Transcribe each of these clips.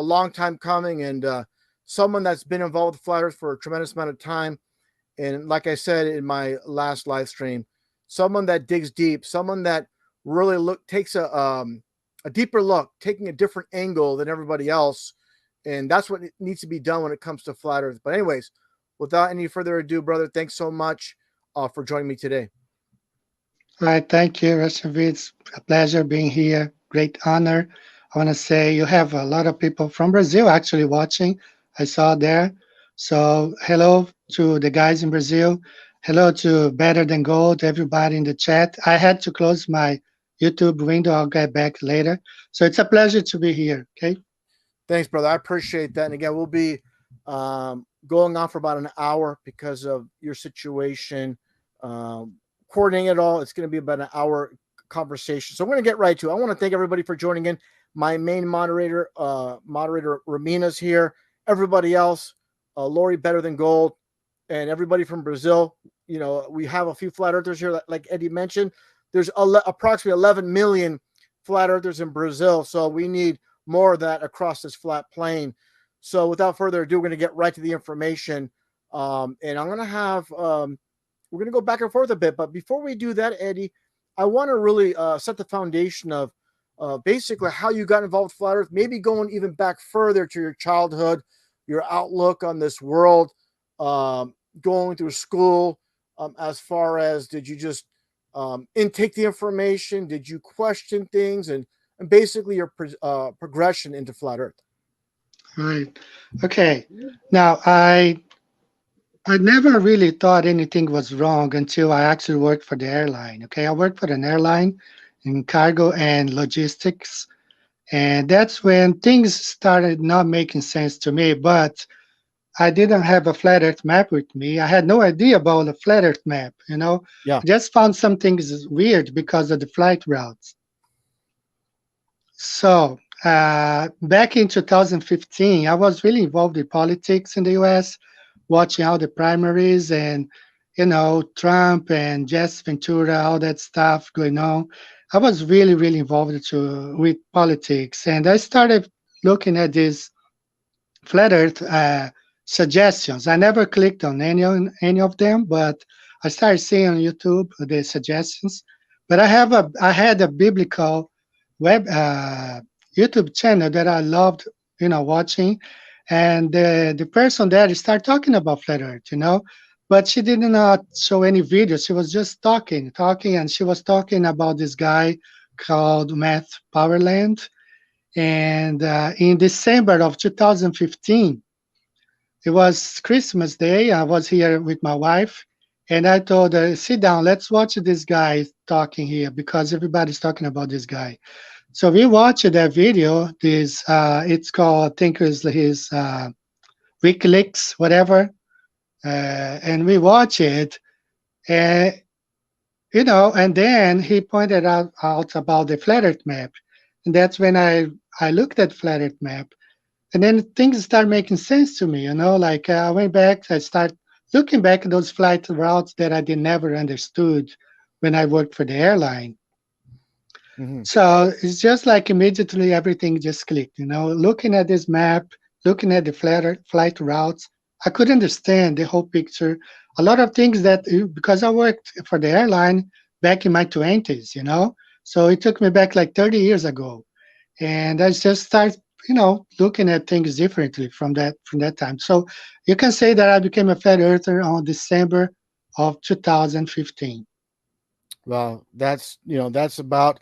long time coming, and someone that's been involved with flat Earth for a tremendous amount of time. And like I said in my last live stream, someone that digs deep, someone that really takes a deeper look, taking a different angle than everybody else, and that's what needs to be done when it comes to flat Earth. But anyways, without any further ado, brother, thanks so much for joining me today. All right, thank you, Russianvids. A pleasure being here. Great honor. I want to say you have a lot of people from Brazil actually watching. I saw there. So hello to the guys in Brazil. Hello to Better Than Gold, everybody in the chat. I had to close my YouTube window. I'll get back later. So it's a pleasure to be here. Okay. Thanks, brother. I appreciate that. And again, we'll be going on for about an hour because of your situation. Coordinating it all, it's going to be about an hour conversation. So we're going to get right to it. I want to thank everybody for joining in. My main moderator, Ramina's here. Everybody else, Lori Better Than Gold, and everybody from Brazil. You know, we have a few flat earthers here, like Eddie mentioned. There's approximately 11 million flat earthers in Brazil, so we need more of that across this flat plane. So without further ado, we're going to get right to the information. And I'm going to have, we're going to go back and forth a bit. But before we do that, Eddie, I want to really set the foundation of basically how you got involved with flat Earth, maybe going even back further to your childhood, your outlook on this world, going through school, as far as did you just intake the information? Did you question things? And basically your progression into flat Earth. Right. Okay. Now I never really thought anything was wrong until I actually worked for the airline. Okay, I worked for an airline in cargo and logistics, and that's when things started not making sense to me. But I didn't have a flat Earth map with me. I had no idea about the flat Earth map. Yeah. I just found some things weird because of the flight routes. So back in 2015, I was really involved in politics in the U.S., watching all the primaries and Trump and Jess Ventura, all that stuff going on. I was really, really involved with politics, and I started looking at these flat Earth suggestions. I never clicked on any of them, but I started seeing on YouTube the suggestions. But I had a biblical web YouTube channel that I loved, watching, and the person there started talking about flat Earth, but she did not show any videos. She was just talking, and she was talking about this guy called Matt Powerland. And in December of 2015, it was Christmas Day. I was here with my wife, and I told her, "Sit down, let's watch this guy talking here because everybody's talking about this guy." So we watched that video. This it's called, I think it was his WikiLeaks, whatever, and we watch it, and and then he pointed out about the flat Earth map, and that's when I looked at flat Earth map, and then things start making sense to me. Like I went back, I start looking back at those flight routes that I did never understood when I worked for the airline. Mm-hmm. So it's just like immediately everything just clicked. Looking at this map, looking at the flight routes, I could understand the whole picture. A lot of things that, because I worked for the airline back in my 20s, so it took me back like 30 years ago. And I just started, looking at things differently from that time. So you can say that I became a flat earther on December of 2015. Well, that's about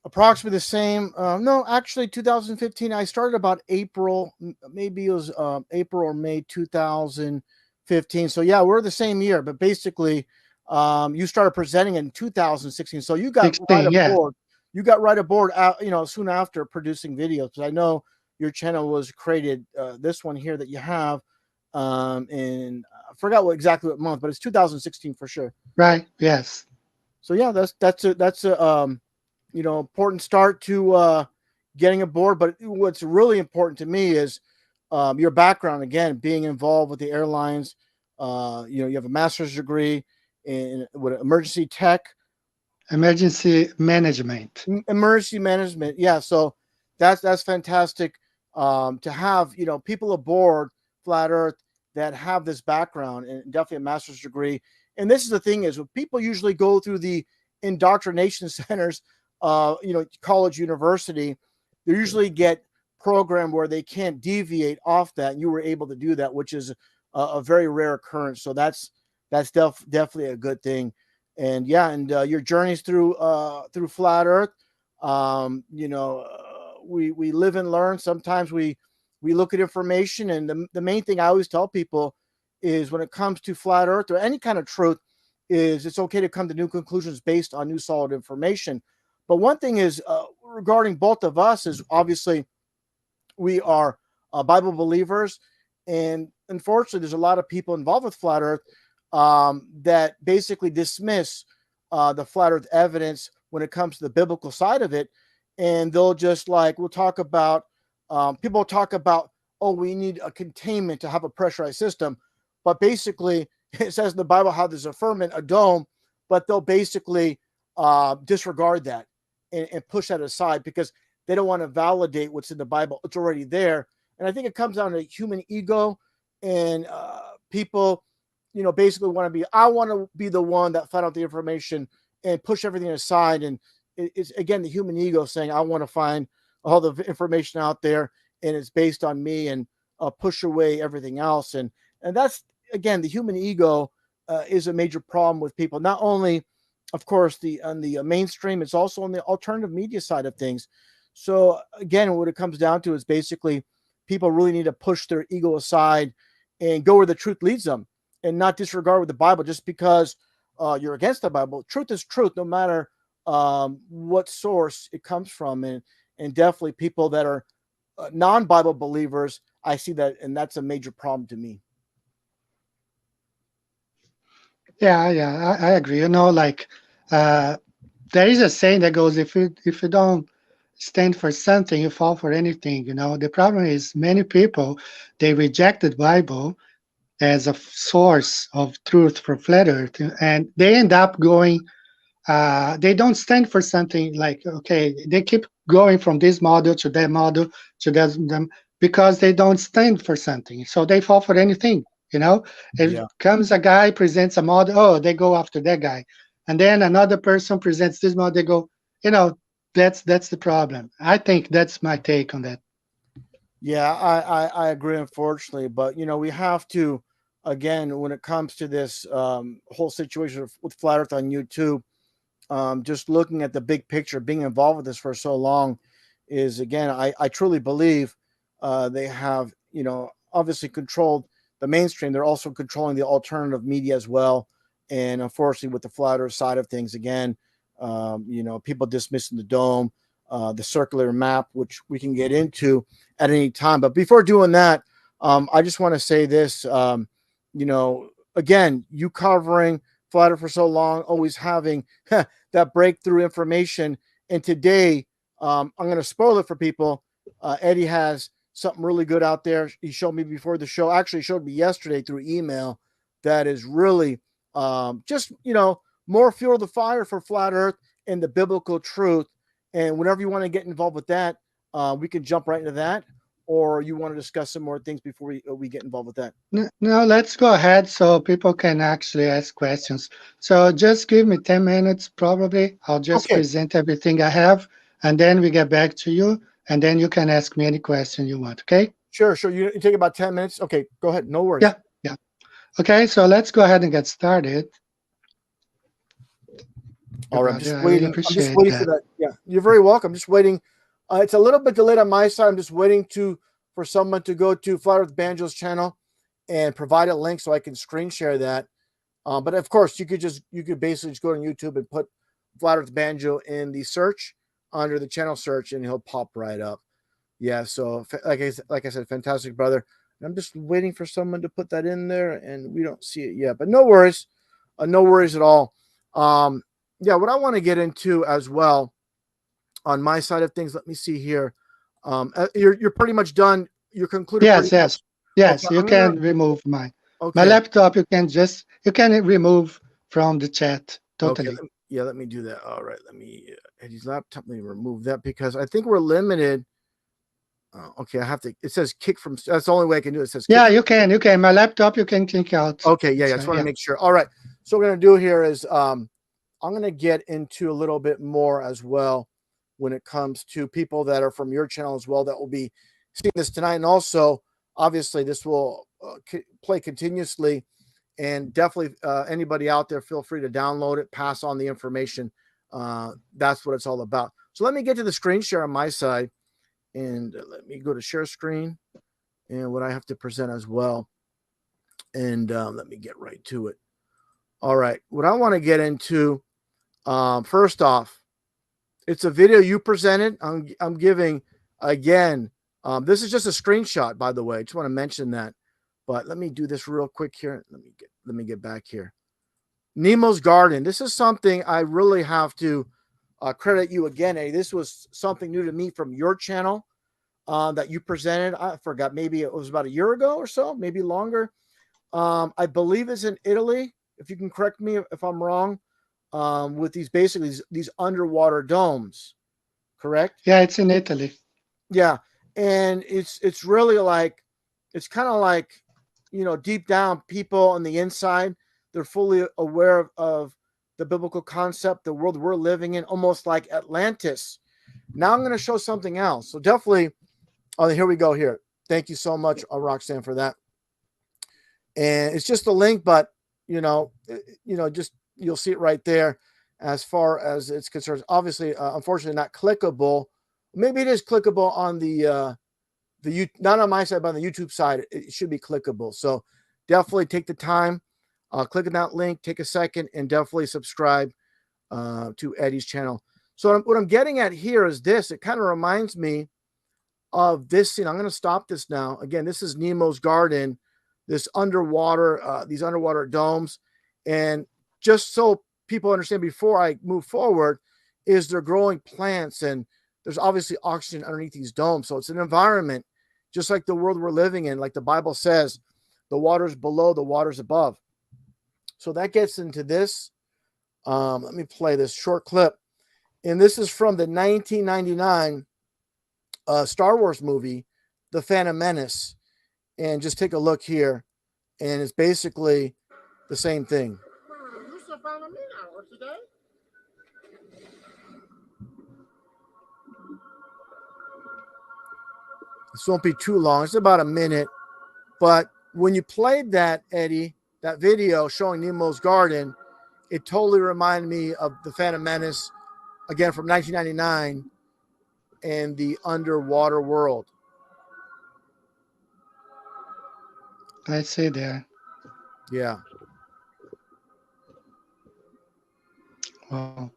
approximately the same. No, actually, 2015. I started about April, maybe it was April or May 2015. So yeah, we're the same year. But basically, you started presenting in 2016. So you got right 16, yeah. aboard. You got right aboard. Soon after producing videos. Because I know your channel was created. This one here that you have, in I forgot exactly what month, but it's 2016 for sure. Right, yes. So yeah, that's a important start to getting aboard. But what's really important to me is your background. Again, being involved with the airlines. You have a master's degree in emergency tech, Emergency management. emergency management. Yeah, so that's fantastic. to have people aboard flat Earth that have this background and definitely a master's degree. And this is the thing is when people usually go through the indoctrination centers, college, university, they usually get programmed where they can't deviate off that. And you were able to do that, which is a very rare occurrence. So that's definitely a good thing. And yeah, and your journeys through flat Earth, we live and learn. Sometimes we look at information, and the main thing I always tell people is when it comes to flat Earth or any kind of truth, is it's okay to come to new conclusions based on new solid information. But one thing is regarding both of us is obviously we are Bible believers, and unfortunately, there's a lot of people involved with flat Earth that basically dismiss the flat Earth evidence when it comes to the biblical side of it, and they'll just like we'll talk about people talk about, oh, we need a containment to have a pressurized system, but basically it says in the Bible how there's a firmament, a dome, but they'll basically disregard that and push that aside because they don't want to validate what's in the Bible. It's already there. And I think it comes down to human ego and people, basically I want to be the one that found out the information and push everything aside. And it's again, the human ego saying, I want to find all the information out there and it's based on me and push away everything else. And that's, again, the human ego is a major problem with people. Not only, of course, on the mainstream, it's also on the alternative media side of things. So again, what it comes down to is basically people really need to push their ego aside and go where the truth leads them and not disregard with the Bible just because you're against the Bible. Truth is truth, no matter what source it comes from. And definitely people that are non-Bible believers, I see that, and that's a major problem to me. Yeah, I agree. Like uh, there is a saying that goes, if you don't stand for something, you fall for anything. The problem is many people, they rejected Bible as a source of truth for flat Earth, and they end up going. They don't stand for something like, okay, they keep going from this model to that them because they don't stand for something. So they fall for anything. If Yeah. comes a guy presents a model, oh, they go after that guy, and then another person presents this model, they go, that's the problem. I think that's my take on that. Yeah, I agree, unfortunately, but we have to, again, when it comes to this whole situation with Flat Earth on YouTube, just looking at the big picture, being involved with this for so long, is again, I truly believe they have, obviously controlled the mainstream. They're also controlling the alternative media as well, and unfortunately, with the Flat Earth side of things, again, people dismissing the dome, the circular map, which we can get into at any time. But before doing that, I just want to say this. Again, you covering Flat Earth for so long, always having that breakthrough information. And today, I'm going to spoil it for people. Eddie has something really good out there. He showed me before the show, actually showed me yesterday through email, that is really just, more fuel to the fire for Flat Earth and the biblical truth. And whenever you want to get involved with that, we can jump right into that. Or you want to discuss some more things before we get involved with that? No, let's go ahead so people can actually ask questions. So just give me 10 minutes probably. I'll just Okay, present everything I have, and then we get back to you, and then you can ask me any question you want, okay? sure, sure. You take about 10 minutes. Okay, go ahead. No worries. Yeah, yeah. Okay, so let's go ahead and get started. Your All right, I'm brother, just I really waiting. I'm just appreciate waiting for that. that. Yeah, you're very welcome. Just waiting. It's a little bit delayed on my side. I'm just waiting for someone to go to Flat Earth Banjo's channel and provide a link so I can screen share that. But of course, you could basically just go to YouTube and put Flat Earth Banjo in the search under the channel search, and he'll pop right up. Yeah. So like I said, fantastic brother. I'm just waiting for someone to put that in there, and we don't see it yet. But no worries, no worries at all. Um, yeah, what I want to get into as well on my side of things. Let me see here. You're pretty much done. You're concluded pretty Yes, yes, much. Okay, yes. You I'm gonna. can remove my Okay, laptop. You can remove from the chat okay. totally. Yeah, let me do that. All right, let me. Eddie's laptop. Let me remove that because I think we're limited. Okay, I have to. It says kick from. That's the only way I can do it. It says kick. Yeah, you can. You can. My laptop, you can kick out. Okay, yeah, I just want to make sure. All right. So what we're gonna do here is I'm gonna get into a little bit more as well when it comes to people that are from your channel as well that will be seeing this tonight, and also obviously this will play continuously, and definitely anybody out there, feel free to download it, pass on the information. That's what it's all about. So let me get to the screen share on my side, and let me go to share screen and what I have to present as well. And let me get right to it. All right. What I want to get into, first off, it's a video you presented. I'm giving, again, this is just a screenshot, by the way. I just want to mention that. But let me do this real quick here. Let me get back here. Nemo's Garden. This is something I really have to credit you again. This was something new to me from your channel that you presented. I forgot, maybe it was about a year ago or so, maybe longer. I believe it's in Italy. If you can correct me if I'm wrong, with these basically these underwater domes, correct? Yeah, it's in Italy. Yeah, and it's really like, it's kind of like, deep down, people on the inside, they're fully aware of the biblical concept, the world we're living in, almost like Atlantis. Now I'm going to show something else. So definitely, oh, here we go. Here, thank you so much, Roxanne, for that. And it's just a link, but just you'll see it right there. As far as it's concerned, obviously, unfortunately, not clickable. Maybe it is clickable on the not on my side, but on the YouTube side, it should be clickable. So definitely take the time, click on that link, take a second, and definitely subscribe to Eddie's channel. So what I'm getting at here is this. It kind of reminds me of this scene. I'm going to stop this now. Again, this is Nemo's Garden, this underwater, these underwater domes. And just so people understand before I move forward, is they're growing plants, and there's obviously oxygen underneath these domes. So it's an environment just like the world we're living in. Like the Bible says, the water's below, the water's above. So that gets into this. Let me play this short clip. And this is from the 1999 Star Wars movie, The Phantom Menace. And just take a look here. And it's basically the same thing. This won't be too long. It's about a minute. But when you played that, Eddie, that video showing Nemo's Garden, it totally reminded me of The Phantom Menace, again, from 1999, and the underwater world. I see there. Yeah. Wow.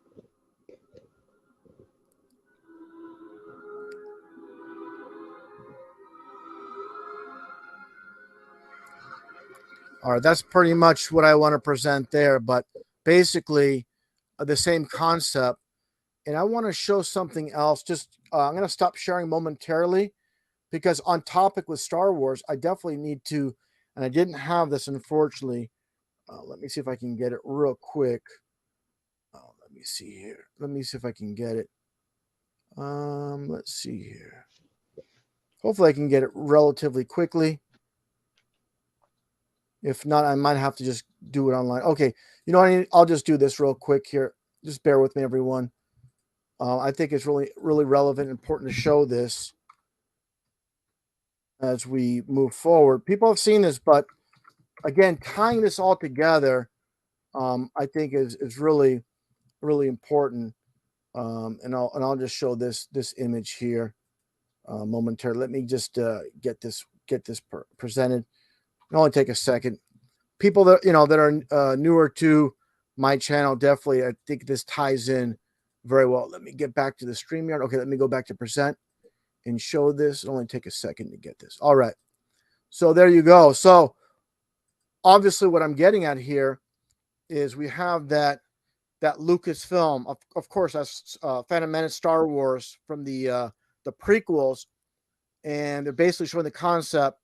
All right, that's pretty much what I want to present there, but basically the same concept. And I want to show something else. Just I'm going to stop sharing momentarily because on topic with Star Wars, I definitely need to, and I didn't have this, unfortunately. Let me see if I can get it real quick. Let me see here. Let me see if I can get it. Let's see here. Hopefully I can get it relatively quickly. If not, I might have to just do it online. Okay, you know what? I'll just do this real quick here. Just bear with me, everyone. I think it's really, really relevant and important to show this as we move forward. People have seen this, but again, tying this all together, I think is really, really important. And I'll just show this image here momentarily. Let me just get this presented. It'll only take a second. People that that are newer to my channel, definitely, I think this ties in very well. Let me get back to the StreamYard. Okay, let me go back to present and show this. It'll only take a second to get this. All right. So there you go. So obviously what I'm getting at here is we have that Lucasfilm, of course, that's Phantom Menace, Star Wars from the prequels, and they're basically showing the concept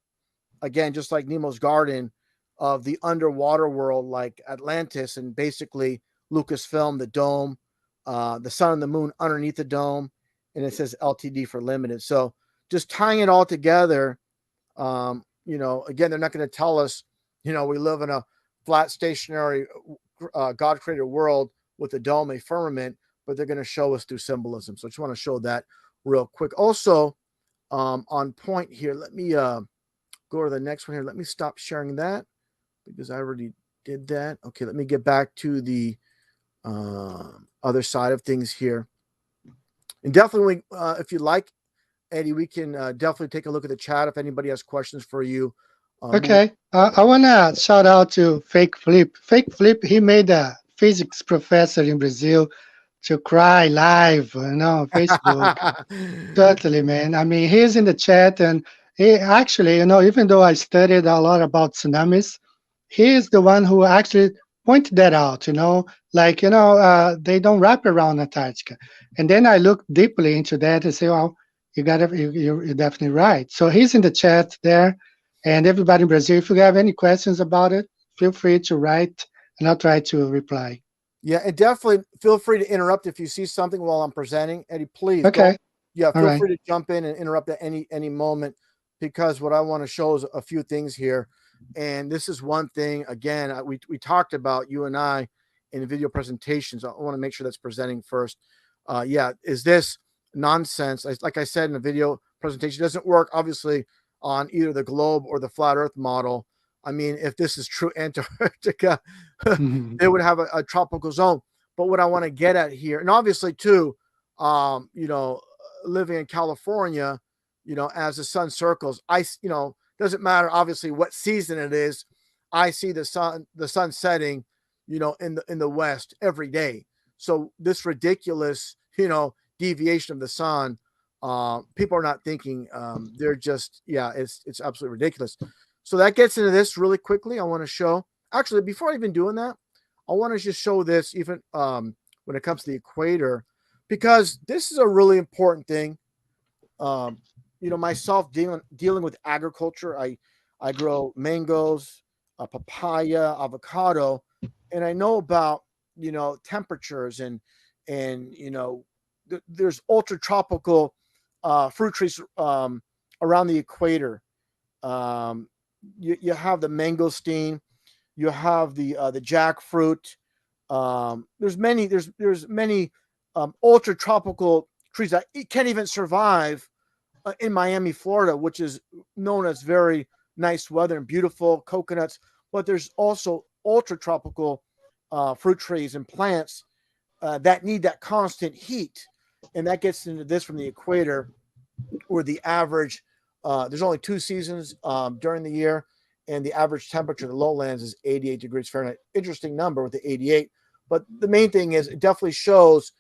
again, just like Nemo's Garden, of the underwater world like Atlantis, and basically Lucasfilm, the dome, the sun and the moon underneath the dome, and it says LTD for limited. So just tying it all together. Again, they're not going to tell us, we live in a flat, stationary, God created world with a dome, a firmament, but they're going to show us through symbolism. So I just want to show that real quick. Also, on point here, let me go to the next one here. Let me stop sharing that because I already did that. Okay, let me get back to the other side of things here. And definitely, if you like, Eddie, we can definitely take a look at the chat if anybody has questions for you. Okay. I want to shout out to Fake Flip. Fake Flip, he made a physics professor in Brazil to cry live, on Facebook. Totally, man. I mean, he's in the chat, and he actually, even though I studied a lot about tsunamis, he is the one who actually pointed that out, like, they don't wrap around Antarctica. And then I looked deeply into that and say, well, you're definitely right. So he's in the chat there. And everybody in Brazil, if you have any questions about it, feel free to write, and I'll try to reply. Yeah, and definitely feel free to interrupt if you see something while I'm presenting. Eddie, please don't. Okay. Yeah, All feel right. free to jump in and interrupt at any moment because what I want to show is a few things here. And this is one thing, again, we talked about, you and I, in video presentations. I want to make sure that's presenting first. Is this nonsense? Like I said in the video presentation, it doesn't work, obviously, on either the globe or the flat earth model. I mean, if this is true Antarctica, they would have a tropical zone. But what I want to get at here, and obviously too, living in California, as the sun circles, doesn't matter obviously what season it is. I see the sun setting, in the west every day. So this ridiculous, deviation of the sun, people are not thinking. They're just, it's absolutely ridiculous. So that gets into this really quickly. I want to show. Actually, before even doing that, I want to just show this even when it comes to the equator, because this is a really important thing. Myself dealing with agriculture, I grow mangoes, papaya, avocado, and I know about temperatures and there's ultra tropical fruit trees around the equator. You have the mangosteen, you have the jackfruit. There's many ultra tropical trees that can't even survive in Miami, Florida, which is known as very nice weather and beautiful coconuts. But there's also ultra tropical fruit trees and plants that need that constant heat, and that gets into this from the equator, where the average there's only 2 seasons during the year, and the average temperature in the lowlands is 88 degrees Fahrenheit. Interesting number with the 88. But the main thing is it definitely shows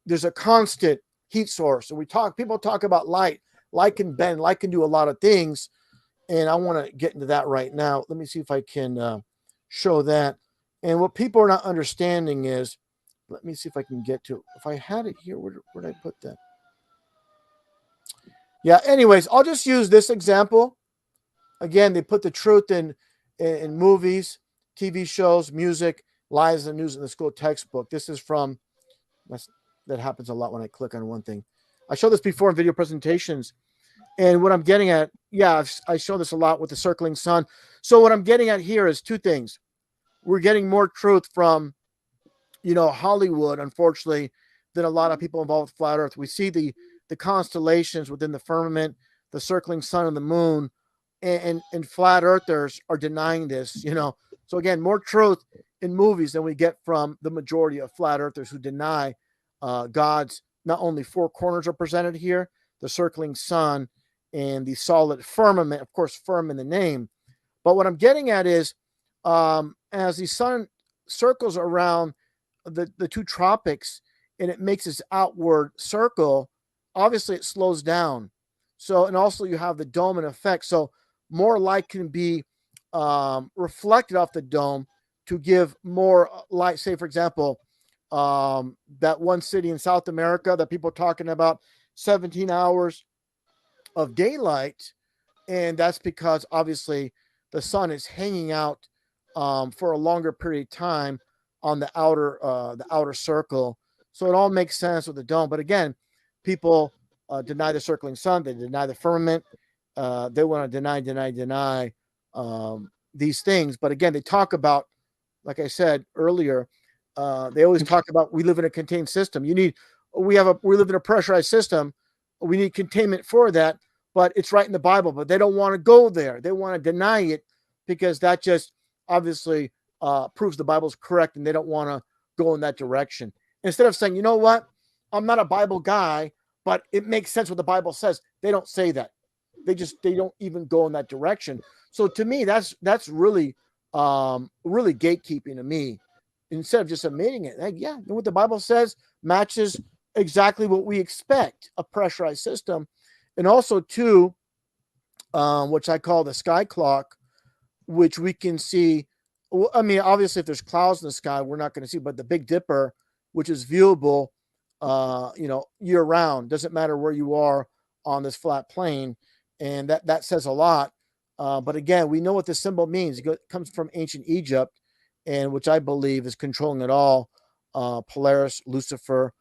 there's a constant heat source. And people talk about light. Light can bend, light can do a lot of things. And I want to get into that right now. Let me see if I can show that. And what people are not understanding is, let me see if I can get to, if I had it here, where did I put that? Yeah, anyways, I'll just use this example. Again, they put the truth in movies, TV shows, music, lies and news in the school textbook. This is from, that happens a lot when I click on one thing. I showed this before in video presentations. And what I'm getting at, I show this a lot with the circling sun. So what I'm getting at here is two things. We're getting more truth from, Hollywood, unfortunately, than a lot of people involved with flat Earth. We see the constellations within the firmament, the circling sun and the moon, and flat earthers are denying this. So again, more truth in movies than we get from the majority of flat earthers who deny God's, not only four corners are presented here, the circling sun and the solid firmament, of course, firm in the name. But what I'm getting at is, as the sun circles around the two tropics and it makes this outward circle, obviously it slows down. So, and also you have the dome and effect. So more light can be reflected off the dome to give more light. Say, for example, that one city in South America that people are talking about, 17 hours of daylight. And that's because obviously the sun is hanging out for a longer period of time on the outer circle. So it all makes sense with the dome. But again, people deny the circling sun. They deny the firmament. They want to deny these things. But again, they talk about, like I said earlier, they always talk about we live in a contained system. We live in a pressurized system. We need containment for that, but it's right in the Bible. But they don't want to go there. They want to deny it because that just obviously proves the Bible's correct, and they don't want to go in that direction. Instead of saying, you know what, I'm not a Bible guy, but it makes sense what the Bible says. They don't say that. They don't even go in that direction. So to me, that's really really gatekeeping to me. Instead of just admitting it, like, yeah, you know what the Bible says matches exactly what we expect, a pressurized system. And also too, which I call the sky clock, which we can see. Well, I mean, obviously, if there's clouds in the sky, we're not going to see. But the Big Dipper, which is viewable, year round, doesn't matter where you are on this flat plane, and that says a lot. But again, we know what the symbol means. It comes from ancient Egypt, and which I believe is controlling it all. Polaris, Lucifer.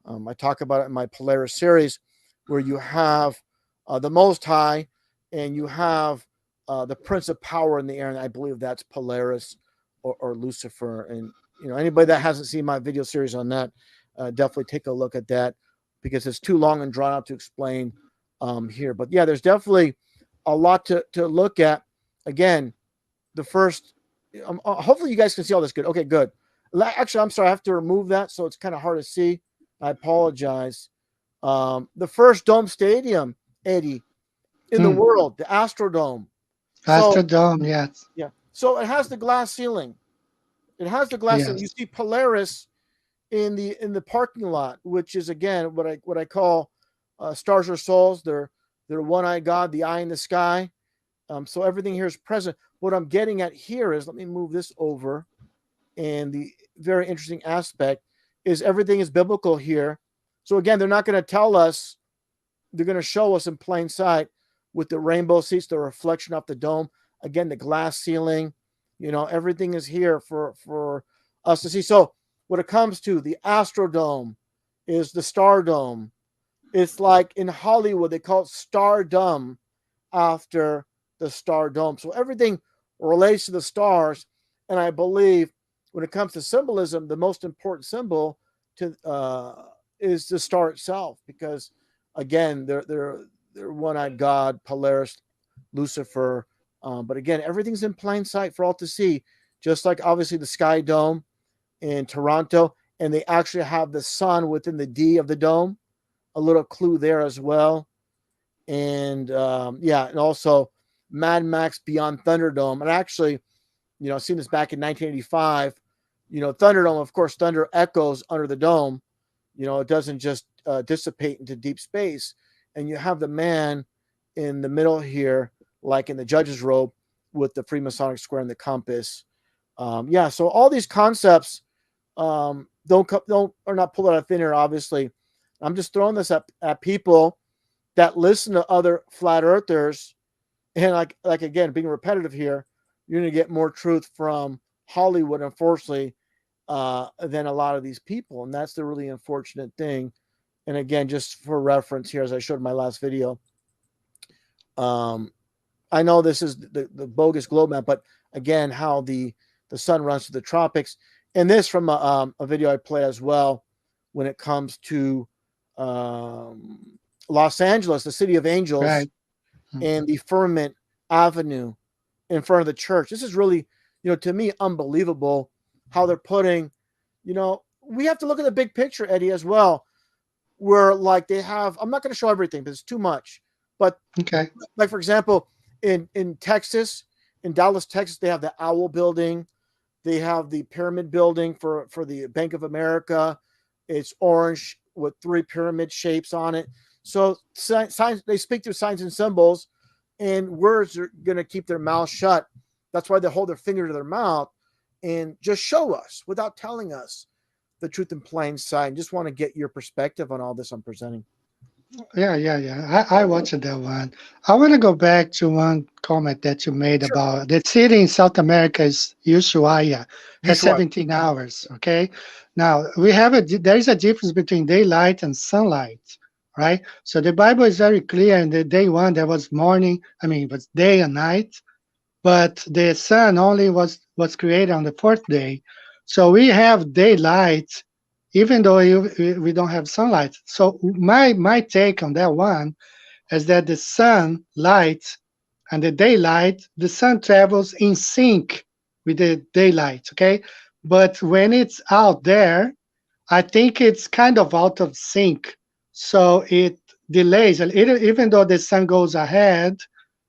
I talk about it in my Polaris series, where you have the Most High, and you have the Prince of Power in the air, and I believe that's Polaris or Lucifer. And anybody that hasn't seen my video series on that, definitely take a look at that, because it's too long and drawn out to explain here. But yeah, there's definitely a lot to look at. Again, the first, hopefully you guys can see all this good. Okay, good. Actually, I'm sorry, I have to remove that, so it's kind of hard to see. I apologize. The first dome stadium, Eddie, in the world, the Astrodome. So Astrodome, yes. yeah, so it has the glass ceiling. It has the glass ceiling. You Yes. see Polaris in the parking lot, which is again what I call stars or souls. They're one-eyed God, the eye in the sky. So everything here is present. What I'm getting at here is, let me move this over. And the very interesting aspect is everything is biblical here. So again, they're not going to tell us. They're going to show us in plain sight with the rainbow seats, the reflection off the dome. Again, the glass ceiling. Everything is here for us to see. So when it comes to the Astrodome, is the Stardome. It's like in Hollywood, they call it Stardom after the Star Dome. So everything relates to the stars. And I believe when it comes to symbolism, the most important symbol is the star itself, because again, they're one-eyed God, Polaris, Lucifer. But again, everything's in plain sight for all to see, just like obviously the Sky Dome in Toronto. And they actually have the sun within the D of the dome, a little clue there as well. And and also Mad Max Beyond Thunderdome. And actually, I've seen this back in 1985. Thunderdome, of course, thunder echoes under the dome. It doesn't just dissipate into deep space. And you have the man in the middle here, like in the judge's robe, with the Freemasonic square and the compass. So all these concepts are not pulled out of thin air, obviously. I'm just throwing this at people that listen to other flat earthers. And like again, being repetitive here, you're going to get more truth from Hollywood, unfortunately, than a lot of these people. And that's the really unfortunate thing. And again, just for reference here, as I showed in my last video, I know this is the bogus globe map, but again, how the sun runs through the tropics. And this from a video I play as well when it comes to Los Angeles, the city of angels, Right. and the Firmament Avenue in front of the church. This is really, to me, unbelievable how they're putting, we have to look at the big picture, Eddie, as well, where like they have, I'm not going to show everything because it's too much, but Okay. like, for example, in Texas, in Dallas, Texas, they have the Owl Building. They have the Pyramid Building for the Bank of America. It's orange with 3 pyramid shapes on it. So signs, they speak through signs and symbols, and words are going to keep their mouth shut. That's why they hold their finger to their mouth and just show us without telling us the truth in plain sight. And just want to get your perspective on all this I'm presenting. Yeah. I watched that one. I want to go back to one comment that you made Sure. about the city in South America is Ushuaia, has Ushuaia. 17 hours. Okay. Now there is a difference between daylight and sunlight. right? So the Bible is very clear. In the day one, there was morning. I mean, it was day and night, but the sun only was created on the fourth day. So we have daylight, even though we don't have sunlight. So my take on that one is that the sunlight and the daylight, the sun travels in sync with the daylight, okay? But when it's out there, I think it's kind of out of sync. So it delays, even though the sun goes ahead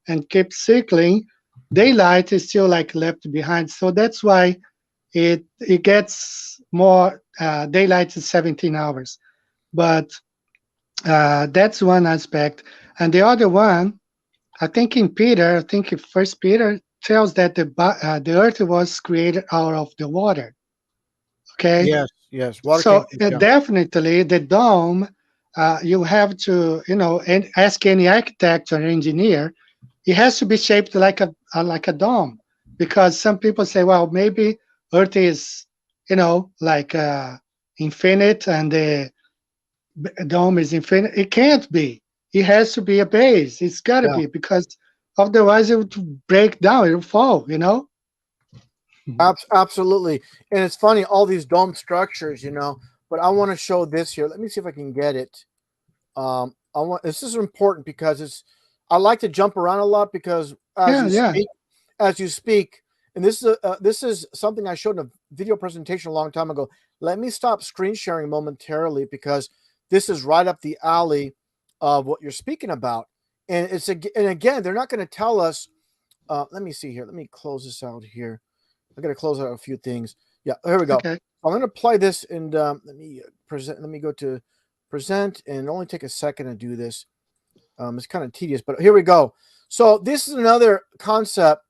and keeps cycling, daylight is still like left behind. So that's why it gets more, daylight is 17 hours. But that's one aspect. And the other one, I think in Peter, I think in First Peter tells that the earth was created out of the water. Okay, Yes, yes. Water came. so Yeah, definitely the dome, you have to, and ask any architect or engineer, it has to be shaped like a dome, because some people say, well, maybe Earth is, like infinite, and the dome is infinite. It can't be. It has to be a base. It's got to yeah. be, because otherwise it would break down. It would fall. Mhm. Absolutely. And it's funny, all these dome structures, but I want to show this here. Let me see if I can get it. I want this is important because I like to jump around a lot because Yeah, yeah. as you speak, and this is something I showed in a video presentation a long time ago. Let me stop screen sharing momentarily because this is right up the alley of what you're speaking about. And and again, they're not going to tell us. Let me see here. Let me close this out here. I got to close out a few things. Yeah, here we go. Okay. I'm going to play this and let me present. Let me go to present and only take a second to do this. It's kind of tedious, but here we go. So this is another concept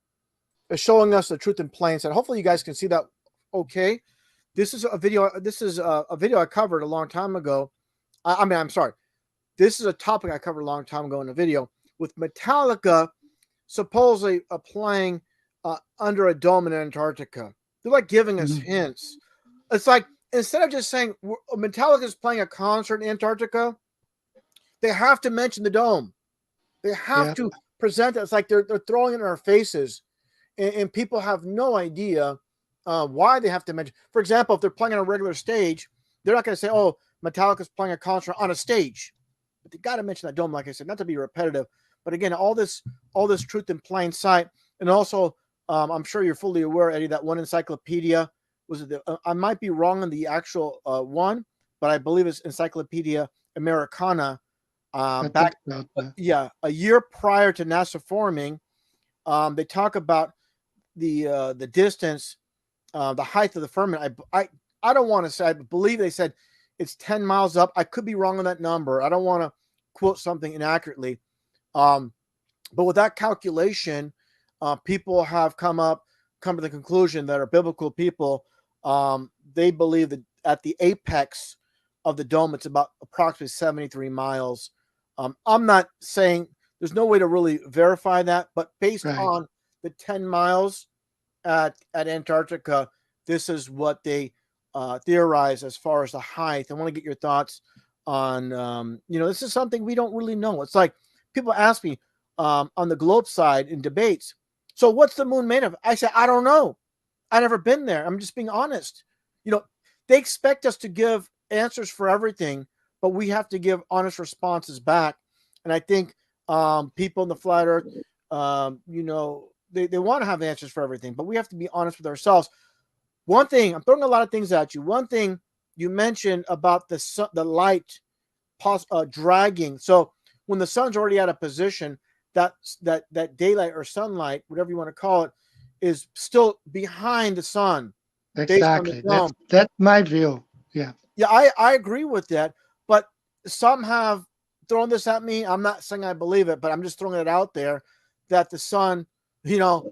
showing us the truth in plain sight. Hopefully, you guys can see that. Okay, this is a video. This is a video I covered a long time ago. I mean, I'm sorry. This is a topic I covered a long time ago in a video with Metallica supposedly playing under a dome in Antarctica. They're like giving us Mhm. hints. It's like instead of just saying Metallica is playing a concert in Antarctica, they have to mention the dome. They have Yeah. to present it. It's like they're throwing it in our faces, and people have no idea why they have to mention. For example, if they're playing on a regular stage, they're not going to say, "Oh, Metallica's playing a concert on a stage," but they got to mention that dome. Like I said, not to be repetitive, but again, all this truth in plain sight, and also, I'm sure you're fully aware, Eddie, that one encyclopedia was it I might be wrong on the actual one, but I believe it's Encyclopedia Americana. I think Back, so. yeah, a year prior to NASA forming, they talk about the distance, the height of the firmament. I don't want to say. I believe they said it's 10 miles up. I could be wrong on that number. I don't want to quote something inaccurately. Um, but with that calculation, people have come to the conclusion that are biblical people. They believe that at the apex of the dome, it's about approximately 73 miles. I'm not saying there's no way to really verify that, but based Right. on the 10 miles at Antarctica, this is what they theorize as far as the height. I want to get your thoughts on, this is something we don't really know. It's like people ask me on the globe side in debates, so what's the moon made of? I say, I don't know. I never been there. I'm just being honest. You know, they expect us to give answers for everything, but we have to give honest responses back. And I think people in the flat earth, they want to have answers for everything, but we have to be honest with ourselves. One thing, I'm throwing a lot of things at you. One thing you mentioned about the light dragging. So when the sun's already at a position, that daylight or sunlight, whatever you want to call it, is still behind the sun based on the Exactly. That's dome. that's my view. Yeah. Yeah, I agree with that. But some have thrown this at me. I'm not saying I believe it, but I'm just throwing it out there that the sun, you know,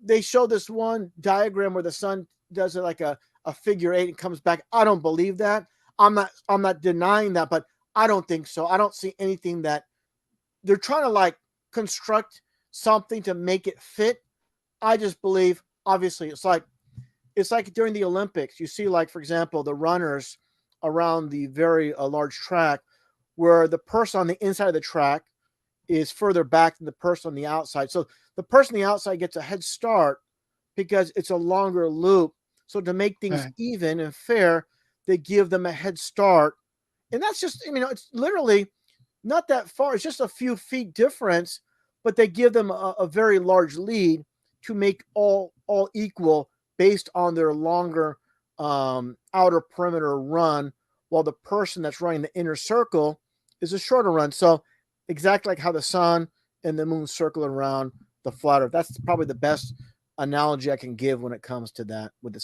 they show this one diagram where the sun does it like a figure eight and comes back. I don't believe that. I'm not denying that, but I don't think so. I don't see anything that they're trying to like construct something to make it fit. I just believe obviously it's like during the Olympics, you see like for example the runners around the very large track. where the person on the inside of the track is further back than the person on the outside. So the person on the outside gets a head start because it's a longer loop. So to make things Right. even and fair, they give them a head start. And that's just, it's literally not that far. It's just a few feet difference, but they give them a very large lead to make all equal based on their longer outer perimeter run, while the person that's running the inner circle is a shorter run. So exactly like how the sun and the moon circle around the flat Earth. That's probably the best analogy I can give when it comes to that. With the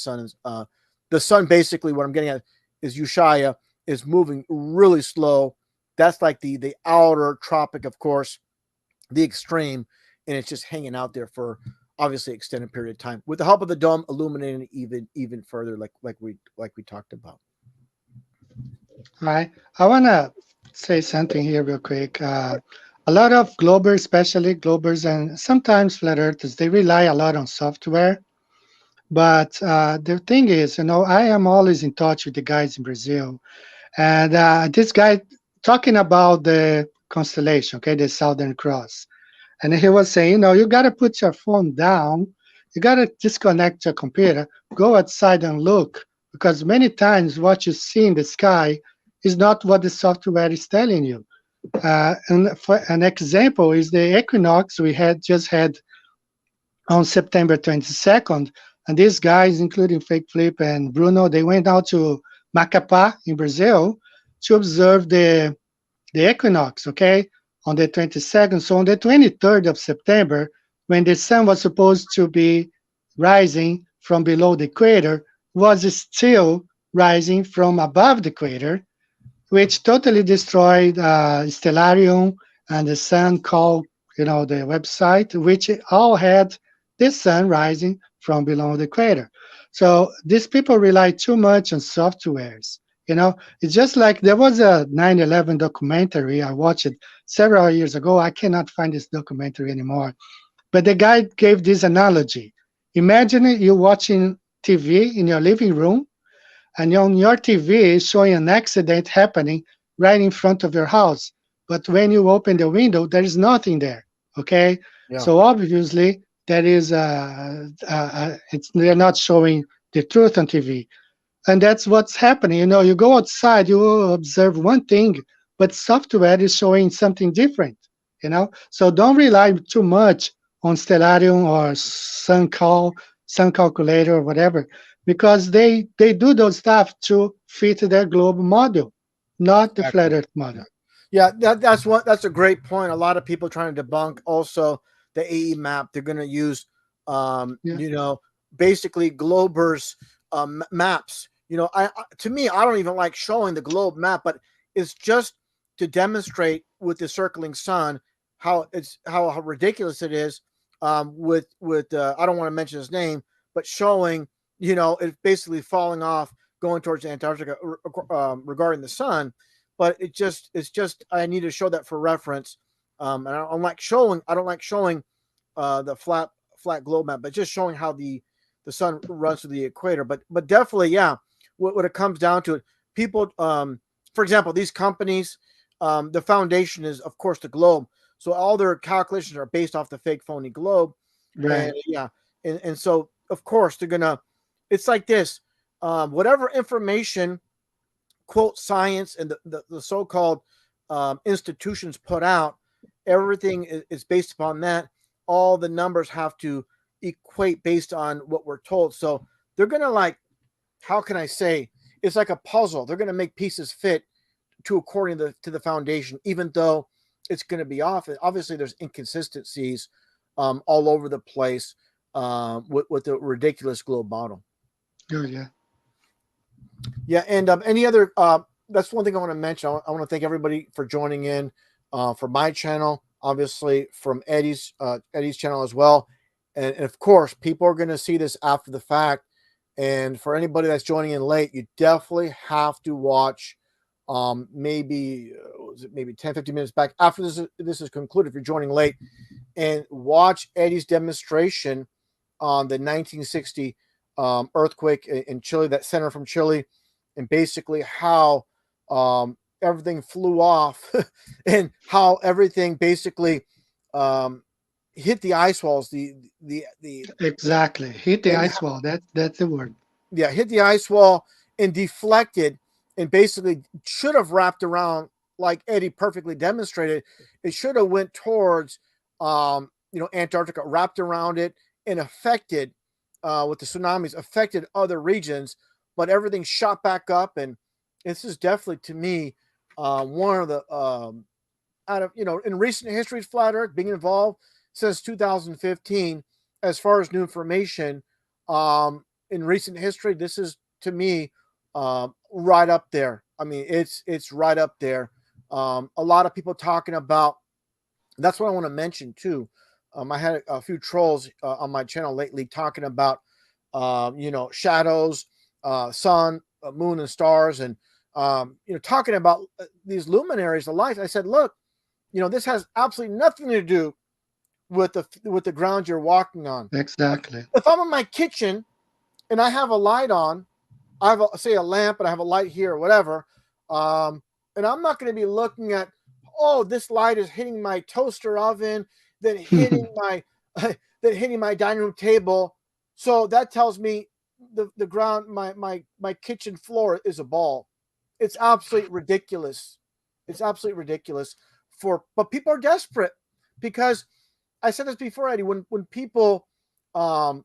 sun basically, what I'm getting at is Ushaya is moving really slow. That's like the outer tropic, of course, the extreme, and it's just hanging out there for obviously extended period of time with the help of the dome illuminating even further, like we talked about. Right. I want to say something here real quick. A lot of Globers, especially Globers and sometimes Flat Earthers, they rely a lot on software. But the thing is, I am always in touch with the guys in Brazil. And this guy talking about the constellation, okay, the Southern Cross. And he was saying, you got to put your phone down. You got to disconnect your computer, go outside and look, because many times what you see in the sky is not what the software is telling you. And for an example is the equinox we had just had on September 22nd. And these guys, including Fake Flip and Bruno, they went out to Macapá in Brazil to observe the equinox, okay, on the 22nd. So on the 23rd of September, when the sun was supposed to be rising from below the equator, was still rising from above the equator, which totally destroyed Stellarium and the sun called, the website, which all had the sun rising from below the equator. So these people rely too much on softwares. It's just like there was a 9/11 documentary I watched it several years ago. I cannot find this documentary anymore. But the guy gave this analogy. Imagine you watching TV in your living room, and on your TV is showing an accident happening right in front of your house. But when you open the window, there is nothing there. Okay, Yeah, so obviously that is they're not showing the truth on TV, and that's what's happening. You go outside, you will observe one thing, but software is showing something different. So don't rely too much on Stellarium or Sun Calculator or whatever, because they do those stuff to fit their globe model, not the flat exactly. Earth Yeah, model. yeah. That's a great point. A lot of people trying to debunk also the AE map. They're going to use, Yeah, basically Glober's maps. To me, I don't even like showing the globe map, but it's just to demonstrate with the circling sun how ridiculous it is. With I don't want to mention his name, but showing it basically falling off going towards Antarctica regarding the sun. But it's just I need to show that for reference. And I don't like showing the flat globe map, but just showing how the sun runs through the equator. But definitely, yeah. When it comes down to it, people, for example, these companies, the foundation is of course the globe, so all their calculations are based off the fake phony globe, and right. yeah, and so of course they're gonna. It's like this. Whatever information, quote, science and the so-called institutions put out, everything is based upon that. All the numbers have to equate based on what we're told. So they're gonna, like, how can I say? It's like a puzzle. They're gonna make pieces fit to according to the foundation, even though it's going to be off. Obviously, there's inconsistencies all over the place with the ridiculous globe model. Good, yeah. Yeah, and any other? That's one thing I want to mention. I want to thank everybody for joining in for my channel, obviously from Eddie's channel as well, and of course, people are going to see this after the fact. And for anybody that's joining in late, you definitely have to watch. Maybe was it maybe 10, 15 minutes back after this is concluded. If you're joining late, and watch Eddie's demonstration on the 1960 earthquake in Chile, that center from Chile, and basically how everything flew off and how everything basically hit the ice walls. The Exactly. Hit the and ice wall. That's the word. yeah, hit the ice wall and deflected, and basically should have wrapped around like Eddie perfectly demonstrated. It should have went towards Antarctica, wrapped around it, and affected with the tsunamis, affected other regions, but everything shot back up. And this is definitely, to me, one of the out of in recent history, flat Earth being involved since 2015 as far as new information. In recent history, this is, to me, right up there. I mean, it's right up there. A lot of people talking about. That's what I want to mention too. I had a few trolls on my channel lately talking about, shadows, sun, moon, and stars, and talking about these luminaries of light. I said, look, this has absolutely nothing to do with the ground you're walking on. Exactly. If I'm in my kitchen and I have a light on, I have say a lamp and I have a light here or whatever, and I'm not going to be looking at, oh, this light is hitting my toaster oven, then hitting my then hitting my dining room table. So that tells me the ground, my kitchen floor is a ball. It's absolutely ridiculous. It's absolutely ridiculous. But people are desperate because I said this before, Eddie. When people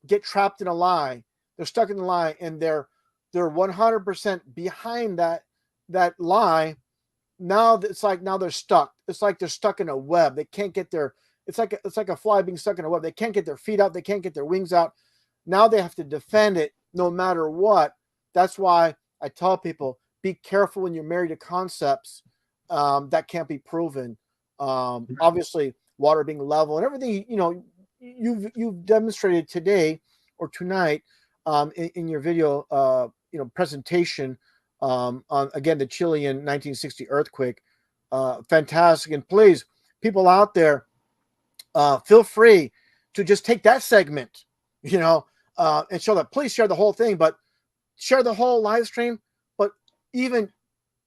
get trapped in a lie, they're stuck in the lie, and they're 100% behind that lie. Now it's like now they're stuck. It's like they're stuck in a web. They can't get their. It's like a fly being stuck in a web. They can't get their feet out. They can't get their wings out. Now they have to defend it no matter what. That's why I tell people, be careful when you're married to concepts that can't be proven. Obviously, water being level and everything. You've demonstrated today or tonight in your video presentation on, again, the Chilean 1960 earthquake. Fantastic. And please, people out there, feel free to just take that segment, and show that. Please share the whole thing, but share the whole live stream. But even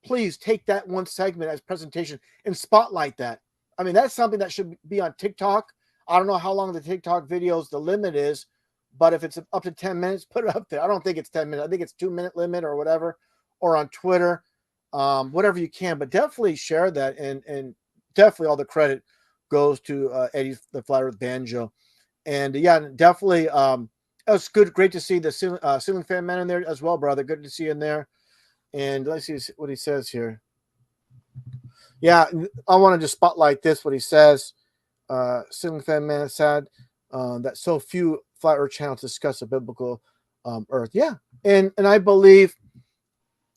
please take that one segment as presentation and spotlight that. I mean, that's something that should be on TikTok. I don't know how long the TikTok videos, the limit is, but if it's up to 10 minutes, put it up there. I don't think it's 10 minutes. I think it's 2-minute limit or whatever, or on Twitter, whatever you can. But definitely share that, and definitely all the credit goes to Eddie the Flat Earth Banjo. And yeah, definitely, it was good, great to see the ceiling fan man in there as well, brother. Good to see you in there. And let's see what he says here. Yeah, I want to just spotlight this. What he says, ceiling fan man said that so few flat Earth channels discuss the biblical Earth. Yeah, and I believe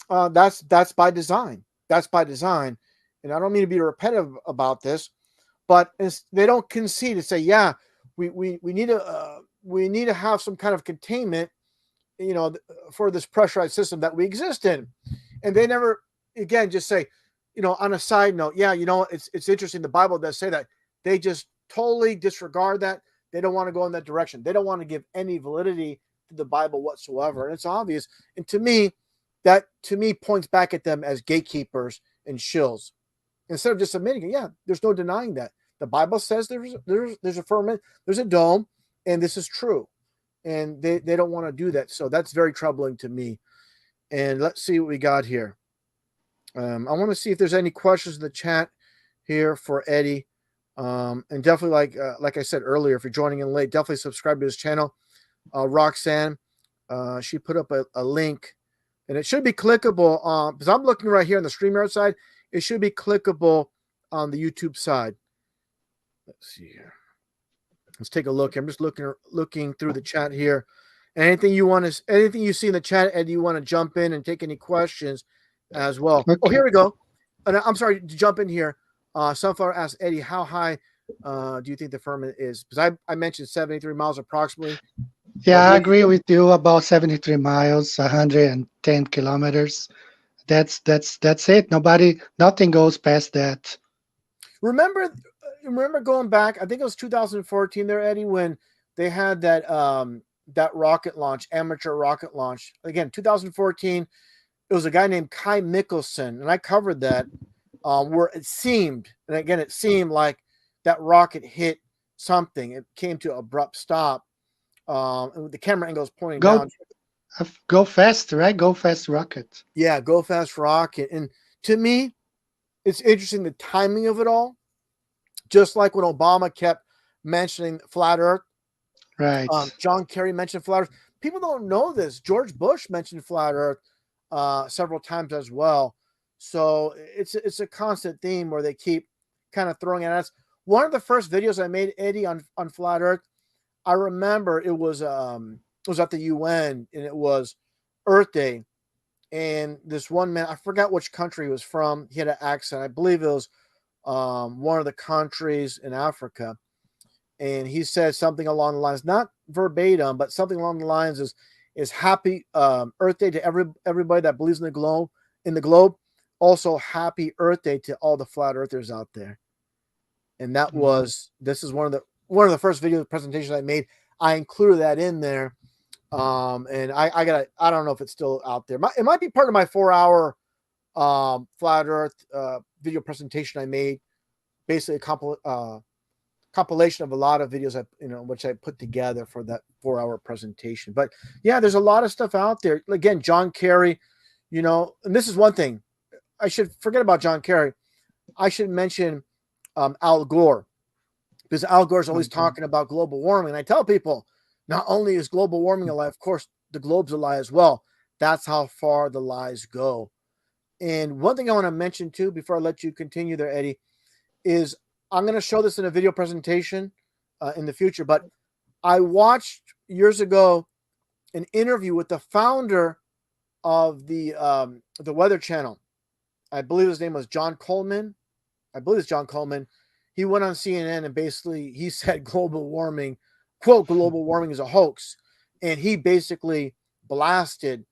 that's by design. That's by design. And I don't mean to be repetitive about this, but they don't concede to say, yeah, we need to have some kind of containment, for this pressurized system that we exist in. And they never, again, just say, on a side note, yeah, it's interesting. The Bible does say that. They just totally disregard that. They don't want to go in that direction. They don't want to give any validity to the Bible whatsoever. And it's obvious. And that points back at them as gatekeepers and shills. Instead of just admitting it, yeah, there's no denying that. The Bible says there's a firmament, there's a dome, and this is true. And they don't want to do that. So that's very troubling to me. And let's see what we got here. I want to see if there's any questions in the chat here for Eddie. And definitely, like I said earlier, if you're joining in late, definitely subscribe to his channel. Roxanne, she put up a link, and it should be clickable because I'm looking right here on the StreamYard side. It should be clickable on the YouTube side. Let's see here. Let's take a look. I'm just looking through the chat here. Anything you see in the chat, Eddie, you want to jump in and take any questions as well? Okay. Oh, here we go. And I'm sorry to jump in here. Sunflower asked Eddie, how high do you think the firmament is? Because I mentioned 73 miles approximately. Yeah, I agree with you about 73 miles, 110 kilometers. That's it. Nothing goes past that. Remember going back, I think it was 2014 there, Eddie, when they had that rocket launch, amateur rocket launch. Again, 2014. it was a guy named Kai Mickelson, and I covered that, where it seemed, and again, it seemed like that rocket hit something. It came to an abrupt stop. And the camera angle is pointing Go down. go fast, right? Go fast rocket. Yeah, go fast rocket. And to me, it's interesting the timing of it all. Just like when Obama kept mentioning flat Earth, Right. John Kerry mentioned flat Earth. People don't know this. George Bush mentioned flat Earth several times as well. So it's a constant theme where they keep kind of throwing at us. One of the first videos I made, Eddie, on flat Earth, I remember it was at the UN, and it was Earth Day, and this one man, I forgot which country he was from. He had an accent. I believe it was one of the countries in Africa, and he said something along the lines, not verbatim, but something along the lines is happy Earth Day to everybody that believes in the globe. Also, happy Earth Day to all the flat earthers out there. And that was this is one of the first video presentations I made. I included that in there. And I don't know if it's still out there. It might be part of my 4-hour flat Earth video presentation I made. Basically, a compilation of a lot of videos which I put together for that 4-hour presentation. But yeah, there's a lot of stuff out there. Again, John Kerry, and this is one thing I should forget about John Kerry. I should mention Al Gore, because Al Gore is always talking about global warming. And I tell people, not only is global warming a lie, of course, the globe's a lie as well. That's how far the lies go. And one thing I want to mention too, before I let you continue there, Eddie, is I'm going to show this in a video presentation in the future. But I watched years ago an interview with the founder of the Weather Channel. I believe his name was John Coleman. I believe it's John Coleman. He went on CNN and basically he said global warming, quote, global warming is a hoax. And he basically blasted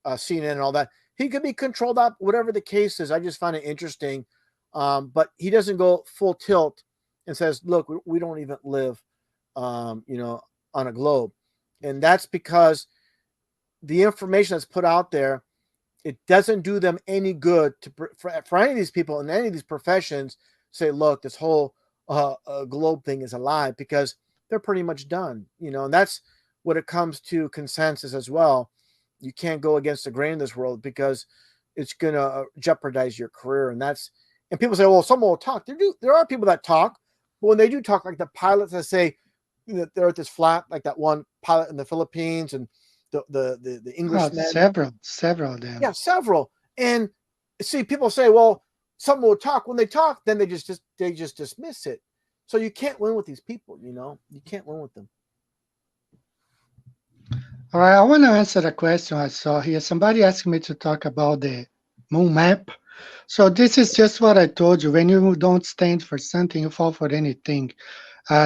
CNN and all that. He could be controlled up, whatever the case is. I just find it interesting. But he doesn't go full tilt and says, look, we don't even live, on a globe. And that's because the information that's put out there, it doesn't do them any good for any of these people in any of these professions say, look, this whole globe thing is a lie, because they're pretty much done, and that's what it comes to consensus as well. You can't go against the grain in this world because it's going to jeopardize your career. And people say, well, someone will talk. There are people that talk, but when they do talk, like the pilots that say that the earth is flat, like that one pilot in the Philippines and the Englishman. Several of them. Yeah, several. And see, people say, well, someone will talk. When they talk, then they just dismiss it. So you can't win with these people, You can't win with them. All right, I want to answer the question I saw here. Somebody asked me to talk about the moon map. So this is just what I told you. When you don't stand for something, you fall for anything.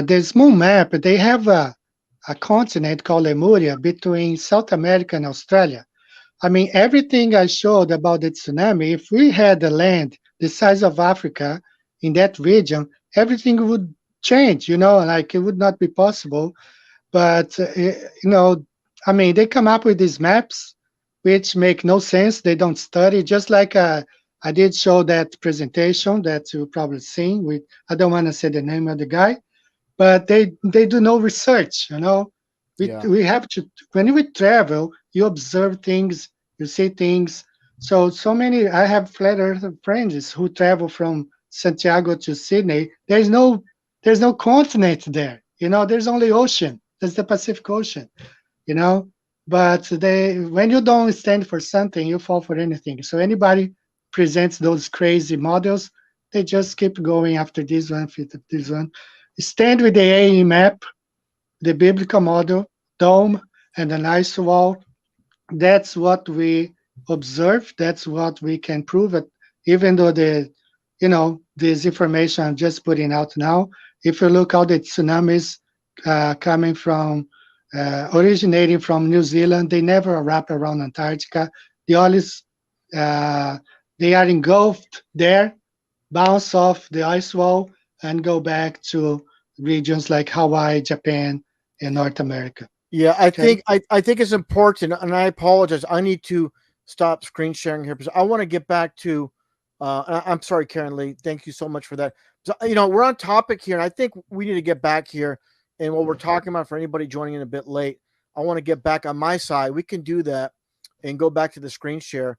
This moon map, they have a continent called Lemuria between South America and Australia. I mean, everything I showed about the tsunami, if we had the land the size of Africa in that region, everything would change, like it would not be possible. But, I mean, they come up with these maps which make no sense. They don't study, just like I did show that presentation that you probably seen. I don't want to say the name of the guy, but they do no research. Yeah. We have to, when we travel, you observe things, you see things. So many. I have flat earth friends who travel from Santiago to Sydney. There's no continent there. There's only ocean. There's the Pacific Ocean. But when you don't stand for something, you fall for anything. So anybody presents those crazy models, they just keep going after this one, after this one. Stand with the AE map, the biblical model, dome, and an ice wall. That's what we observe. That's what we can prove it. Even though this information I'm just putting out now, if you look how the tsunamis coming from, originating from New Zealand, they never wrap around Antarctica. They always, they are engulfed there, bounce off the ice wall, and go back to regions like Hawaii, Japan, and North America. Yeah, I Okay. think it's important, and I apologize. I need to stop screen sharing here because I want to get back to. I'm sorry, Karen Lee. Thank you so much for that. So, we're on topic here, and I think we need to get back here. And what we're talking about for anybody joining in a bit late, I want to get back on my side. We can do that and go back to the screen share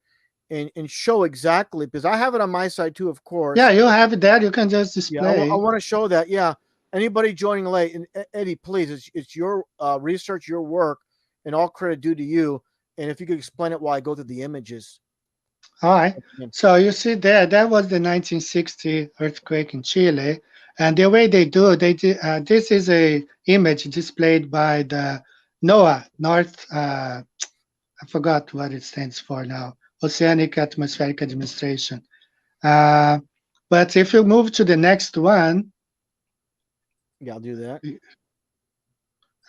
and show exactly because I have it on my side too, of Yeah, course. you have it there. You can just Yeah, I display. want to show that. Yeah, anybody joining late, and Eddie, please, it's your research, your work, and all credit due to you. And if you could explain it while I go through the images. All right. So you see there, that was the 1960 earthquake in Chile. And the way they do, this is a image displayed by the NOAA, I forgot what it stands for now, Oceanic Atmospheric Administration. Uh, but if you move to the next one, Yeah, I'll do that. I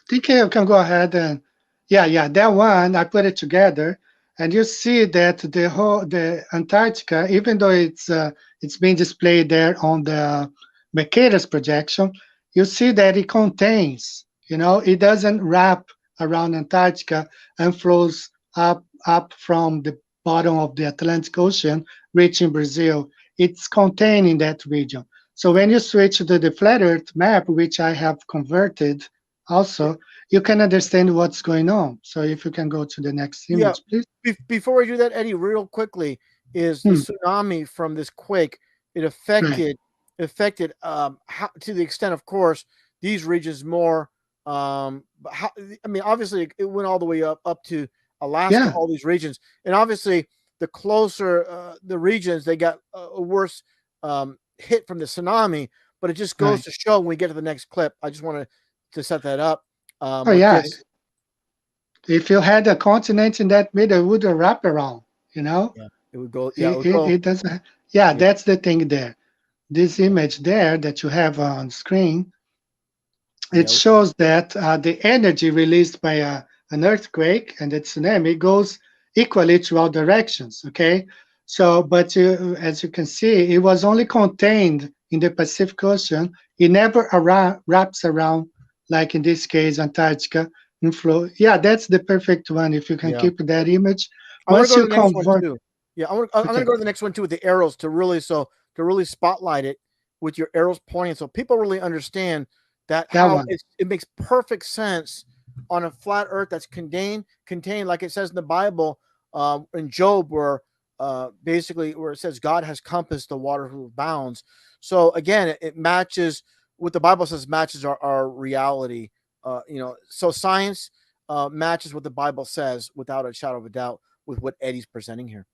think you can go ahead and, yeah, that one, I put it together. And you see that the Antarctica, even though it's being displayed there on the Mercator's projection, you see that it contains, it doesn't wrap around Antarctica and flows up from the bottom of the Atlantic Ocean, reaching Brazil. It's contained in that region. So when you switch to the flat Earth map, which I have converted also, you can understand what's going on. So if you can go to the next Yeah. image, please. Before I do that, Eddie, real quickly, is the Hmm, tsunami from this quake? It right. affected how, to the extent, of course, these regions more. But how, I mean, obviously, it went all the way up to Alaska, Yeah, all these regions, and obviously, the closer the regions, they got a worse hit from the tsunami. But it just goes right. to show when we get to the next clip. I just wanted to set that up Oh, with yeah. this. If you had a continent in that middle, it would wrap around, you know? Yeah, it would go. Yeah, it It, would it, go. it doesn't. Yeah, Yeah, that's the thing there. This image there that you have on screen, it yeah, shows that the energy released by an earthquake and a tsunami goes equally to all directions. Okay, so but as you can see, it was only contained in the Pacific Ocean. It never wraps around, like in this case, Antarctica and flow. Yeah, that's the perfect one. If you can yeah. keep that image, I want to once go to you the next one convert, too. Yeah, I'm going to okay, go to the next one too with the arrows to really to really spotlight it with your arrows pointing so people really understand that that how one. it makes perfect sense on a flat Earth that's contained like it says in the Bible in Job where basically where it says God has compassed the water with bounds. So again, it matches what the Bible says matches our reality. So science matches what the Bible says without a shadow of a doubt with what Eddie's presenting here.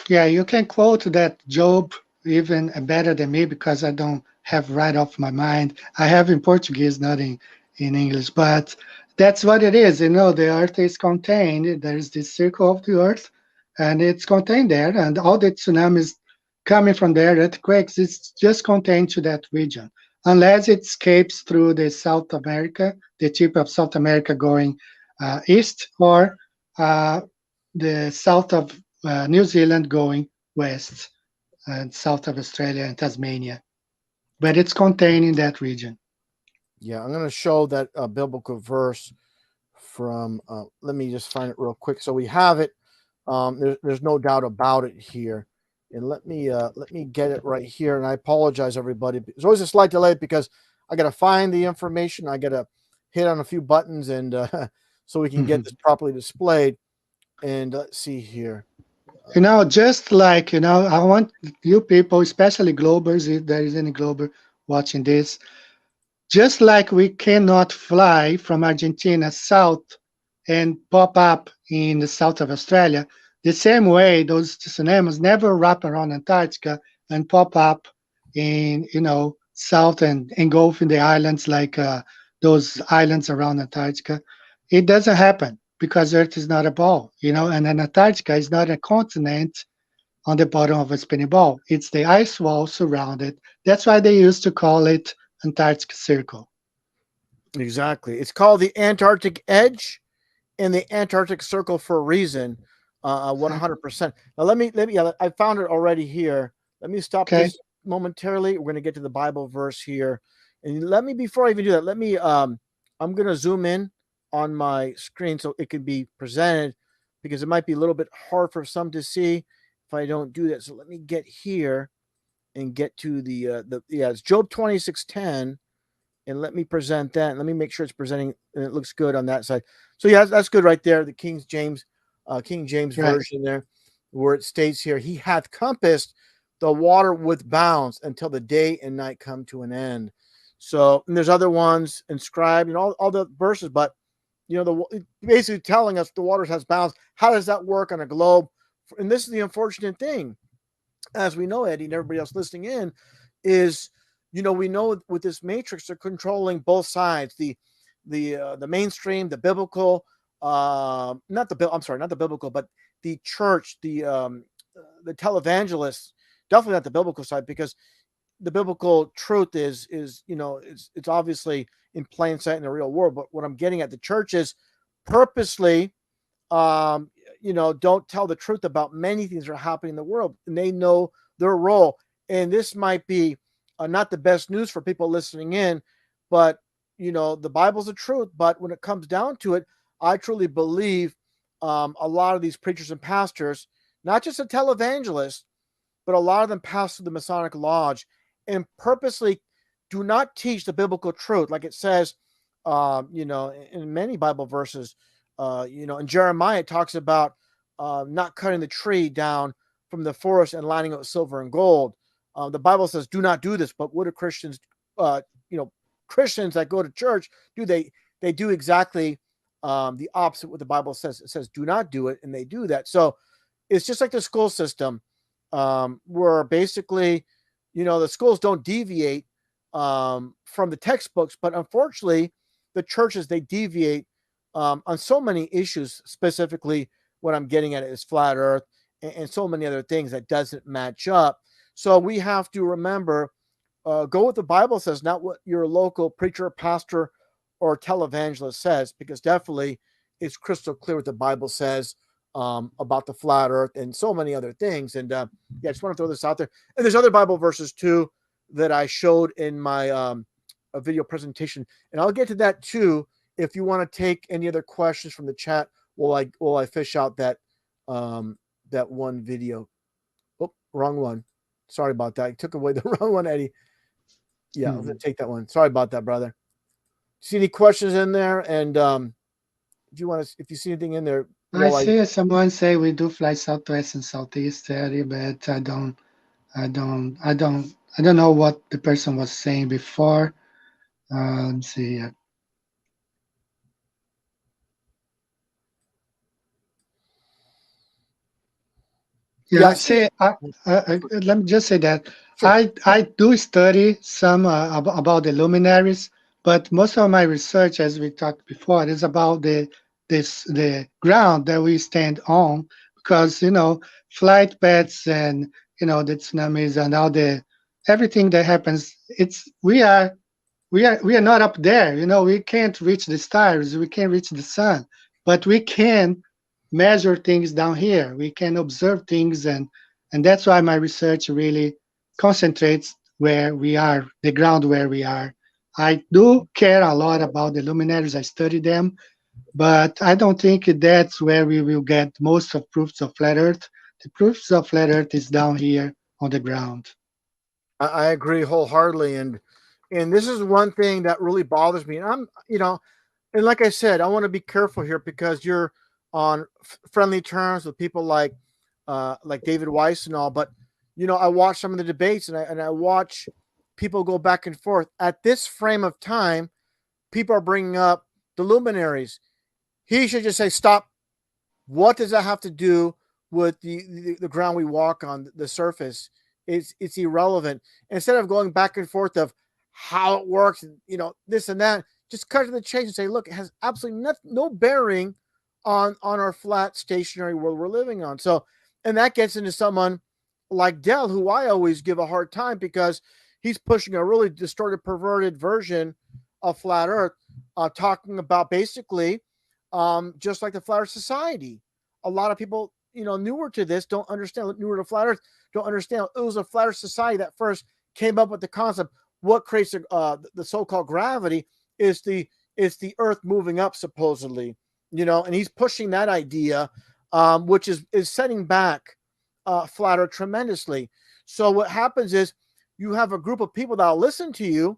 Yeah, you can quote that Job even better than me because I don't have right off my mind. I have in Portuguese, not in English, but that's what it is. The earth is contained. There is this circle of the earth, and it's contained there, and all the tsunamis coming from there, earthquakes, it's just contained to that region. Unless it escapes through the South America, the tip of South America going east, or uh, the south of New Zealand going west and south of Australia and Tasmania. But it's contained in that region. Yeah, I'm going to show that biblical verse from. Let me just find it real quick. So we have it. There's no doubt about it here. And let me get it right here. And I apologize, everybody. There's always a slight delay because I got to find the information. I got to hit on a few buttons and so we can get this properly displayed. And let's see here. Just like, I want you people, especially Globers, if there is any Glober watching this, just like we cannot fly from Argentina south and pop up in the south of Australia, the same way those tsunamis never wrap around Antarctica and pop up in, south and engulf in the islands like those islands around Antarctica. It doesn't happen because Earth is not a ball, and then Antarctica is not a continent on the bottom of a spinning ball. It's the ice wall surrounded. That's why they used to call it Antarctic Circle. Exactly. It's called the Antarctic Edge and the Antarctic Circle for a reason. 100%. Now let me. Yeah, I found it already here. Let me stop Okay. this momentarily. We're going to get to the Bible verse here, and let me before I even do that. I'm going to zoom in on my screen so it can be presented because it might be a little bit hard for some to see if I don't do that. So let me get here and get to it's Job 26:10, and let me present that. And let me make sure it's presenting and it looks good on that side. So yeah, that's good right there. The King James Right. version there, where it states here, "He hath compassed the water with bounds until the day and night come to an end." So, and there's other ones inscribed and all the verses, but basically telling us the waters has bounds. How does that work on a globe? And this is the unfortunate thing, as we know, Eddie, and everybody else listening in, is we know with this matrix they're controlling both sides, the mainstream, the biblical, not the biblical, but the church, the televangelists, definitely not the biblical side, because the biblical truth is it's obviously in plain sight in the real world. But what I'm getting at, the churches purposely um, don't tell the truth about many things that are happening in the world, and they know their role. And this might be not the best news for people listening in, but the Bible's the truth. But when it comes down to it, I truly believe a lot of these preachers and pastors, not just a televangelist, but a lot of them pass through the Masonic Lodge and purposely do not teach the biblical truth, like it says, in many Bible verses. In Jeremiah, it talks about not cutting the tree down from the forest and lining it with silver and gold. The Bible says, "Do not do this." But what do Christians, uh, Christians that go to church do? They do exactly the opposite what the Bible says. It says, "Do not do it," and they do that. So it's just like the school system, where basically, the schools don't deviate from the textbooks, but unfortunately, the churches, they deviate on so many issues. Specifically, what I'm getting at is flat Earth and so many other things that doesn't match up. So we have to remember, go what the Bible says, not what your local preacher, pastor, or televangelist says, because definitely it's crystal clear what the Bible says about the flat Earth and so many other things. And I just want to throw this out there. And there's other Bible verses too that I showed in my a video presentation, and I'll get to that too. If you want to take any other questions from the chat, while I fish out that one video. Oh, wrong one. Sorry about that. I took away the wrong one, Eddie. Yeah, I'm gonna take that one. Sorry about that, brother. See any questions in there? And if you see anything in there, I well, see someone say we do fly southwest and southeast area, but I don't know what the person was saying before. Let's see. yeah, I Yeah, see. say let me just say that Sure. I do study some about the luminaries, but most of my research, as we talked before, is about the ground that we stand on, because flight paths and the tsunamis and all the everything that happens. It's we are not up there. We can't reach the stars, we can't reach the sun, but we can measure things down here. We can observe things, and that's why my research really concentrates where we are, the ground where we are. I do care a lot about the luminaries. I study them, but I don't think that's where we will get most of proofs of flat Earth. The proofs of flat Earth is down here on the ground. I agree wholeheartedly, and this is one thing that really bothers me. And and like I said, I want to be careful here because you're on friendly terms with people like David Weiss and all. But I watch some of the debates, and I watch people go back and forth. At this frame of time, people are bringing up the luminaries. He should just say, "Stop. What does that have to do with the ground we walk on, the surface? It's irrelevant." Instead of going back and forth of how it works, and this and that, just cut to the chase and say, "Look, it has absolutely no bearing on our flat stationary world we're living on." So, and that gets into someone like Dell, who I always give a hard time because he's pushing a really distorted, perverted version of flat Earth, talking about basically just like the Flat Earth Society. A lot of people, newer to this, don't understand, newer to Flat Earth, don't understand. It was a Flat Earth Society that first came up with the concept. What creates the so-called gravity is the Earth moving up, supposedly, and he's pushing that idea which is setting back flat earth tremendously. So what happens is you have a group of people that'll listen to you,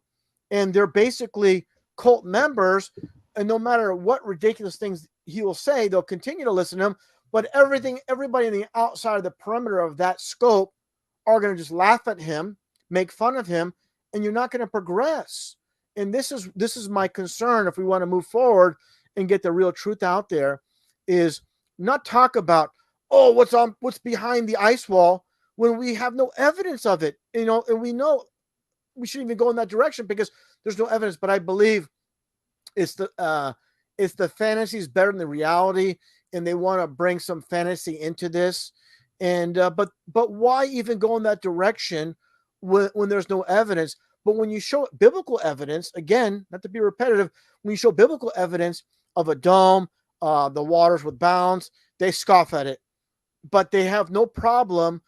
and they're basically cult members, and no matter what ridiculous things he will say, they'll continue to listen to him. But everybody on the outside of the perimeter of that scope are going to just laugh at him, make fun of him, and you're not going to progress. And this is my concern if we want to move forward and get the real truth out there, is not talk about, oh, what's behind the ice wall, when we have no evidence of it, and we know we shouldn't even go in that direction because there's no evidence. But I believe it's the fantasy is better than the reality, and they want to bring some fantasy into this. And but why even go in that direction when there's no evidence? But when you show biblical evidence, again, not to be repetitive, when you show biblical evidence of a dome, the waters with bounds, they scoff at it. But they have no problem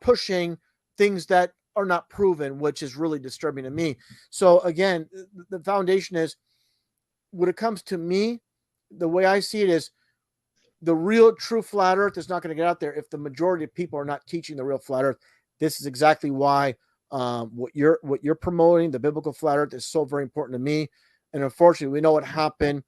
pushing things that are not proven, which is really disturbing to me. So again, the foundation is, when it comes to me, the way I see it is, the real true flat earth is not going to get out there if the majority of people are not teaching the real flat earth. This is exactly why what you're promoting, the biblical flat earth, is so very important to me. And unfortunately, we know what happened.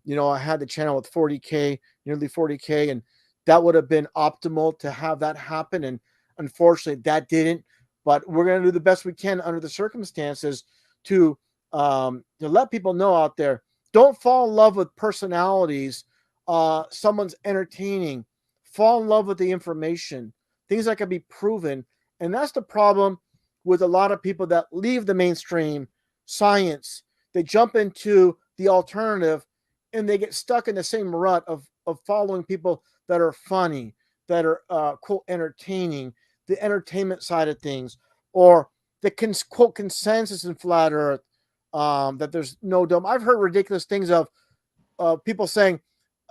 I had the channel with 40K, nearly 40K, and that would have been optimal to have that happen. And unfortunately, that didn't. But we're going to do the best we can under the circumstances to let people know out there. Don't fall in love with personalities. Someone's entertaining. Fall in love with the information, things that can be proven. And that's the problem with a lot of people that leave the mainstream science. They jump into the alternative, and they get stuck in the same rut of following people that are funny, that are quote entertaining, the entertainment side of things, or the quote consensus in flat earth, that there's no dome. I've heard ridiculous things of people saying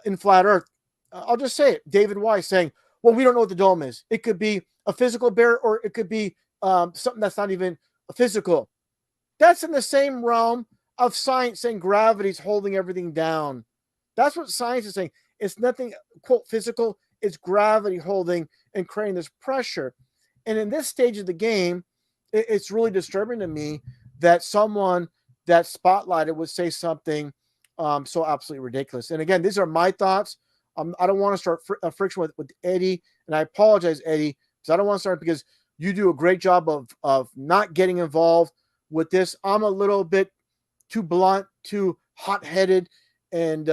in flat earth, I'll just say it, David Weiss saying, well, we don't know what the dome is. It could be a physical barrier, or it could be something that's not even physical. That's in the same realm of science saying gravity's holding everything down. That's what science is saying. It's nothing, quote, physical. It's gravity holding and creating this pressure. And in this stage of the game, it's really disturbing to me that someone that spotlighted would say something so absolutely ridiculous. And again, these are my thoughts. I don't want to start a friction with Eddie, and I apologize, Eddie, because I don't want to start, because you do a great job of not getting involved with this. I'm a little bit too blunt, too hot-headed, and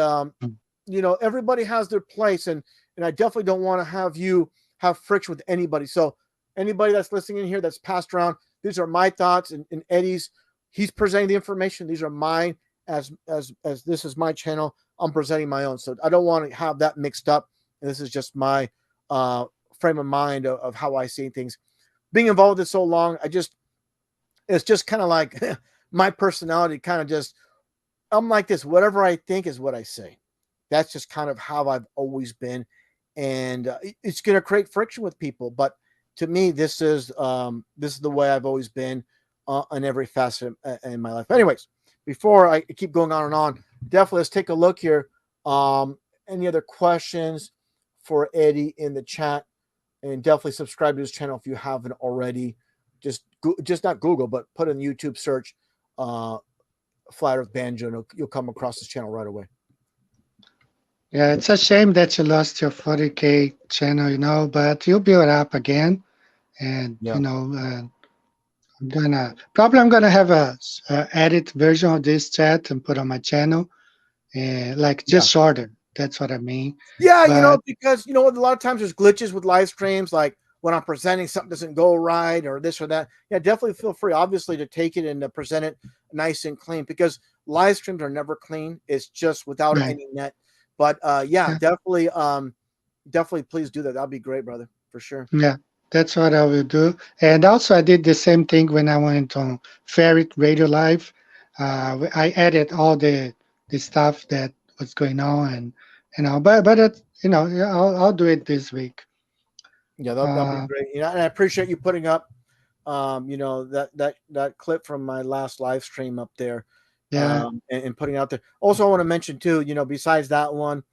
everybody has their place, and I definitely don't want to have you have friction with anybody. So anybody that's listening in here that's passed around, these are my thoughts, and Eddie's, he's presenting the information. These are mine. As this is my channel, I'm presenting my own. So I don't want to have that mixed up. And this is just my frame of mind of how I see things. Being involved in so long, it's just kind of like my personality kind of just, I'm like this. Whatever I think is what I say. That's just kind of how I've always been. And it's going to create friction with people. But to me, this is the way I've always been in every facet in my life. Anyways, before I keep going on and on, definitely let's take a look here. Any other questions for Eddie in the chat? And definitely subscribe to his channel if you haven't already. Just not Google, but put in YouTube search Flat Earth Banjo, and you'll come across his channel right away. Yeah, it's a shame that you lost your 40K channel, but you'll build it up again. And, Yeah. I'm gonna have a edit version of this chat and put on my channel, and just shorter. That's what I mean. Yeah, but, because a lot of times there's glitches with live streams, like when I'm presenting something doesn't go right or this or that. Yeah, definitely feel free, obviously, to take it and to present it nice and clean, because live streams are never clean. It's just without any net. But definitely please do that. That'd be great, brother, for sure. Yeah, that's what I will do. And also, I did the same thing when I went on Ferret Radio Live. I added all the stuff that was going on, and but I'll do it this week. Yeah, that'll be great. And I appreciate you putting up, that clip from my last live stream up there, Yeah. and putting out there. Also, I want to mention too, besides that one,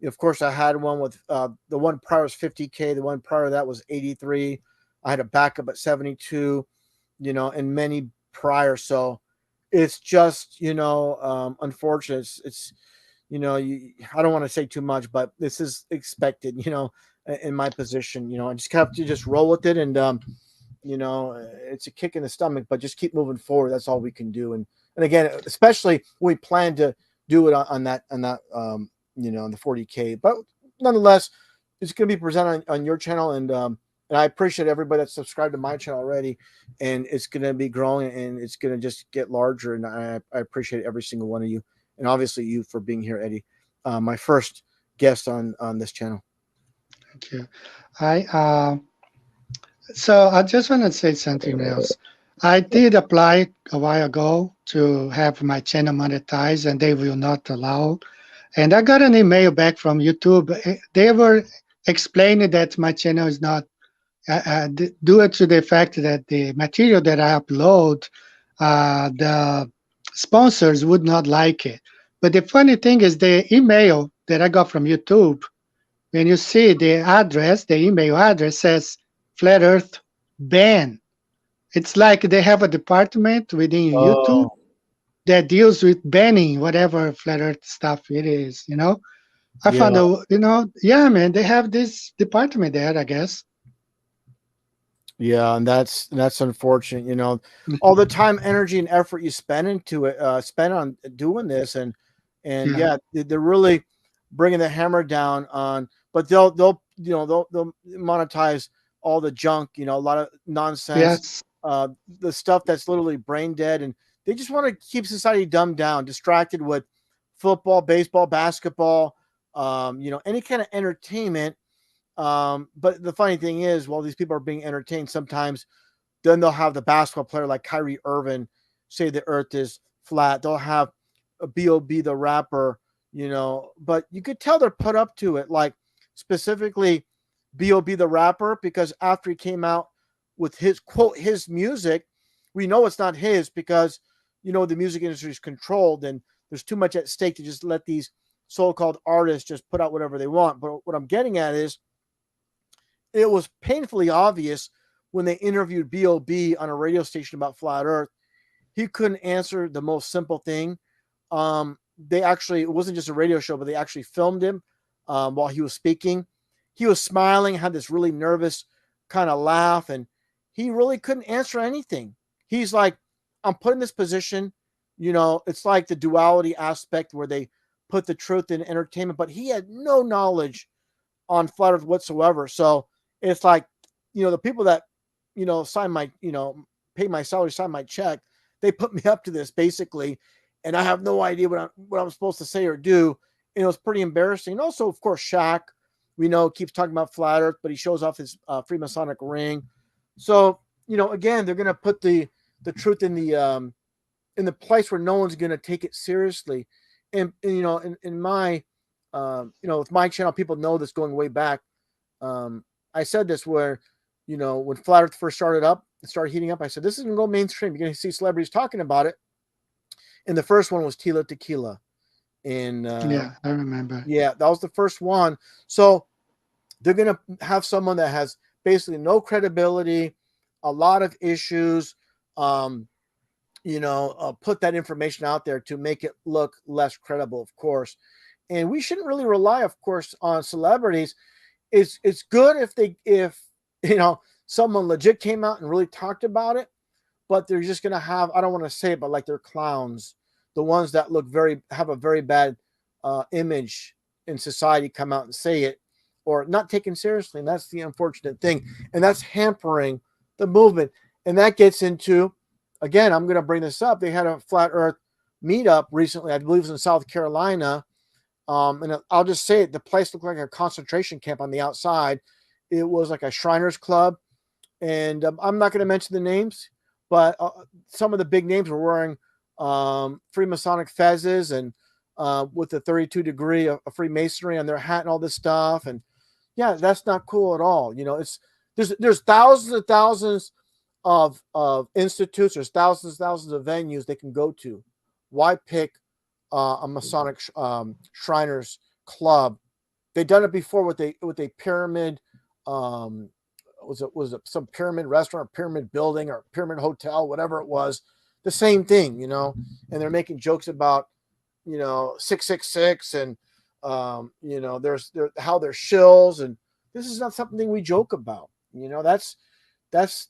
Of course, I had one with the one prior was 50K. The one prior to that was 83. I had a backup at 72. And many prior. So it's just unfortunate. It's I don't want to say too much, but this is expected. In my position, I just have to just roll with it, and it's a kick in the stomach, but just keep moving forward. That's all we can do. And again, especially when we plan to do it on the 40K. But nonetheless, it's going to be presented on your channel, and I appreciate everybody that's subscribed to my channel already, and it's going to be growing, and it's going to just get larger. And I appreciate every single one of you, and obviously you for being here, Eddie, my first guest on this channel. Thank you. I So I just want to say something else. I did apply a while ago to have my channel monetized, and they will not allow. And I got an email back from YouTube. They were explaining that my channel is not due to the fact that the material that I upload, the sponsors would not like it. But the funny thing is, the email that I got from YouTube, when you see the address, the email address says Flat Earth ban. It's like they have a department within YouTube Oh, that deals with banning whatever flat Earth stuff it is. I found yeah. out, yeah, man, they have this department there, I guess. Yeah, and that's unfortunate. All the time, energy, and effort you spend into it, spend on doing this, and Yeah. yeah, they're really bringing the hammer down on. But they'll monetize all the junk. A lot of nonsense, Yes. the stuff that's literally brain dead, and they just want to keep society dumbed down, distracted with football, baseball, basketball, any kind of entertainment. But the funny thing is, while these people are being entertained, sometimes then they'll have the basketball player like Kyrie Irving say the earth is flat. They'll have a B.O.B. the rapper, but you could tell they're put up to it. Like specifically B.O.B. the rapper, because after he came out with his quote, his music, we know it's not his because, the music industry is controlled and there's too much at stake to just let these so called artists just put out whatever they want. But what I'm getting at is, it was painfully obvious when they interviewed B.O.B. on a radio station about flat Earth. He couldn't answer the most simple thing. They actually, it wasn't just a radio show, but they actually filmed him while he was speaking. He was smiling, had this really nervous kind of laugh, and he really couldn't answer anything. He's like, I'm put in this position. It's like the duality aspect where they put the truth in entertainment, but he had no knowledge on flat Earth whatsoever. So it's like, the people that, sign my, pay my salary, sign my check, they put me up to this basically. And I have no idea what I'm supposed to say or do. And it was pretty embarrassing. And also, of course, Shaq, we know, keeps talking about flat Earth, but he shows off his Freemasonic ring. So, again, they're going to put the truth in the place where no one's going to take it seriously. And in my, with my channel, people know this going way back. I said this where, when Flat Earth first started up, it started heating up. I said, this is going to go mainstream. You're going to see celebrities talking about it. And the first one was Tila Tequila. And Yeah, I remember. yeah, that was the first one. So they're going to have someone that has basically no credibility, a lot of issues, put that information out there to make it look less credible, of course. And we shouldn't really rely, of course, on celebrities. It's good if someone legit came out and really talked about it, but they're just gonna have, I don't want to say it, but like they're clowns, the ones that have a very bad image in society come out and say it or not taken seriously, and that's the unfortunate thing, and that's hampering the movement. And that gets into, again, I'm gonna bring this up. They had a flat Earth meetup recently, I believe it was in South Carolina. And I'll just say it, the place looked like a concentration camp on the outside. It was like a Shriners Club. And I'm not going to mention the names, but some of the big names were wearing Freemasonic fezzes and with the 32 degree of Freemasonry on their hat and all this stuff. And yeah, that's not cool at all. There's thousands and thousands of institutes, there's thousands and thousands of venues they can go to. Why pick a Masonic Shriners Club They've done it before with a pyramid. Um, was it some pyramid restaurant, or pyramid building, or pyramid hotel, whatever it was. The same thing, and they're making jokes about 666 and how they're shills, and this is not something we joke about. That's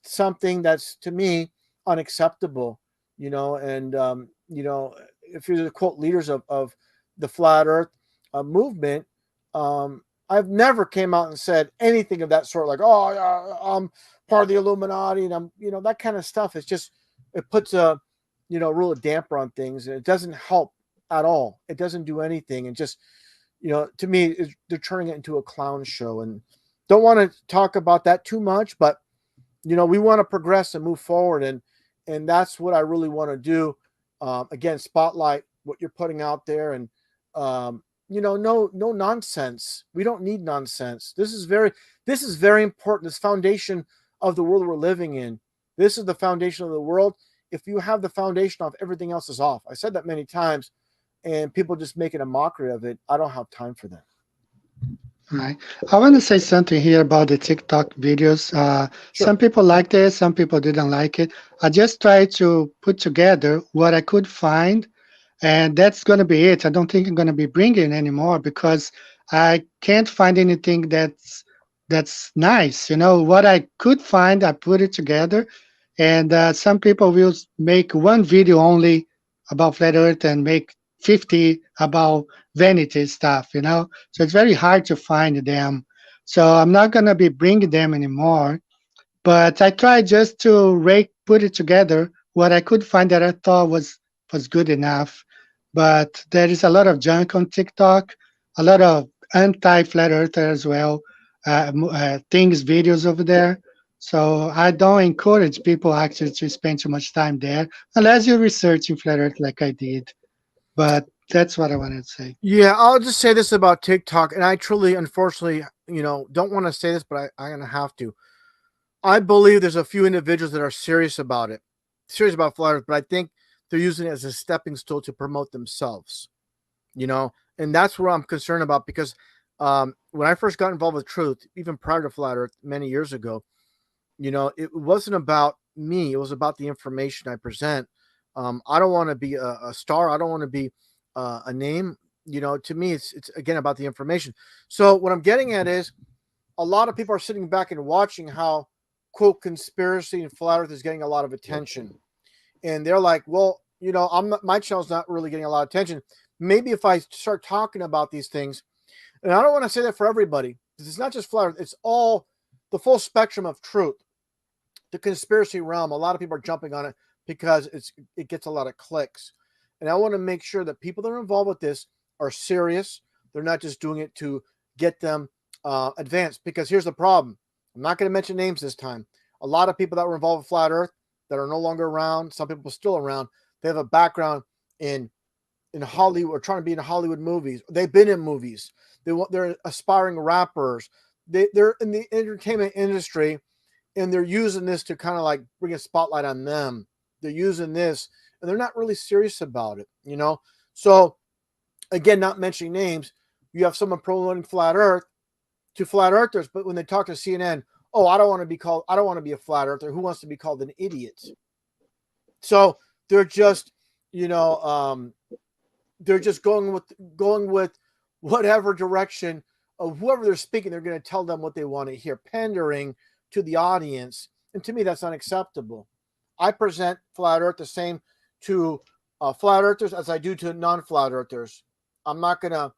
something that's, to me, unacceptable. And if you're the quote leaders of the flat Earth movement, I've never came out and said anything of that sort, like, oh, I'm part of the Illuminati, and I'm, that kind of stuff. It's just, it puts a real damper on things, and it doesn't help at all. It doesn't do anything, and just, to me, they're turning it into a clown show, and don't want to talk about that too much, but we want to progress and move forward, and that's what I really want to do. Again, spotlight what you're putting out there, and no nonsense. We don't need nonsense. This is very important. This foundation of the world we're living in. This is the foundation of the world. If you have the foundation off, everything else is off. I said that many times, and people just making a mockery of it. I don't have time for that. Right. I want to say something here about the TikTok videos. Sure. Some people liked it, some people didn't like it. I just tried to put together what I could find, and that's going to be it. I don't think I'm going to be bringing anymore because I can't find anything that's nice. What I could find, I put it together, and some people will make one video only about flat Earth and make 50 about vanity stuff. So it's very hard to find them. So I'm not going to be bringing them anymore. But I tried just to put it together what I could find that I thought was good enough. But there is a lot of junk on TikTok, a lot of anti-flat earther as well, things, videos over there. So I don't encourage people actually to spend too much time there unless you're researching flat earth like I did. But that's what I wanted to say. Yeah, I'll just say this about TikTok, and I truly, unfortunately, don't want to say this, but I'm gonna have to. I believe there's a few individuals that are serious about it, serious about flat Earth, but I think they're using it as a stepping stool to promote themselves. And that's what I'm concerned about, because when I first got involved with truth, even prior to flat Earth many years ago, it wasn't about me. It was about the information I present. I don't want to be a star. I don't want to be a name. To me, it's again about the information. So what I'm getting at is, a lot of people are sitting back and watching how, quote, conspiracy and flat Earth is getting a lot of attention, and they're like, well, my channel's not really getting a lot of attention. Maybe if I start talking about these things, and I don't want to say that for everybody, because it's not just flat Earth, it's all the full spectrum of truth. The conspiracy realm, a lot of people are jumping on it because it gets a lot of clicks, and I want to make sure that people that are involved with this are serious. They're not just doing it to get them advanced, because here's the problem. I'm not going to mention names this time. A lot of people that were involved with flat Earth that are no longer around, some people still around, they have a background in Hollywood, or trying to be in Hollywood movies. They've been in movies. They're aspiring rappers. They're in the entertainment industry, and they're using this to kind of like bring a spotlight on them. They're using this, and they're not really serious about it, So again, not mentioning names, you have someone promoting flat Earth to flat earthers, but when they talk to CNN, oh, I don't want to be a flat earther. Who wants to be called an idiot? So they're just, they're just going with whatever direction of whoever they're speaking. They're going to tell them what they want to hear, pandering to the audience. And to me, that's unacceptable. I present flat Earth the same to flat earthers as I do to non-flat earthers. I'm not going to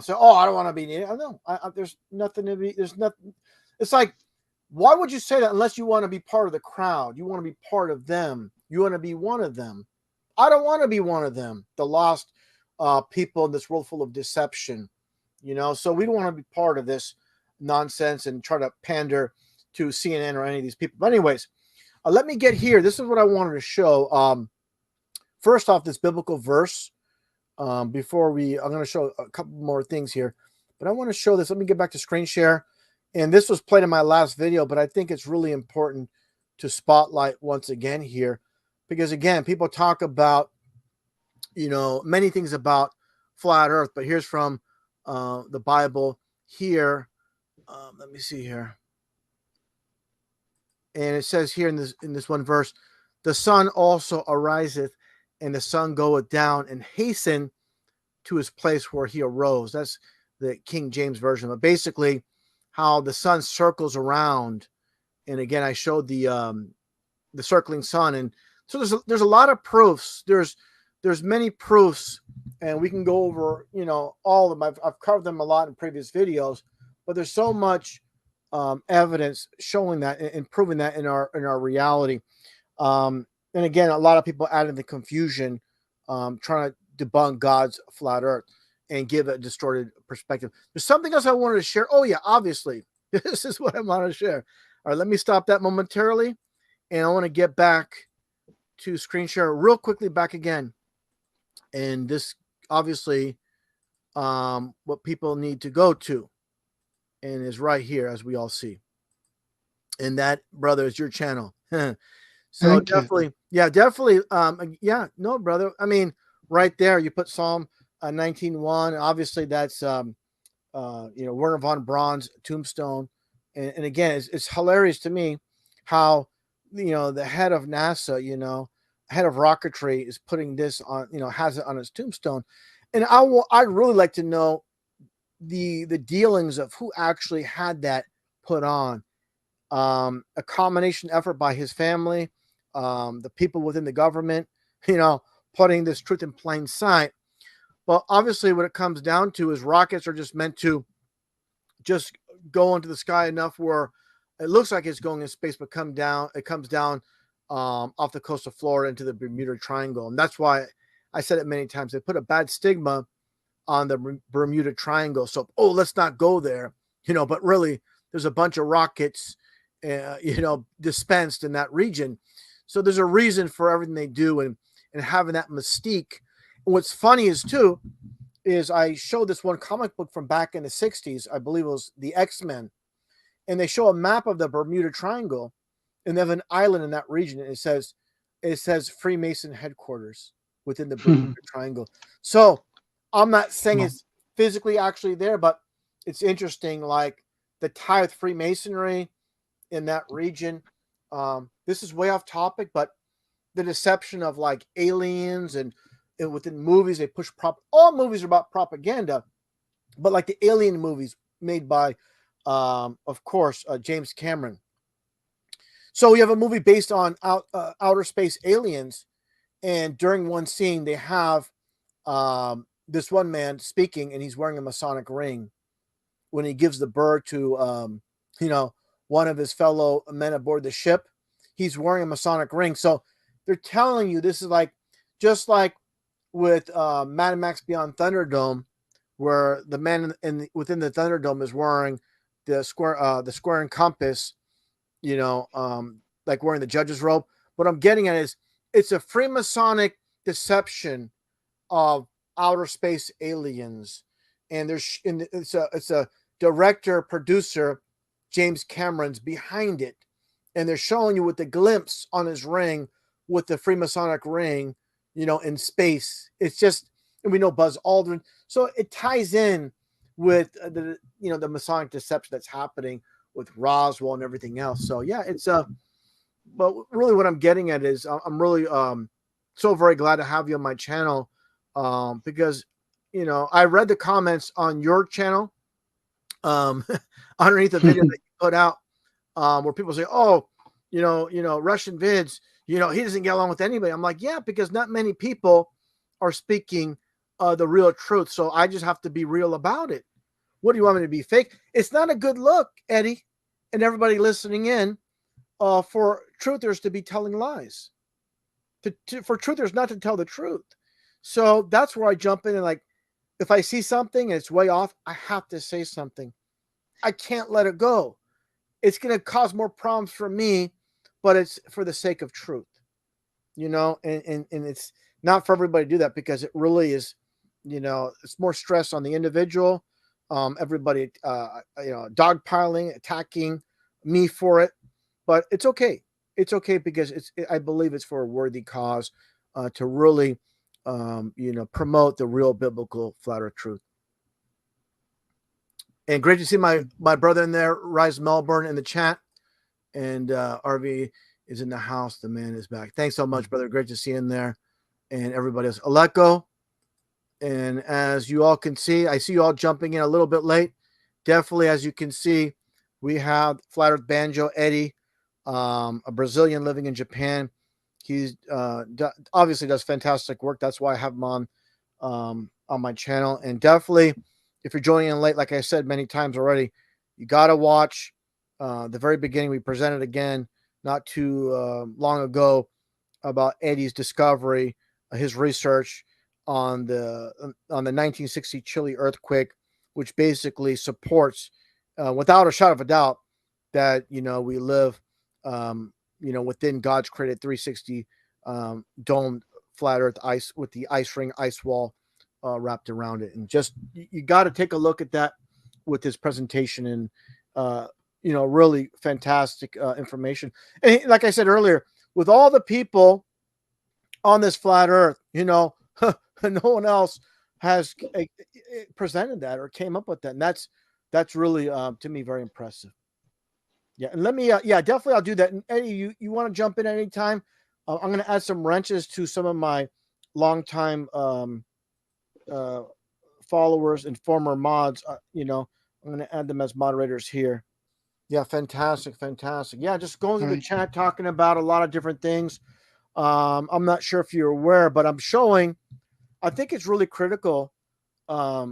say, oh, I don't want to be an idiot. No, there's nothing to be. There's nothing. It's like, why would you say that unless you want to be part of the crowd? You want to be part of them. You want to be one of them. I don't want to be one of them, the lost people in this world full of deception. So we don't want to be part of this nonsense and try to pander to CNN or any of these people. But anyways, let me get here. This is what I wanted to show. First off, this biblical verse. I'm going to show a couple more things here, but I want to show this. Let me get back to screen share. And this was played in my last video, but I think it's really important to spotlight once again here, because again, people talk about, many things about flat Earth, but here's from the Bible here. Let me see here. And it says here in this one verse, the sun also ariseth, and the sun goeth down, and hasten to his place where he arose. That's the King James version. But basically, how the sun circles around, and again, I showed the circling sun, and so there's a lot of proofs. There's many proofs, and we can go over all of them. I've covered them a lot in previous videos, but there's so much evidence showing that and proving that in our reality. And again, a lot of people adding the confusion, trying to debunk God's flat Earth and give a distorted perspective. There's something else I wanted to share. Oh yeah, obviously, this is what I want to share. All right, let me stop that momentarily, and I want to get back to screen share real quickly back again. And this obviously what people need to go to, and is right here as we all see. And that, brother, is your channel. So Thank you. definitely, yeah, definitely. Yeah, no, brother. I mean, right there, you put Psalm 19:1. Obviously, that's Werner von Braun's tombstone. And again, it's hilarious to me how the head of NASA, head of rocketry, is putting this on, has it on his tombstone. And I'd really like to know the dealings of who actually had that put on. A combination effort by his family, the people within the government, putting this truth in plain sight. But obviously, what it comes down to is rockets are just meant to just go into the sky enough where it looks like it's going in space, but it comes down off the coast of Florida into the Bermuda Triangle. And that's why I said it many times. They put a bad stigma on the Bermuda Triangle. So, let's not go there, but really there's a bunch of rockets, dispensed in that region. So there's a reason for everything they do, and having that mystique. And what's funny is I showed this one comic book from back in the 60s. I believe it was the X-Men. And they show a map of the Bermuda Triangle, and they have an island in that region. And it says Freemason headquarters within the Bermuda Triangle. So I'm not saying it's physically actually there, but it's interesting, like the tie with Freemasonry in that region. This is way off topic, but the deception of like aliens and within movies, they push all movies are about propaganda, but like the alien movies made by, of course, James Cameron. So we have a movie based on outer space aliens, and during one scene, they have this one man speaking, and he's wearing a Masonic ring. When he gives the bird to, one of his fellow men aboard the ship, he's wearing a Masonic ring. So they're telling you this is just like with Mad Max Beyond Thunderdome, where the man within the Thunderdome is wearing the square and compass, like wearing the judge's robe. What I'm getting at is it's a Freemasonic deception of outer space aliens, and it's a director producer, James Cameron's behind it, and they're showing you with the glimpse on his ring with the Freemasonic ring, in space. It's just, and we know Buzz Aldrin, so it ties in with the Masonic deception that's happening with Roswell and everything else. So yeah, it's but really what I'm getting at is I'm really so very glad to have you on my channel, because I read the comments on your channel underneath the video that you put out, where people say, oh, Russianvids, he doesn't get along with anybody. I'm like, yeah, because not many people are speaking the real truth. So I just have to be real about it. What do you want me to be, fake? It's not a good look, Eddie, and everybody listening in, for truthers to be telling lies, for truthers not to tell the truth. So that's where I jump in, and like, if I see something and it's way off, I have to say something. I can't let it go. It's going to cause more problems for me, but it's for the sake of truth, and it's not for everybody to do that, because it really is, it's more stress on the individual. Everybody, dogpiling, attacking me for it, but it's okay. It's okay, because I believe it's for a worthy cause, to really, promote the real biblical flat earth truth. And great to see my brother in there, Rise Melbourne, in the chat. And RV is in the house. The man is back. Thanks so much, brother. Great to see you in there. And everybody else. Aleko. And as you all can see, I see you all jumping in a little bit late. Definitely, as you can see, we have Flat Earth Banjo Eddie, a Brazilian living in Japan. He's obviously does fantastic work. That's why I have him on my channel. And definitely, if you're joining in late, like I said many times already, you got to watch the very beginning. We presented again not too long ago about Eddie's discovery, his research on the 1960 Chile earthquake, which basically supports, without a shadow of a doubt, that we live, within God's created 360 domed flat Earth ice with the ice ring, ice wall wrapped around it, and just you got to take a look at that with this presentation and really fantastic information. And like I said earlier, with all the people on this flat Earth, no one else has presented that or came up with that, and that's really to me very impressive. Yeah, and let me definitely I'll do that. And Eddie, you want to jump in at any time? I'm going to add some wrenches to some of my longtime followers and former mods. I'm going to add them as moderators here. Yeah, fantastic, fantastic. Yeah, just going through the chat, talking about a lot of different things. I'm not sure if you're aware, but I'm showing. I think it's really critical. I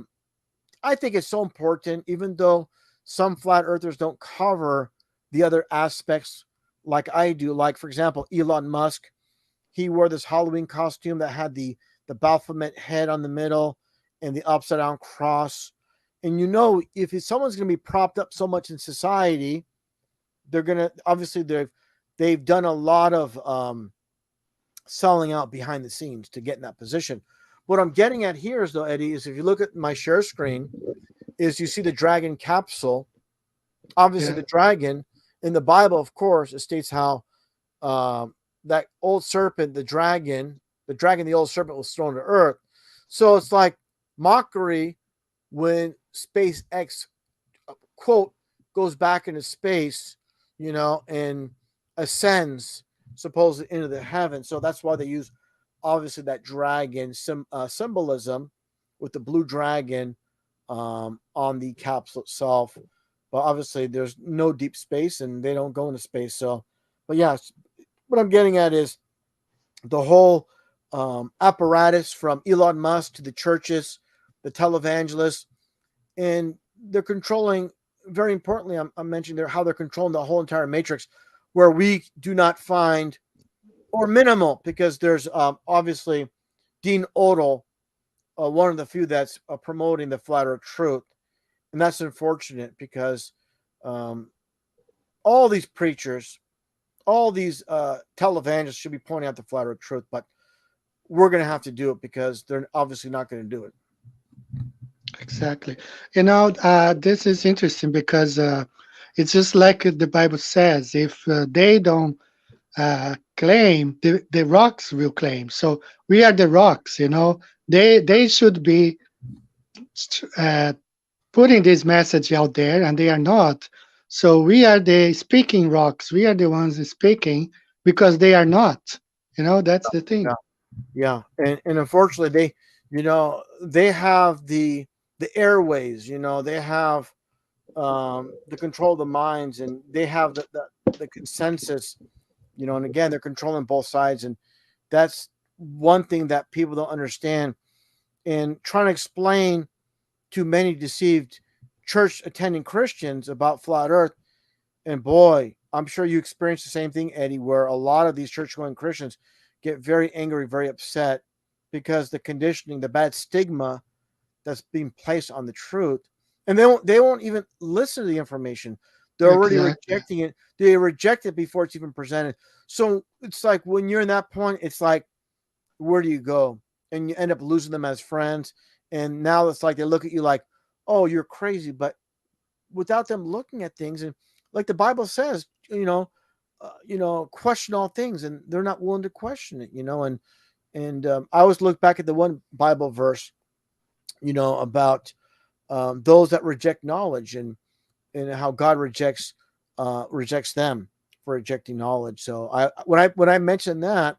think it's so important, even though some flat earthers don't cover the other aspects like I do. Like, for example, Elon Musk, he wore this Halloween costume that had the Baphomet head on the middle and the upside down cross. And if someone's going to be propped up so much in society, they're going to obviously they've done a lot of selling out behind the scenes to get in that position. What I'm getting at here is, though, Eddie, is if you look at my share screen, is you see the dragon capsule. Obviously, the dragon in the Bible, of course, it states how that old serpent, the dragon, the old serpent was thrown to earth. So it's like mockery when SpaceX, quote, goes back into space, and ascends supposedly into the heaven. So that's why they use obviously that dragon symbolism with the blue dragon on the capsule itself. But obviously there's no deep space and they don't go into space. So, but yeah, what I'm getting at is the whole apparatus from Elon Musk to the churches, the televangelists, and they're controlling, very importantly, I'm mentioning there how they're controlling the whole entire matrix, where we do not find, or minimal, because there's obviously Dean Odell, one of the few that's promoting the flat earth truth. And that's unfortunate because all these preachers, all these televangelists should be pointing out the flat earth truth, but we're going to have to do it because they're obviously not going to do it. Exactly. This is interesting because it's just like the Bible says, if they don't claim, the rocks will claim. So we are the rocks, they should be uh, putting this message out there, and they are not. So we are the speaking rocks. We are the ones speaking because they are not. That's the thing. Yeah. And unfortunately they have the airways, they have the control of the minds, and they have the consensus, and again, they're controlling both sides. And that's one thing that people don't understand, and trying to explain to many deceived church attending Christians about flat earth. And boy, I'm sure you experience the same thing, Eddie, where a lot of these church going Christians get very angry, very upset because the conditioning, the bad stigma that's being placed on the truth, and they won't even listen to the information. They're already Exactly. rejecting it. They reject it before it's even presented. So it's like when you're in that point, it's like, where do you go? And you end up losing them as friends. And now it's like they look at you like, oh, you're crazy. But without them looking at things, and like the Bible says, question all things, and they're not willing to question it. And I always look back at the one Bible verse, about those that reject knowledge, and how God rejects them for rejecting knowledge. So when I mentioned that,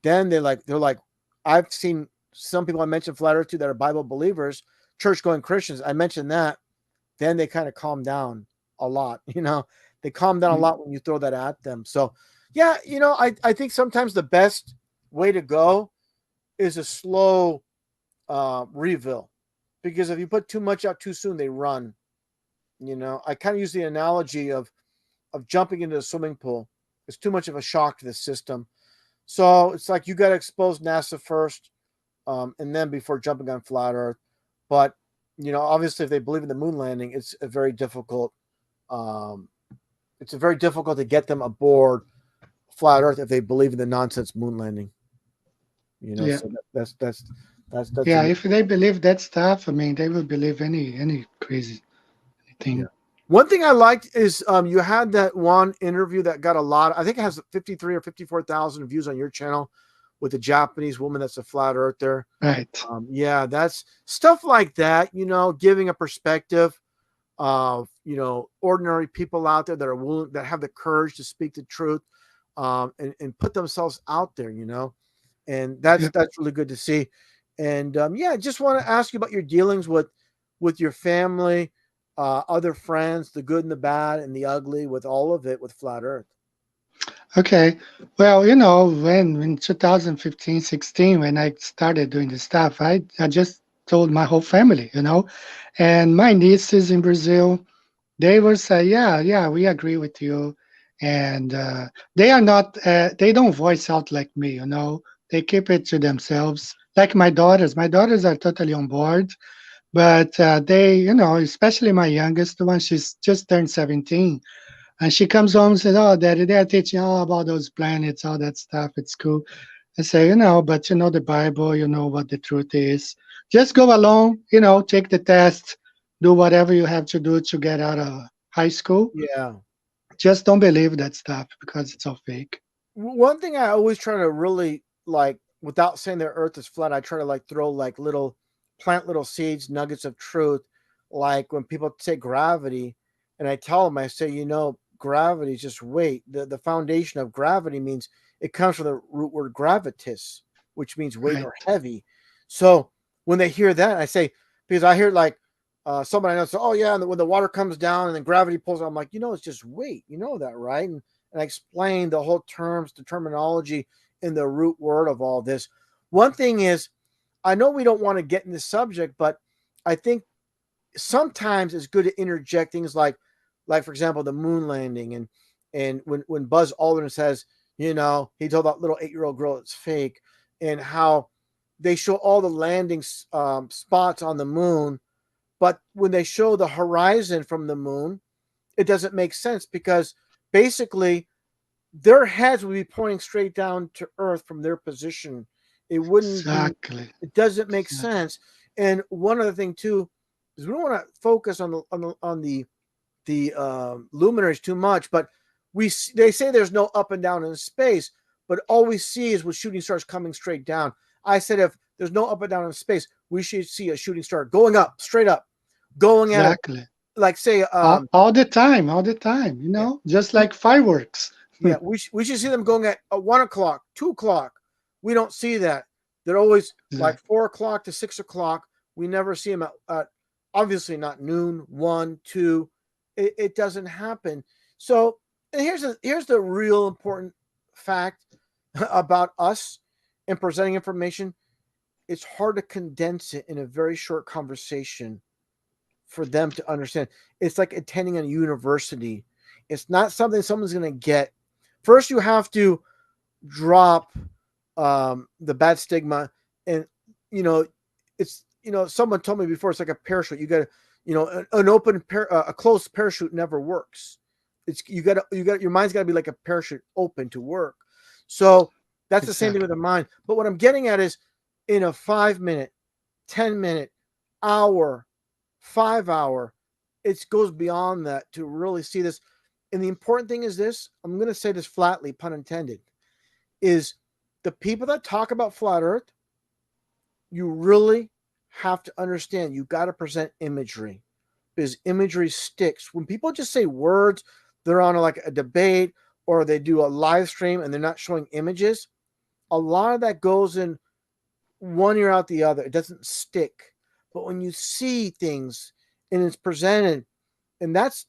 then they're like, I've seen some people I mentioned flat earth to that are Bible believers, church going Christians. I mentioned that, then they kind of calm down a lot. They calm down a Mm. lot when you throw that at them. So yeah, I think sometimes the best way to go is a slow reveal, because if you put too much out too soon, they run. I kind of use the analogy of jumping into a swimming pool. It's too much of a shock to the system. So it's like you got to expose NASA first, and then before jumping on flat Earth. But obviously, if they believe in the moon landing, it's very difficult. Um, it's very difficult to get them aboard flat Earth if they believe in the nonsense moon landing. Yeah. So that's Yeah, a if they believe that stuff, I mean, they will believe any crazy yeah. thing. One thing I liked is you had that one interview that got a lot. I think it has 53 or 54,000 views on your channel with the Japanese woman that's a flat earther. Right. Yeah, that's stuff like that. Giving a perspective of ordinary people out there that are willing, that have the courage to speak the truth, and put themselves out there. And Yeah. that's really good to see. And yeah, just want to ask you about your dealings with your family, other friends, the good and the bad and the ugly, with all of it with flat Earth. Okay. Well, when in 2015, 16, when I started doing this stuff, I just told my whole family, and my nieces in Brazil, they will say, yeah, yeah, we agree with you. And they are not, they don't voice out like me, they keep it to themselves. Like my daughters are totally on board, but they, especially my youngest one, she's just turned 17. And she comes home and says, "Oh, Daddy, they're teaching all about those planets, all that stuff. It's cool." I say, but you know the Bible, you know what the truth is. Just go along, take the test, do whatever you have to do to get out of high school. Yeah. Just don't believe that stuff because it's all fake. One thing I always try to really like, without saying the Earth is flat, I try to like throw like plant little seeds, nuggets of truth. Like when people say gravity, and I tell them, I say, gravity is just weight. The foundation of gravity means it comes from the root word gravitas, which means weight Right. or heavy. So when they hear that, I say, because I hear like somebody I know say, oh yeah, and when the water comes down and then gravity pulls, I'm like, it's just weight. You know that, right? And I explain the whole the terminology in the root word of all this. One thing is, I know we don't want to get in this subject, but I think sometimes it's good to interject things like for example, the moon landing, and when Buzz Aldrin says, he told that little 8-year-old girl it's fake, and how they show all the landing spots on the moon, but when they show the horizon from the moon, it doesn't make sense, because basically their heads would be pointing straight down to Earth from their position. It wouldn't be. Exactly. It doesn't make Exactly. sense. And one other thing too is we don't want to focus on the luminaries too much, but they say there's no up and down in space, but all we see is with shooting stars coming straight down. I said if there's no up and down in space, we should see a shooting star going up, straight up, going at it, Exactly. like say All the time, all the time, yeah, just we like fireworks. Yeah, we should see them going at 1 o'clock, 2 o'clock. We don't see that. They're always like Exactly. 4 o'clock to 6 o'clock. We never see them at obviously not noon, 1, 2. It doesn't happen. So and here's the real important fact about us and presenting information. It's hard to condense it in a very short conversation for them to understand. It's like attending a university. It's not something someone's going to get. First, you have to drop the bad stigma, and you know, someone told me before, it's like a parachute. You got to, an a closed parachute never works. It's your mind's got to be like a parachute open to work. So that's the same thing with Exactly. the mind. But what I'm getting at is, in a 5 minute, 10 minute, hour, 5 hour, it goes beyond that to really see this. And the important thing is this, I'm going to say this flatly, pun intended, is the people that talk about flat earth, you really have to understand you got to present imagery because imagery sticks. When people just say words, they're on like a debate or they do a live stream and they're not showing images. A lot of that goes in one ear out the other. It doesn't stick. But when you see things and it's presented, and that's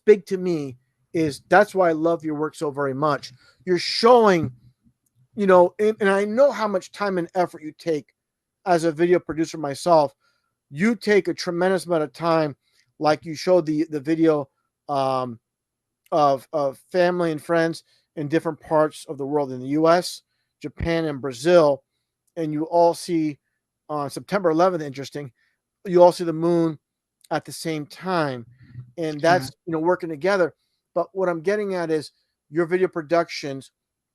big to me, is that's why I love your work so very much. You're showing, and I know how much time and effort you take as a video producer myself. You take a tremendous amount of time, like you showed the video um, of family and friends in different parts of the world, in the U.S., Japan, and Brazil, and you all see on September 11th. Interesting, you all see the moon at the same time, and Yeah. that's working together. But what I'm getting at is your video productions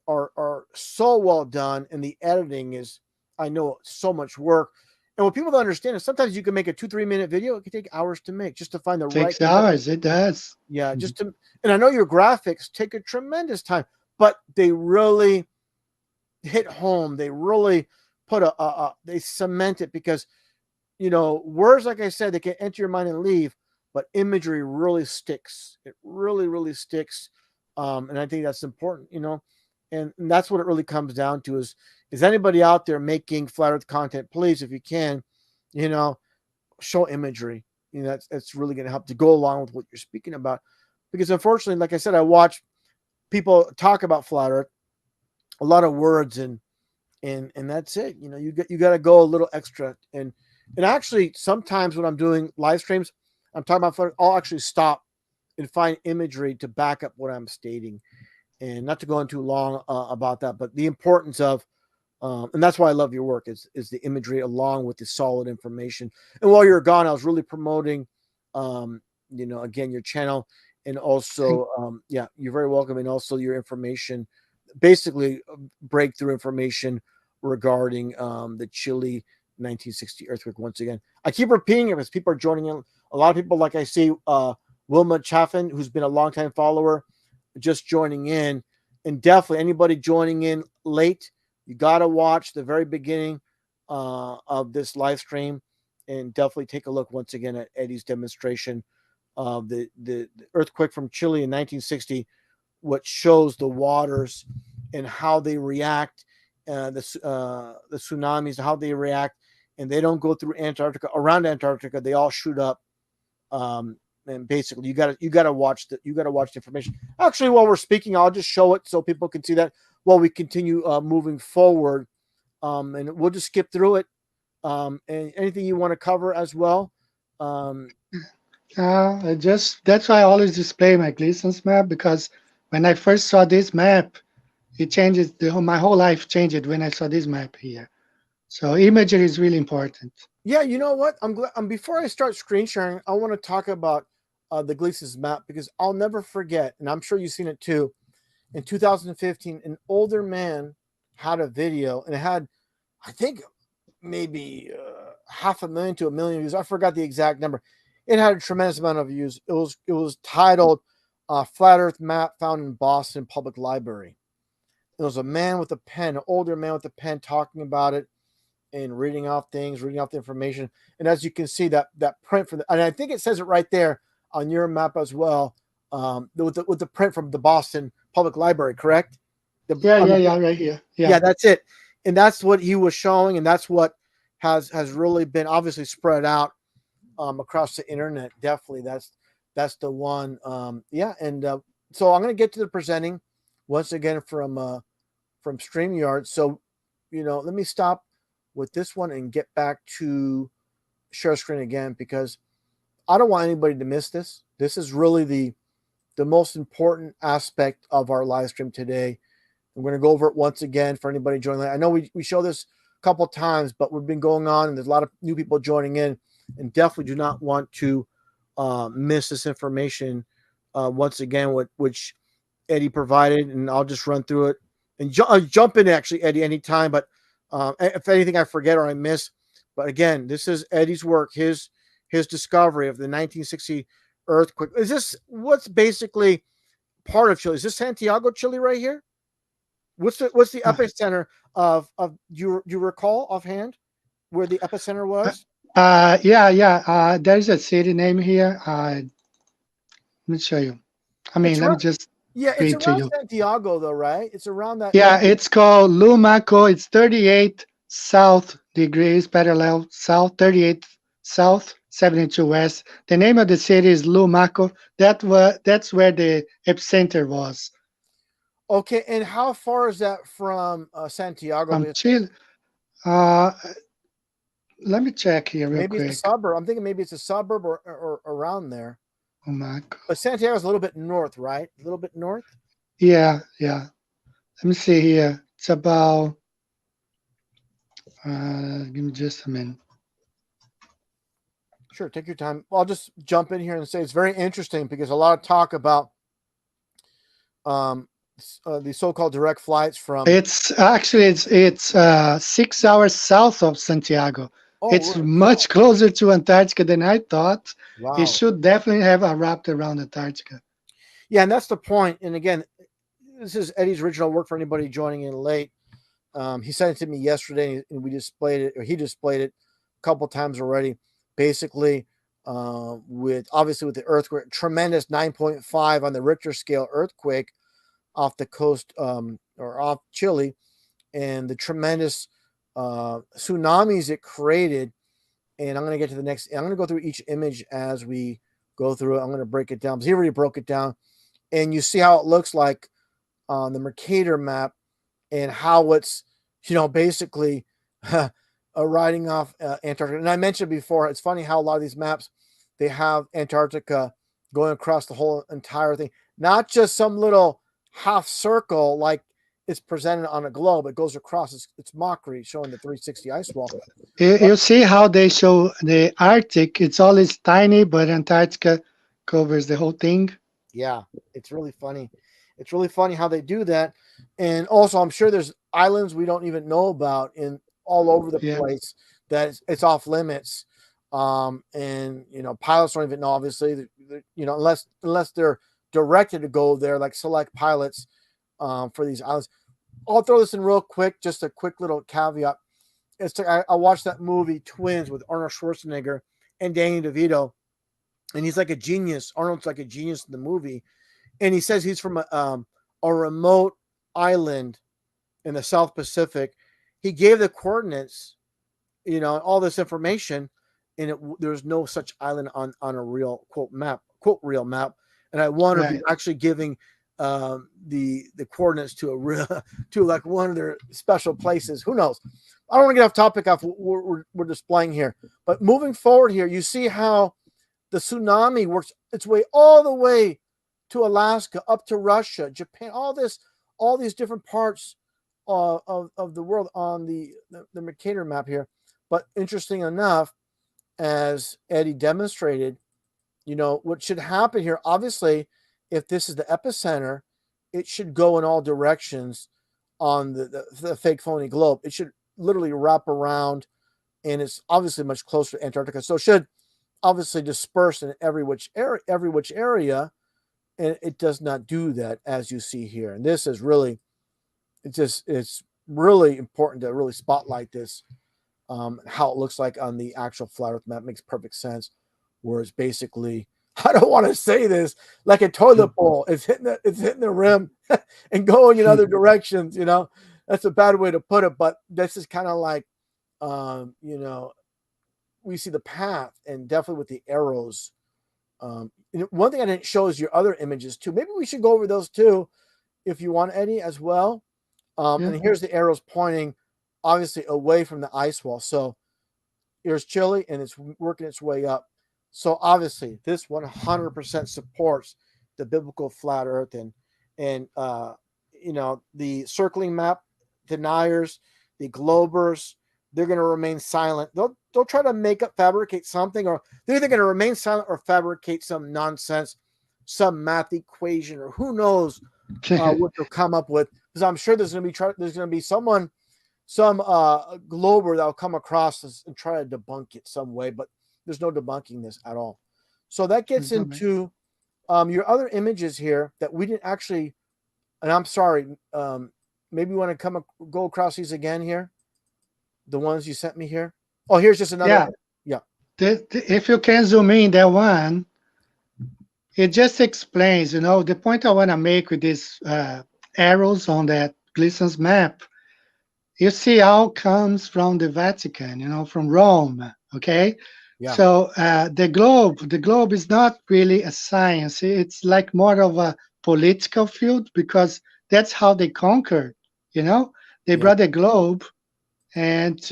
are so well done, and the editing is, I know, so much work. And what people don't understand is sometimes you can make a 2-3 minute video. It can take hours to make just to find the right Takes hours. It does. yeah, Mhm. just to, and I know your graphics take a tremendous time, but they really hit home. They really put they cement it because words, like I said, they can enter your mind and leave, but imagery really sticks. It really, really sticks. And I think that's important, and that's what it really comes down to is anybody out there making flat earth content, please, if you can, you know, show imagery. That's really going to help to go along with what you're speaking about. Because unfortunately, like I said, I watch people talk about flat earth, a lot of words and that's it. You got to go a little extra. And actually, sometimes when I'm doing live streams, I'm talking about flat earth, I'll actually stop and find imagery to back up what I'm stating. And not to go on too long about that, but the importance of and that's why I love your work is the imagery along with the solid information. And while you're gone, I was really promoting, again, your channel and Thank, also, yeah, you're very welcome, and also your information, basically breakthrough information regarding the Chile 1960 earthquake. Once again, I keep repeating it because people are joining in. A lot of people, like I see, Wilma Chaffin, who's been a longtime follower, just joining in, and definitely anybody joining in late, you got to watch the very beginning of this live stream and definitely take a look once again at Eddie's demonstration of the earthquake from Chile in 1960, what shows the waters and how they react, the tsunamis, how they react, and they don't go through Antarctica. Around Antarctica, they all shoot up. And basically, you gotta watch the information. Actually, while we're speaking, I'll just show it so people can see that while we continue moving forward. And we'll just skip through it. And anything you want to cover as well. Um, I just that's why I always display my Gleason's map because when I first saw this map, it changes my whole life changed when I saw this map here. So imagery is really important. yeah, you know what? I'm glad. Before I start screen sharing, I want to talk about the Gleason's map because I'll never forget, and I'm sure you've seen it too. In 2015, an older man had a video, and it had, I think, maybe 500,000 to 1 million views. I forgot the exact number. It had a tremendous amount of views. It was titled "Flat Earth Map Found in Boston Public Library." It was a man with a pen, an older man with a pen, talking about it and reading off things, reading off the information. And as you can see, that print from and I think it says it right there on your map as well, with the print from the Boston Public Library, correct? Yeah, On yeah, the yeah, right here. Yeah, Yeah. that's it. And that's what he was showing, and that's what has really been obviously spread out across the internet. Definitely, that's the one. Yeah, and so I'm going to get to the presenting once again from StreamYard. So, let me stop with this one and get back to share screen again because I don't want anybody to miss this. This is really the most important aspect of our live stream today. I'm going to go over it once again for anybody joining. I know we show this a couple times, but we've been going on and there's a lot of new people joining in and definitely do not want to miss this information once again, which Eddie provided. And I'll just run through it and jump in actually, Eddie, anytime. But if anything I forget or I miss, but again, this is Eddie's work, his discovery of the 1960 earthquake. Is this what's basically part of Chile? Is this Santiago, Chile, right here? What's the Uh, epicenter of do you recall offhand where the epicenter I, was? Yeah. There's a city name here. Let me show you. I It's mean, let me around, just yeah, it's read to around you. Santiago though, right? It's around that Yeah, area. it's called Lumaco. It's 38 south degrees parallel south, 38 south, 72 west. The name of the city is Lumaco. That's where the epicenter was Okay, and how far is that from Santiago? from Because Chile. Uh, Let me check here real maybe it's a quick. suburb. I'm thinking maybe it's a suburb or around there. Lumaco. But Santiago's a little bit north, right? A little bit north. Yeah. Let me see here. It's about. Give me just a minute. Sure, take your time. I'll just jump in here and say it's very interesting because a lot of talk about um, the so-called direct flights from. It's 6 hours south of Santiago. Oh, It's really? much closer to Antarctica than I thought. It Wow. should definitely have wrapped around Antarctica. Yeah, and that's the point. And again, this is Eddie's original work for anybody joining in late. He sent it to me yesterday, and we displayed it, or he displayed it a couple times already. Basically, with obviously with the earthquake, tremendous 9.5 on the Richter scale earthquake off the coast or off Chile, and the tremendous tsunamis it created. And I'm going to get to the next. I'm going to go through each image as we go through it. I'm going to break it down because he already broke it down, and you see how it looks like on the Mercator map and how it's, basically riding off Antarctica. And I mentioned before, it's funny how a lot of these maps, they have Antarctica going across the whole entire thing, not just some little half circle like it's presented on a globe. It goes across. It's mockery showing the 360 ice wall. But You see how they show the Arctic? It's always tiny, but Antarctica covers the whole thing. yeah, it's really funny. It's really funny how they do that. And also, I'm sure there's islands we don't even know about in all over the Yeah, place that it's off limits. And pilots don't even know, obviously, unless they're directed to go there, like select pilots for these islands. I'll throw this in real quick, just a quick little caveat. I watched that movie Twins with Arnold Schwarzenegger and Danny DeVito, and he's like a genius. Arnold's like a genius in the movie, and he says he's from a remote island in the South Pacific. He gave the coordinates, all this information, and there's no such island on a real quote real map. And I wonder if he's right. actually giving the coordinates to a real to like one of their special places. Who knows? I don't want to get off topic off what we're displaying here, but moving forward here, you see how the tsunami works its way all the way to Alaska, up to Russia, Japan, all these different parts of the world on the Mercator map here. But interesting enough, as Eddie demonstrated, what should happen here, obviously, if this is the epicenter, it should go in all directions on the fake phony globe. It should literally wrap around, and it's obviously much closer to Antarctica. So it should obviously disperse in every which area, and it does not do that as you see here. And this is really it's really important to really spotlight this, how it looks like on the actual flat earth map. Makes perfect sense, where it's basically, I don't want to say this, like a toilet bowl. It's hitting the rim and going in other directions. That's a bad way to put it, but this is kind of like, um, you know, we see the path, and definitely with the arrows. One thing I didn't show is your other images too. Maybe we should go over those too, if you want, Eddie, as well. Yeah, And here's the arrows pointing, obviously, away from the ice wall. So here's Chile, and it's working its way up. So obviously, this 100% supports the biblical flat Earth, and the circling map deniers, the globers. They're going to remain silent. They'll try to fabricate something, or they're either going to remain silent or fabricate some nonsense, some math equation, or who knows what they'll come up with. Because I'm sure there's going to be someone, some glober that will come across this and try to debunk it some way, but there's no debunking this at all. So that gets into your other images here that we didn't actually. And I'm sorry, maybe you want to go across these again here, the ones you sent me here. Oh, here's just another. yeah. Yeah. If you can zoom in that one, it just explains, the point I want to make with these arrows on that Gleason's map. You see, all comes from the Vatican, from Rome. Okay, Yeah. so the globe is not really a science. It's like more of a political field because that's how they conquered. You know, they Yeah. brought the globe, and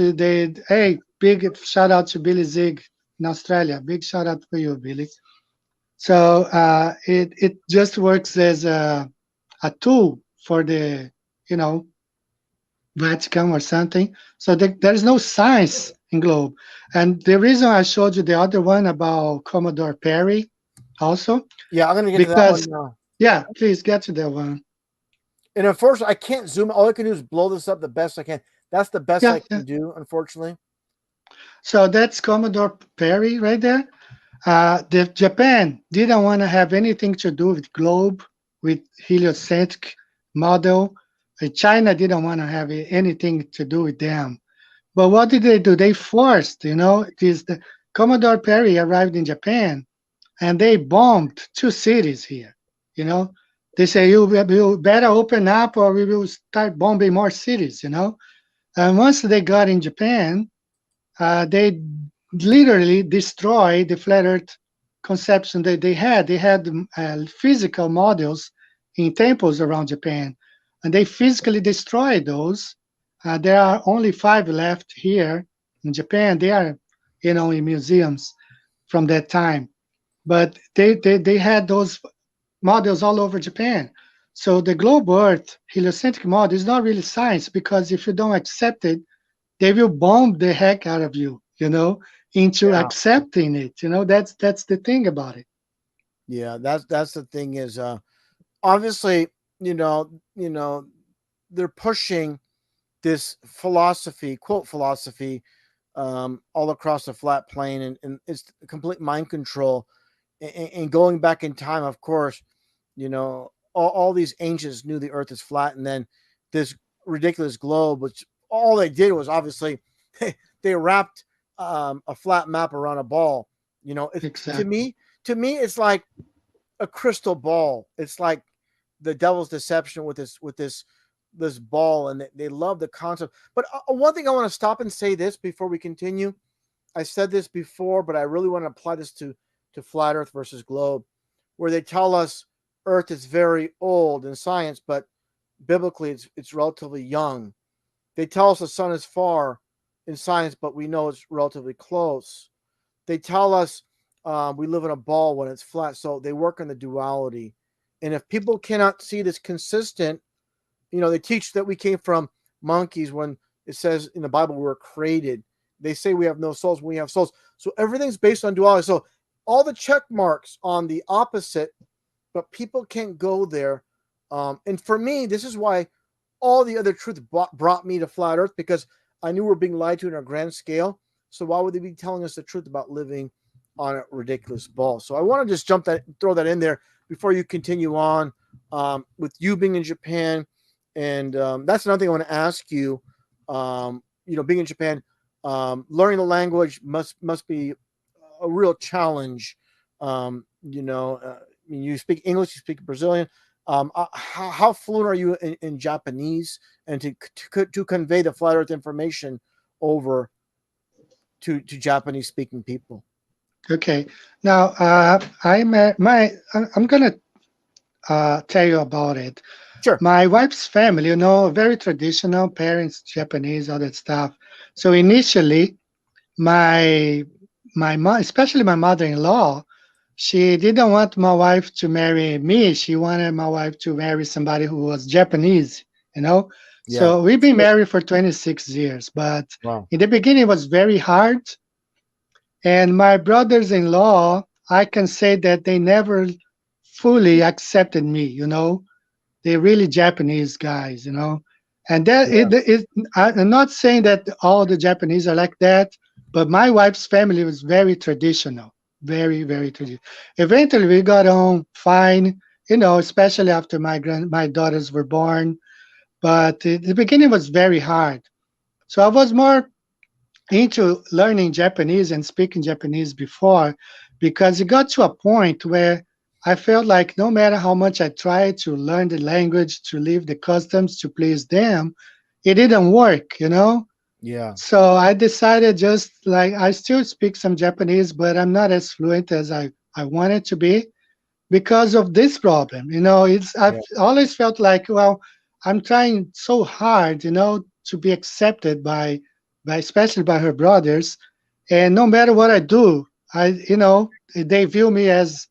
hey, big shout out to Billy Zig in Australia. Big shout out for you, Billy. So it just works as a tool for the you know Vatican or something. So there is no science in globe. And the reason I showed you the other one about Commodore Perry also, Yeah. I'm gonna get to that one because now. yeah, please get to that one. And unfortunately, I can't zoom. All I can do is blow this up the best I can. That's the best Yeah, I yeah. can do, unfortunately. So that's Commodore Perry right there. The Japan didn't want to have anything to do with globe, with heliocentric model. China didn't want to have anything to do with them. But what did they do? They forced, the Commodore Perry arrived in Japan and they bombed two cities here. You know, they say you better open up or we will start bombing more cities. And once they got in Japan, they literally destroyed the flat Earth conception that they had. They had physical models in temples around Japan, and they physically destroyed those. There are only 5 left here in Japan. They are, in museums from that time. But they had those models all over Japan. So the globe Earth heliocentric model is not really science because if you don't accept it, they will bomb the heck out of you, into Yeah. accepting it. That's the thing about it. Yeah. That's the thing is obviously, you know, they're pushing this philosophy, quote philosophy, all across the flat plane, and it's complete mind control. And going back in time, of course, all these ancients knew the Earth is flat, and then this ridiculous globe, which all they did was obviously they wrapped a flat map around a ball. It's to Exactly. me, it's like a crystal ball. It's like the devil's deception with this ball, and they love the concept. But one thing I want to stop and say this before we continue. I said this before, but I really want to apply this to flat Earth versus globe, where they tell us Earth is very old in science, but biblically it's relatively young. They tell us the sun is far in science, but we know it's relatively close. They tell us we live in a ball when it's flat, so they work on the duality. And if people cannot see this consistent, they teach that we came from monkeys when it says in the Bible we were created. They say we have no souls when we have souls. So everything's based on duality. So all the check marks on the opposite, but people can't go there. And for me, this is why all the other truth brought me to flat Earth, because I knew we were being lied to in a grand scale. So why would they be telling us the truth about living on a ridiculous ball? So I want to just throw that in there before you continue on with you being in Japan. And that's another thing I want to ask you. Being in Japan, learning the language must be a real challenge. I mean, you speak English, you speak Brazilian. How fluent are you in Japanese, and to convey the flat Earth information over to Japanese speaking people? Okay. Now, I'm gonna tell you about it. Sure. My wife's family, very traditional, parents Japanese, all that stuff. So initially, my my mom, especially my mother-in-law, she didn't want my wife to marry me. She wanted my wife to marry somebody who was Japanese, you know. Yeah. So we've been married for 26 years, but Wow. in the beginning it was very hard. And my brothers-in-law, I can say that they never fully accepted me, they're really Japanese guys, And that Yeah. I'm not saying that all the Japanese are like that, but my wife's family was very traditional, very, very traditional. Eventually, we got on fine, especially after my daughters were born. But the beginning was very hard. So I was more into learning Japanese and speaking Japanese before, because it got to a point where I felt like no matter how much I tried to learn the language, to live the customs, to please them, it didn't work, you know? Yeah. So I decided just like I still speak some Japanese, but I'm not as fluent as I wanted to be because of this problem. You know, it's I've Yeah. always felt like, well, I'm trying so hard, to be accepted by especially by her brothers, and no matter what I do, they view me as,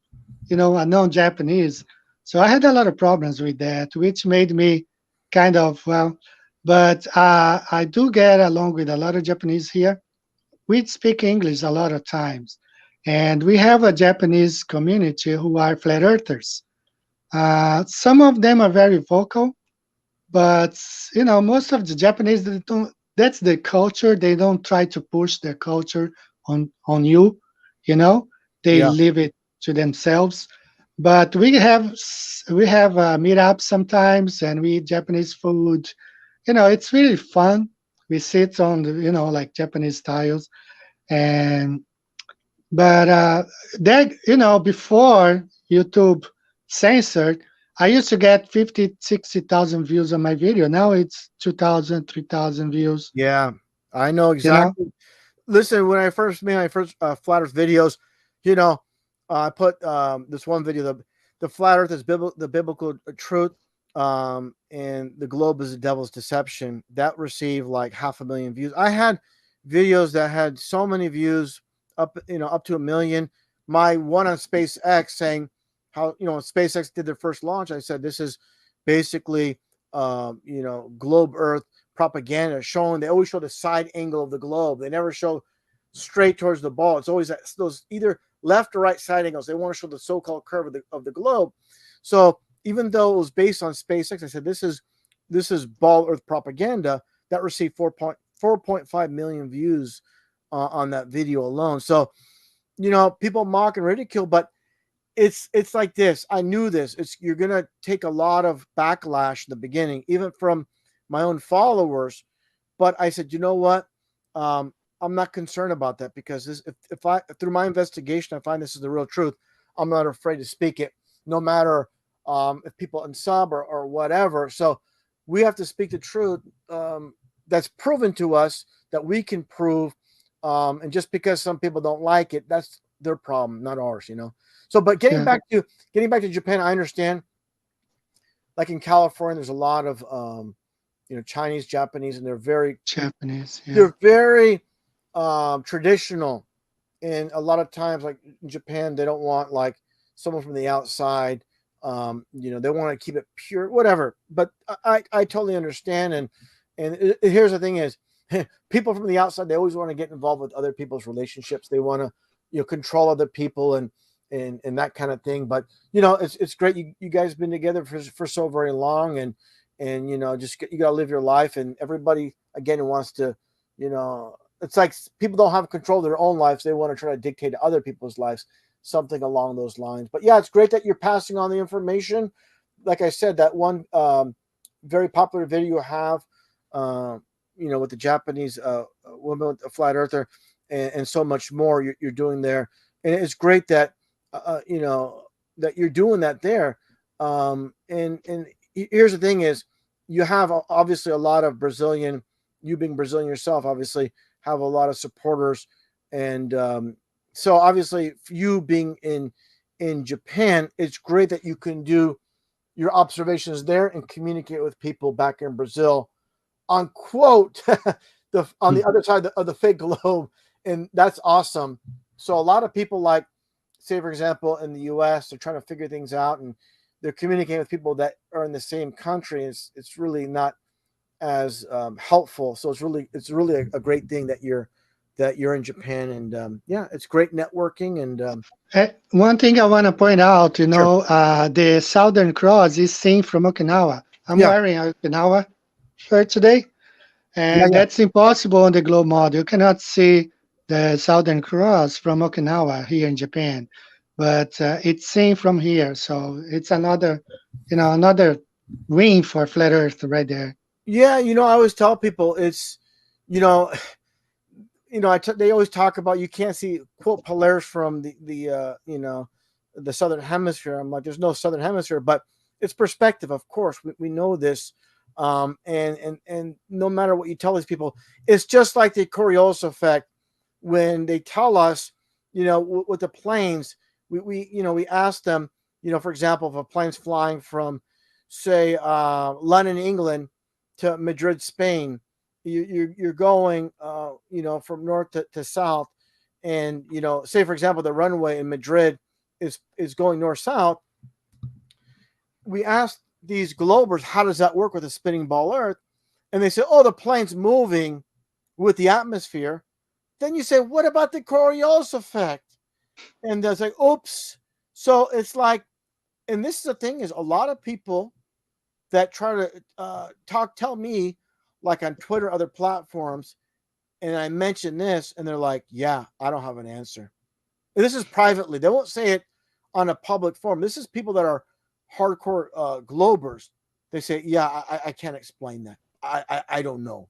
a non-Japanese. So I had a lot of problems with that, which made me kind of well. But I do get along with a lot of Japanese here. We speak English a lot of times, and we have a Japanese community who are flat earthers. Some of them are very vocal, but most of the Japanese, they don't. That's the culture. They don't try to push their culture on you. You know, they Yeah. leave it to themselves. But we have meetups sometimes, and we eat Japanese food. It's really fun. We sit on the like Japanese styles, and but that before YouTube censored, I used to get 50, 60,000 views on my video. Now it's 2,000, 3,000 views. Yeah. I know You know, exactly. Listen, when I first made my first flat Earth videos, you know, I put this one video, the flat Earth is the biblical truth, and the globe is the devil's deception. That received like 500,000 views. I had videos that had so many views, up to 1 million. My one on SpaceX saying how when SpaceX did their first launch, I said this is basically globe Earth propaganda, showing they always show the side angle of the globe. They never show straight towards the ball. It's always those either left or right side angles. They want to show the so-called curve of the globe. So even though it was based on SpaceX, I said this is ball Earth propaganda. That received 4.5 million views on that video alone. So people mock and ridicule, but it's like this. I knew this. You're gonna take a lot of backlash in the beginning, even from my own followers. But I said, you know what? I'm not concerned about that, because if I through my investigation I find this is the real truth, I'm not afraid to speak it, no matter if people unsub or whatever. So we have to speak the truth, that's proven to us that we can prove. And just because some people don't like it, that's their problem, not ours. So, but getting yeah, back to Japan, I understand. Like in California, there's a lot of Chinese, Japanese, and Japanese, yeah, they're very traditional. And a lot of times, like in Japan, they don't want like someone from the outside. They want to keep it pure, whatever. But I totally understand. And here's the thing: is people from the outside, they always want to get involved with other people's relationships. They want to control other people and that kind of thing. But it's great you guys have been together for so very long, and just you got to live your life. And everybody again wants to, it's like people don't have control of their own lives. They want to try to dictate to other people's lives, something along those lines. But yeah, it's great that you're passing on the information. Like I said, that one very popular video you have, with the Japanese woman with a flat earther, and so much more you're doing there. And it's great that that you're doing that there. And here's the thing: is you have obviously a lot of Brazilian. You being Brazilian yourself, obviously have a lot of supporters, and so obviously you being in Japan, it's great that you can do your observations there and communicate with people back in Brazil, unquote, on the mm, other side of the fake globe. And that's awesome. So a lot of people, like, say for example, in the US, they're trying to figure things out, and they're communicating with people that are in the same country. It's really not as helpful. So it's really a great thing that you're in Japan. And yeah, it's great networking. And One thing I want to point out, sure. the Southern Cross is seen from Okinawa. I'm Yeah. wearing an Okinawa shirt today, Yeah. and Yeah. that's impossible on the globe model. You cannot see the Southern Cross from Okinawa here in Japan, but it's seen from here. So it's another win for flat Earth right there. Yeah. I always tell people, it's you know they always talk about you can't see quote Polaris from the southern hemisphere. I'm like, there's no southern hemisphere, but it's perspective. Of course, we know this, and no matter what you tell these people, it's just like the Coriolis effect when they tell us, with the planes, we ask them, for example, if a plane's flying from, say, London, England, to Madrid, Spain, you're going, from north to south, and say for example, the runway in Madrid is going north south. We asked these globers, how does that work with a spinning ball Earth? And they say, oh, the plane's moving with the atmosphere. Then you say, what about the Coriolis effect? And it's like, oops. So it's like, and this is the thing is a lot of people that try to tell me, like on Twitter, other platforms, and I mention this, and they're like, yeah, I don't have an answer. And this is privately. They won't say it on a public forum. This is people that are hardcore globers. They say, yeah, I can't explain that. I don't know.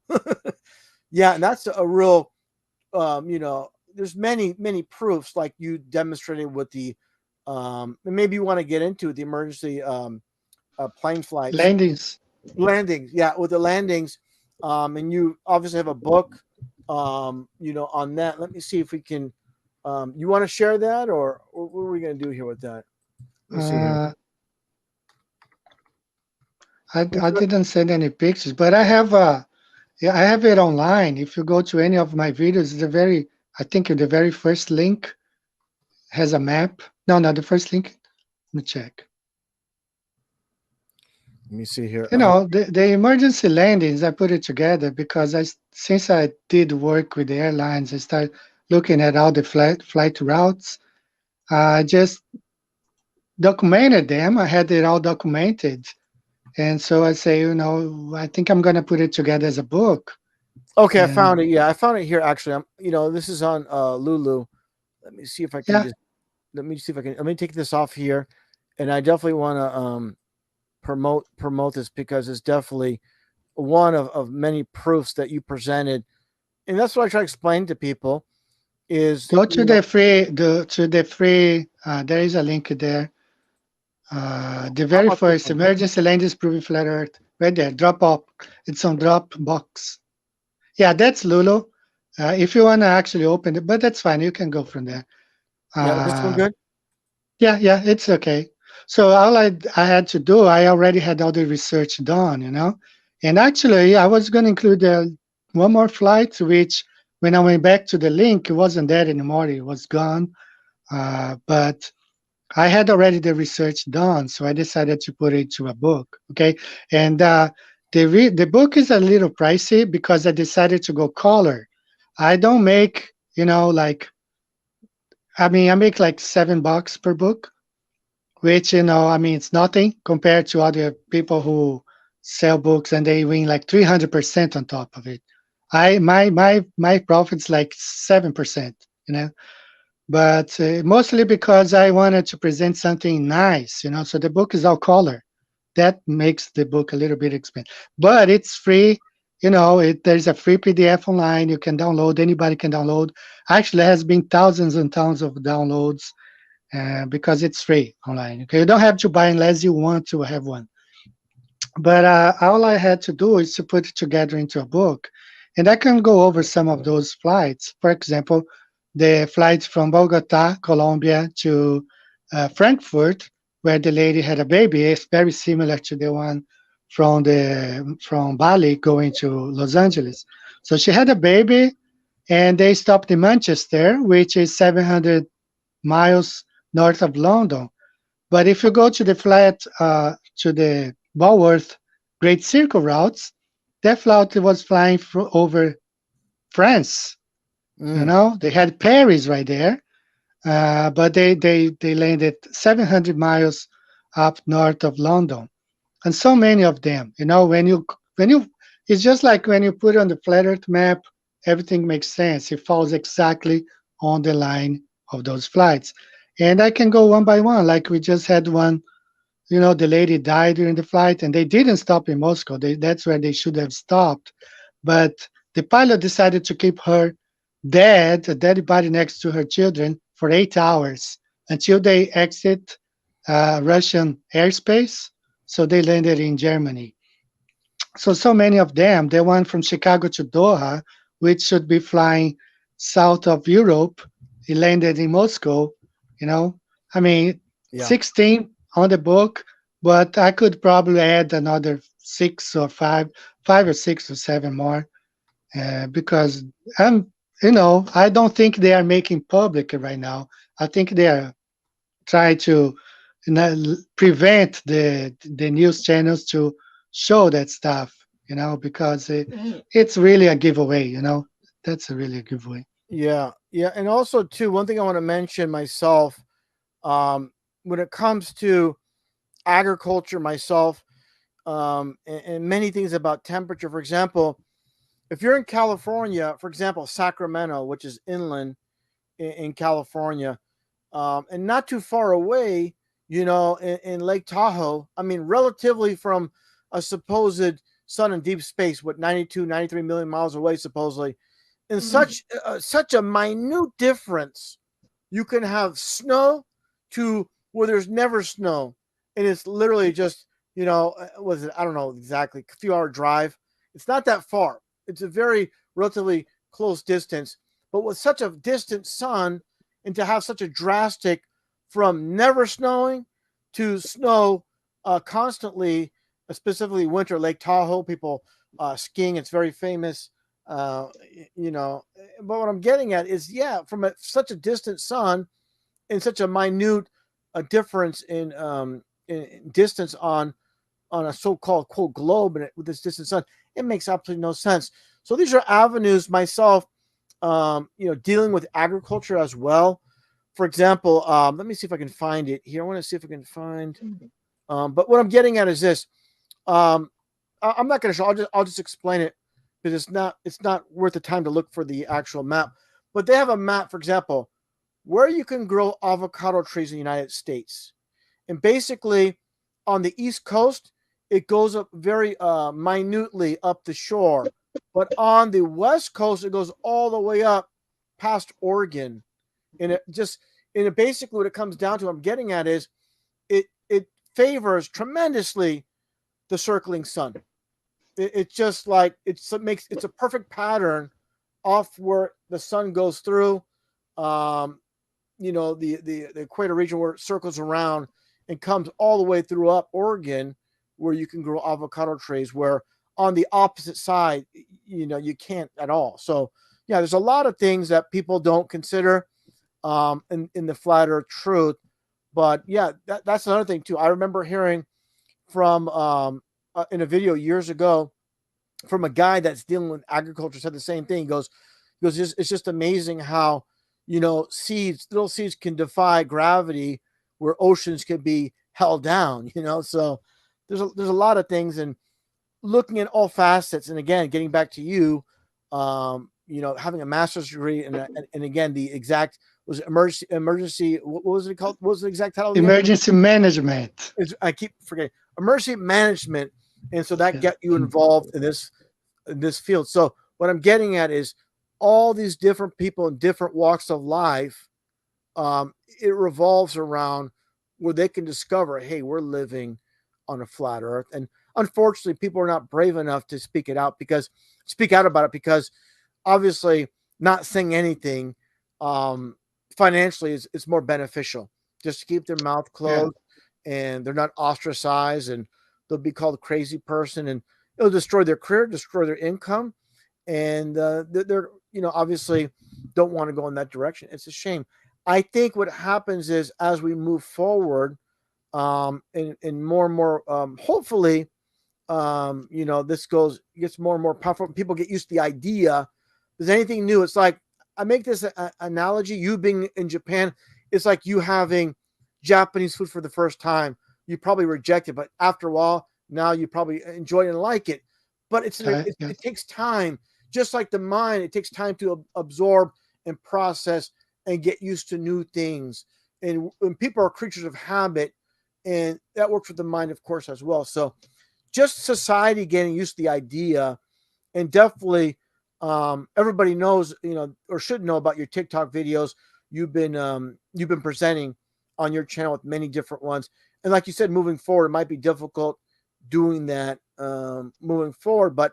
Yeah, and that's a real, there's many proofs like you demonstrated with the, maybe you want to get into the emergency plane flights. Landings. Landings, yeah, with the landings, and you obviously have a book, on that. Let me see if we can. You want to share that, or what are we going to do here with that? Let me see here. Uh, I didn't send any pictures, but yeah, I have it online. If you go to any of my videos, I think the very first link has a map. No, not the first link. Let me check. Let me see here. The emergency landings, I put it together because since I did work with the airlines, I started looking at all the flight routes. I just documented them. I had it all documented. And so I say, I think I'm going to put it together as a book. Okay, I And found it. Yeah, I found it here. Actually, this is on Lulu. Let me see if I can yeah, just. Let me see if I can. Let me take this off here, and I definitely want to promote this because it's definitely one of many proofs that you presented, and that's what I try to explain to people. Is go to the free. There is a link there. The how very about this first one? emergency landings proving flat Earth, right there. Drop off. It's on Dropbox. Yeah, that's Lulu. If you want to actually open it, but that's fine. You can go from there. Yeah, this one Uh, good. yeah, it's okay. So all I had to do, I already had all the research done. And actually, I was going to include one more flight, which when I went back to the link, it wasn't there anymore. It was gone. But I had already the research done, so I decided to put it to a book. Okay, and the book is a little pricey because I decided to go color. I don't make, like, I mean, I make like $7 per book, which, I mean, it's nothing compared to other people who sell books and they win like 300% on top of it. My profits like 7%, but mostly because I wanted to present something nice. So the book is all color. That makes the book a little bit expensive, but it's free. There's a free PDF online you can download. Anybody can download. Actually, there has been thousands and thousands of downloads because it's free online. Okay, you don't have to buy unless you want to have one. But all I had to do is to put it together into a book, and I can go over some of those flights. For example, the flights from Bogota, Colombia, to Frankfurt, where the lady had a baby, is very similar to the one from Bali going to Los Angeles. So she had a baby, and they stopped in Manchester, which is 700 miles north of London. But if you go to the to the Walworth Great Circle routes, that flight was flying over France. Mm. They had Paris right there, but they landed 700 miles up north of London, and so many of them. When you it's just like when you put it on the flat Earth map, everything makes sense. It falls exactly on the line of those flights, and I can go one by one. Like we just had one. The lady died during the flight, and they didn't stop in Moscow. That's where they should have stopped, but the pilot decided to keep her a dead body next to her children for 8 hours until they exit Russian airspace. So they landed in Germany. So many of them, they went from Chicago to Doha, which should be flying south of Europe. He landed in Moscow, you know. I mean, Yeah. 16 on the book, but I could probably add another six or five or six or seven more because I'm, I don't think they are making public right now. I think they are trying to prevent the news channels to show that stuff, because it's really a giveaway. That's a really a giveaway. Yeah. Yeah. And also, too, one thing I want to mention myself, um, when it comes to agriculture myself, and many things about temperature. For example, if you're in California, for example, Sacramento, which is inland in California, and not too far away, in Lake Tahoe, I mean, relatively from a supposed sun in deep space, what, 92, 93 million miles away, supposedly, in such a minute difference, you can have snow to where there's never snow, and it's literally just, was it, I don't know exactly, a few hour drive. It's not that far. It's a very relatively close distance, but with such a distant sun, and to have such a drastic from never snowing to snow constantly, specifically winter. Lake Tahoe, people skiing, it's very famous. uh, but what I'm getting at is, yeah, from such a distant sun and such a minute difference in distance on a so-called quote globe, and with this distant sun, it makes absolutely no sense. So these are avenues myself, dealing with agriculture as well. For example, let me see if I can find it here. I want to see if I can find. But what I'm getting at is this. Um, I'm not going to show. I'll just explain it because it's not worth the time to look for the actual map. But they have a map, for example, where you can grow avocado trees in the United States, and basically on the East Coast it goes up very minutely up the shore, but on the West Coast it goes all the way up past Oregon, and it basically, what it comes down to, what I'm getting at is, it favors tremendously the circling sun. It's just like it's a perfect pattern off where the sun goes through. Um, the equator region, where it circles around and comes all the way through up Oregon, where you can grow avocado trees. Where on the opposite side, you can't at all. So yeah, there's a lot of things that people don't consider in the flat Earth truth. But yeah, that's another thing too. I remember hearing from in a video years ago from a guy that's dealing with agriculture, said the same thing. He goes, it's just amazing how little seeds can defy gravity, where oceans can be held down. So there's a lot of things, and looking at all facets. And again, getting back to you, having a master's degree, and again, the exact was emergency. What was it called? What was the exact title again? Emergency management. I keep forgetting, emergency management, and so that Yeah. get you involved in this field. So what I'm getting at is, all these different people in different walks of life, it revolves around where they can discover, hey, we're living on a flat Earth. And unfortunately, people are not brave enough to speak out about it, because obviously not saying anything um, financially is more beneficial, just to keep their mouth Yeah. closed, and they're not ostracized, and they'll be called a crazy person, and it'll destroy their career, destroy their income, and they're obviously don't want to go in that direction. It's a shame. I think what happens is, as we move forward, and more and more, hopefully, this gets more and more powerful. People get used to the idea. There's anything new. It's like, I make this analogy. You being in Japan, it's like you having Japanese food for the first time. You probably reject it, but after a while, now you probably enjoy it and like it. But Yeah. it takes time. Just like the mind, it takes time to absorb and process and get used to new things. And when people are creatures of habit, and that works with the mind, of course, as well. So just society getting used to the idea, and definitely everybody knows, or should know about your TikTok videos. You've been presenting on your channel with many different ones, and like you said, moving forward, it might be difficult doing that moving forward, but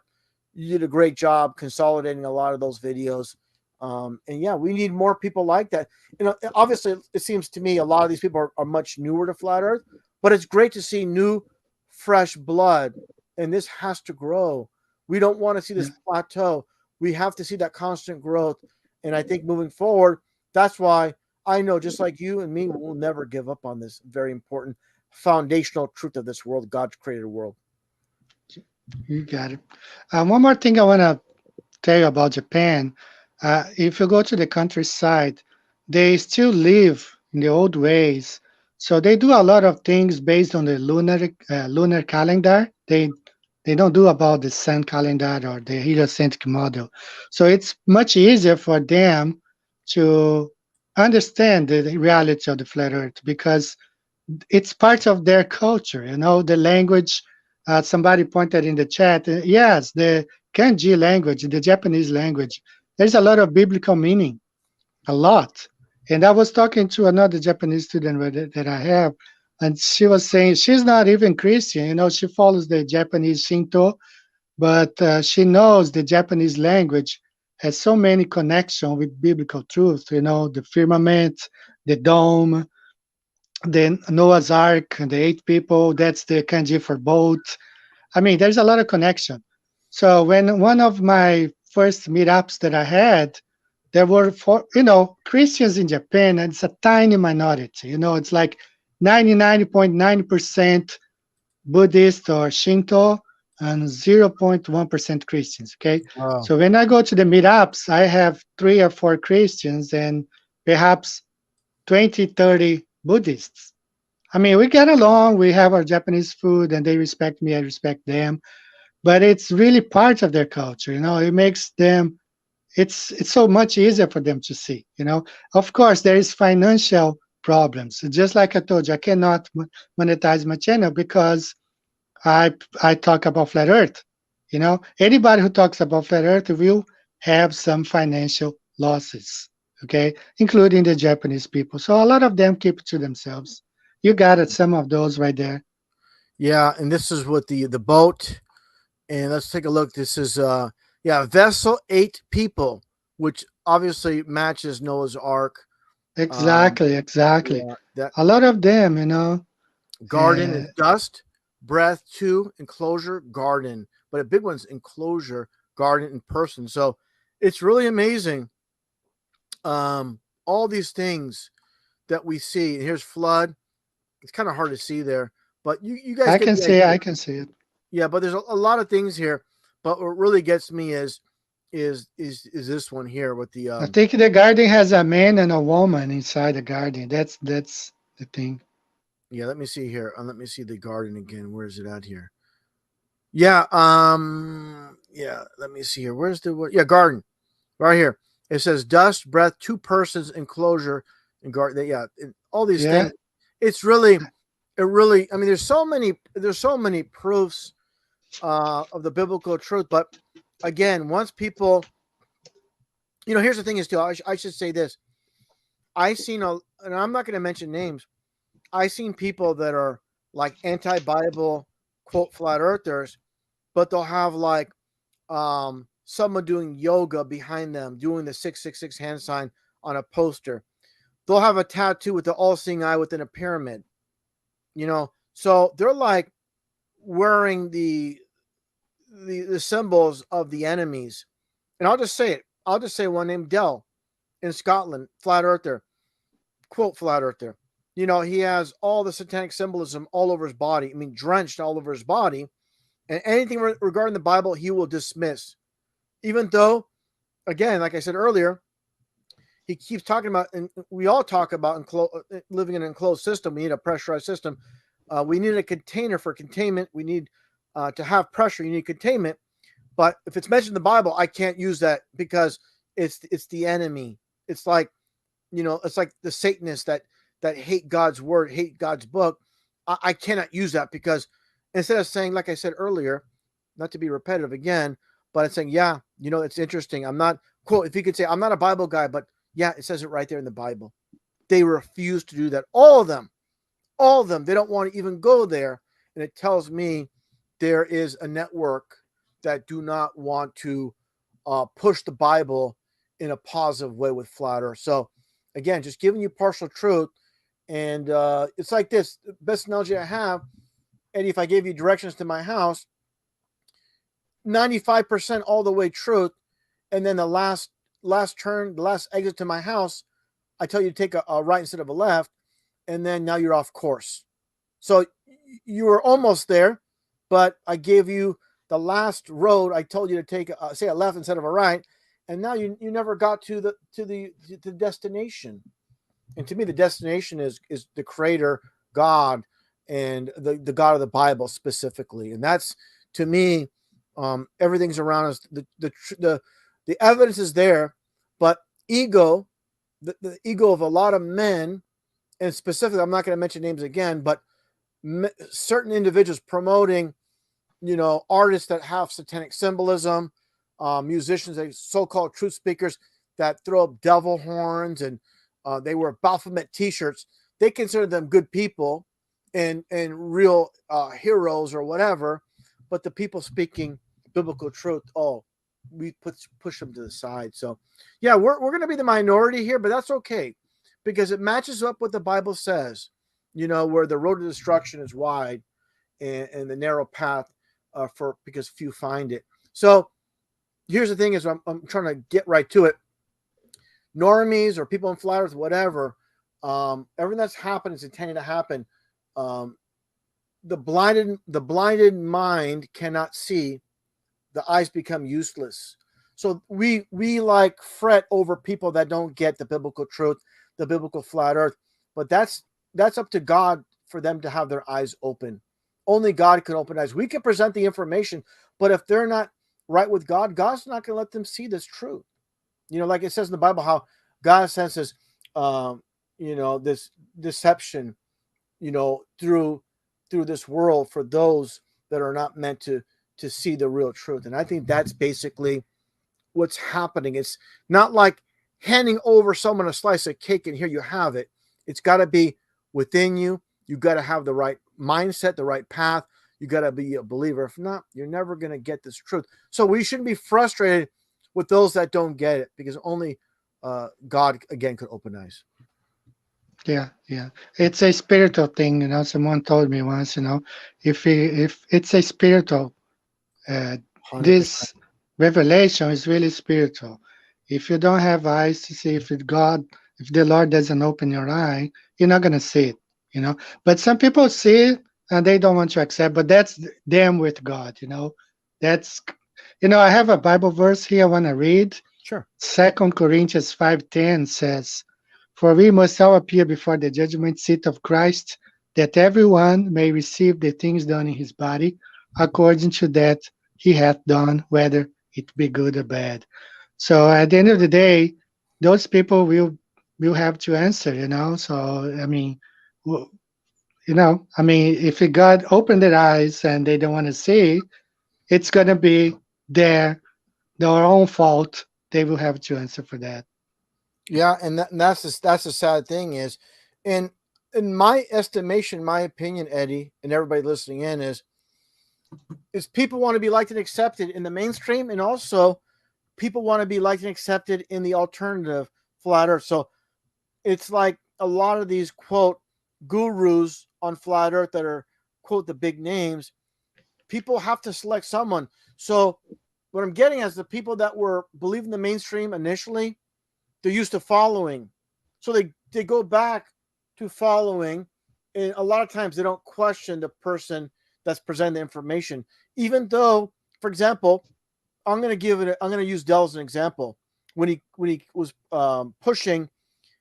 you did a great job consolidating a lot of those videos. And yeah, we need more people like that. Obviously, it seems to me a lot of these people are much newer to flat Earth, but it's great to see new, fresh blood, and this has to grow. We don't want to see this Yeah. plateau. We have to see that constant growth. And I think moving forward, that's why I know, just like you and me, we'll never give up on this very important foundational truth of this world, God's created world. You got it. One more thing I want to tell you about Japan. If you go to the countryside, they still live in the old ways. So they do a lot of things based on the lunar calendar. They don't do about the sun calendar or the heliocentric model. So it's much easier for them to understand the reality of the flat Earth because it's part of their culture. The language. Somebody pointed in the chat. Yes, the kanji language, the Japanese language. There's a lot of biblical meaning, a lot. And I was talking to another Japanese student that I have, and she was saying she's not even Christian. She follows the Japanese Shinto, but she knows the Japanese language has so many connection with biblical truth. The firmament, the dome, then Noah's Ark, the 8 people, that's the kanji for boat. I mean, there's a lot of connection. So when one of my first meetups that I had, there were Christians in Japan, and it's a tiny minority. It's like 99.9% Buddhist or Shinto and 0.1% Christians. Okay. Wow. So when I go to the meetups, I have 3 or 4 Christians and perhaps 20, 30 Buddhists. I mean, we get along. We have our Japanese food, and they respect me. I respect them. But it's really part of their culture. It makes them. It's so much easier for them to see. Of course, there is financial problems. Just like I told you, I cannot monetize my channel because I talk about flat Earth. Anybody who talks about flat Earth will have some financial losses. Okay, including the Japanese people. So a lot of them keep it to themselves. You got it. Some of those right there. Yeah, and this is what the boat. And let's take a look. This is yeah, vessel 8 people, which obviously matches Noah's Ark. Um, Exactly, exactly. yeah, that A lot of them, garden uh, is dust, breath, two, enclosure, garden. But a big one's enclosure, garden, and person. So it's really amazing. All these things that we see. And here's flood. It's kind of hard to see there, but you guys I get can the see, idea. I can see it. Yeah, but there's a lot of things here. But what really gets me is this one here with the I think the garden has a man and a woman inside the garden. That's the thing. yeah. Let me see here. Let me see the garden again. Where is it at here? Yeah. Yeah. Let me see here. Where's the what? Yeah, garden right here. It says dust, breath, 2 persons, enclosure, and garden. Yeah, all these Yeah, things. It's really, it really. I mean, there's so many proofs of the biblical truth. But again, once people, here's the thing is too. I should say this. I seen and I'm not going to mention names. I seen people that are like anti-Bible, quote flat earthers, but they'll have like someone doing yoga behind them, doing the 666 hand sign on a poster. They'll have a tattoo with the all-seeing eye within a pyramid. So they're like wearing the symbols of the enemies. And I'll just say it. I'll just say one named Dell in Scotland, flat earther, quote flat earther. He has all the satanic symbolism all over his body. I mean, drenched all over his body. And anything regarding the Bible, he will dismiss. Even though, again, like I said earlier, he keeps talking about, and we all talk about living in an enclosed system. We need a pressurized system. We need a container for containment. We need to have pressure. You need containment. But if it's mentioned in the Bible, I can't use that because it's the enemy. It's like it's like the Satanists that hate God's word, hate God's book. I cannot use that because instead of saying, like I said earlier, not to be repetitive again, but it's saying, yeah, it's interesting. I'm not, quote, if you could say, I'm not a Bible guy, but yeah, it says it right there in the Bible. They refuse to do that. All of them, they don't want to even go there. And it tells me there is a network that do not want to push the Bible in a positive way with flat earth. So again, just giving you partial truth. And it's like this. The best analogy I have, Eddie, if I gave you directions to my house, 95% all the way truth, and then the last turn, the last exit to my house, I tell you to take a right instead of a left, and then now you're off course. So you were almost there, but I gave you the last road. I told you to take say a left instead of a right, and now you never got to the destination. And to me, the destination is the Creator, God, and the God of the Bible specifically. And that's, to me, everything's around us. The evidence is there, but ego, the ego of a lot of men, and specifically, I'm not going to mention names again, but certain individuals promoting, artists that have satanic symbolism, musicians, so-called truth speakers that throw up devil horns, and they wear Baphomet T-shirts. They consider them good people and real heroes or whatever, but the people speaking biblical truth, we push them to the side. So, yeah, we're going to be the minority here, but that's okay because it matches up what the Bible says. Where the road to destruction is wide and the narrow path because few find it. So here's the thing: is I'm trying to get right to it. Normies or people in flat earth, whatever, everything that's happened is intended to happen. The blinded mind cannot see. The eyes become useless. So we like fret over people that don't get the biblical truth, the biblical flat earth, but that's up to God for them to have their eyes open. Only God can open eyes. We can present the information, but if they're not right with God, God's not going to let them see this truth. Like it says in the Bible, how God senses, this deception, through this world for those that are not meant to see the real truth. And I think that's basically what's happening. It's not like handing over someone a slice of cake and here you have it. It's got to be within you. You got to have the right mindset, the right path. You got to be a believer. If not, you're never going to get this truth. So we shouldn't be frustrated with those that don't get it, because only God, again, could open eyes. Yeah, yeah. It's a spiritual thing, Someone told me once, if it's a spiritual, uh, 100%. this revelation is really spiritual. If you don't have eyes to see, if the Lord doesn't open your eye, you're not gonna see it. But some people see it and they don't want to accept. But that's them with God. That's I have a Bible verse here I want to read. Sure. 2 Corinthians 5:10 says, "For we must all appear before the judgment seat of Christ, that everyone may receive the things done in his body, according to that he hath done, whether it be good or bad." So at the end of the day, those people will have to answer. So w- if God opened their eyes and they don't want to see, it's gonna be their own fault. They will have to answer for that. Yeah, and that's the sad thing is, in my estimation, my opinion, Eddie, and everybody listening in is people want to be liked and accepted in the mainstream, and also people want to be liked and accepted in the alternative flat earth. So it's like a lot of these quote gurus on flat earth that are quote the big names. People have to select someone. So what I'm getting is the people that were believing the mainstream initially, they're used to following. So they go back to following. And a lot of times they don't question the person that's presenting the information. Even though, for example, I'm going to use Dell as an example. When he was pushing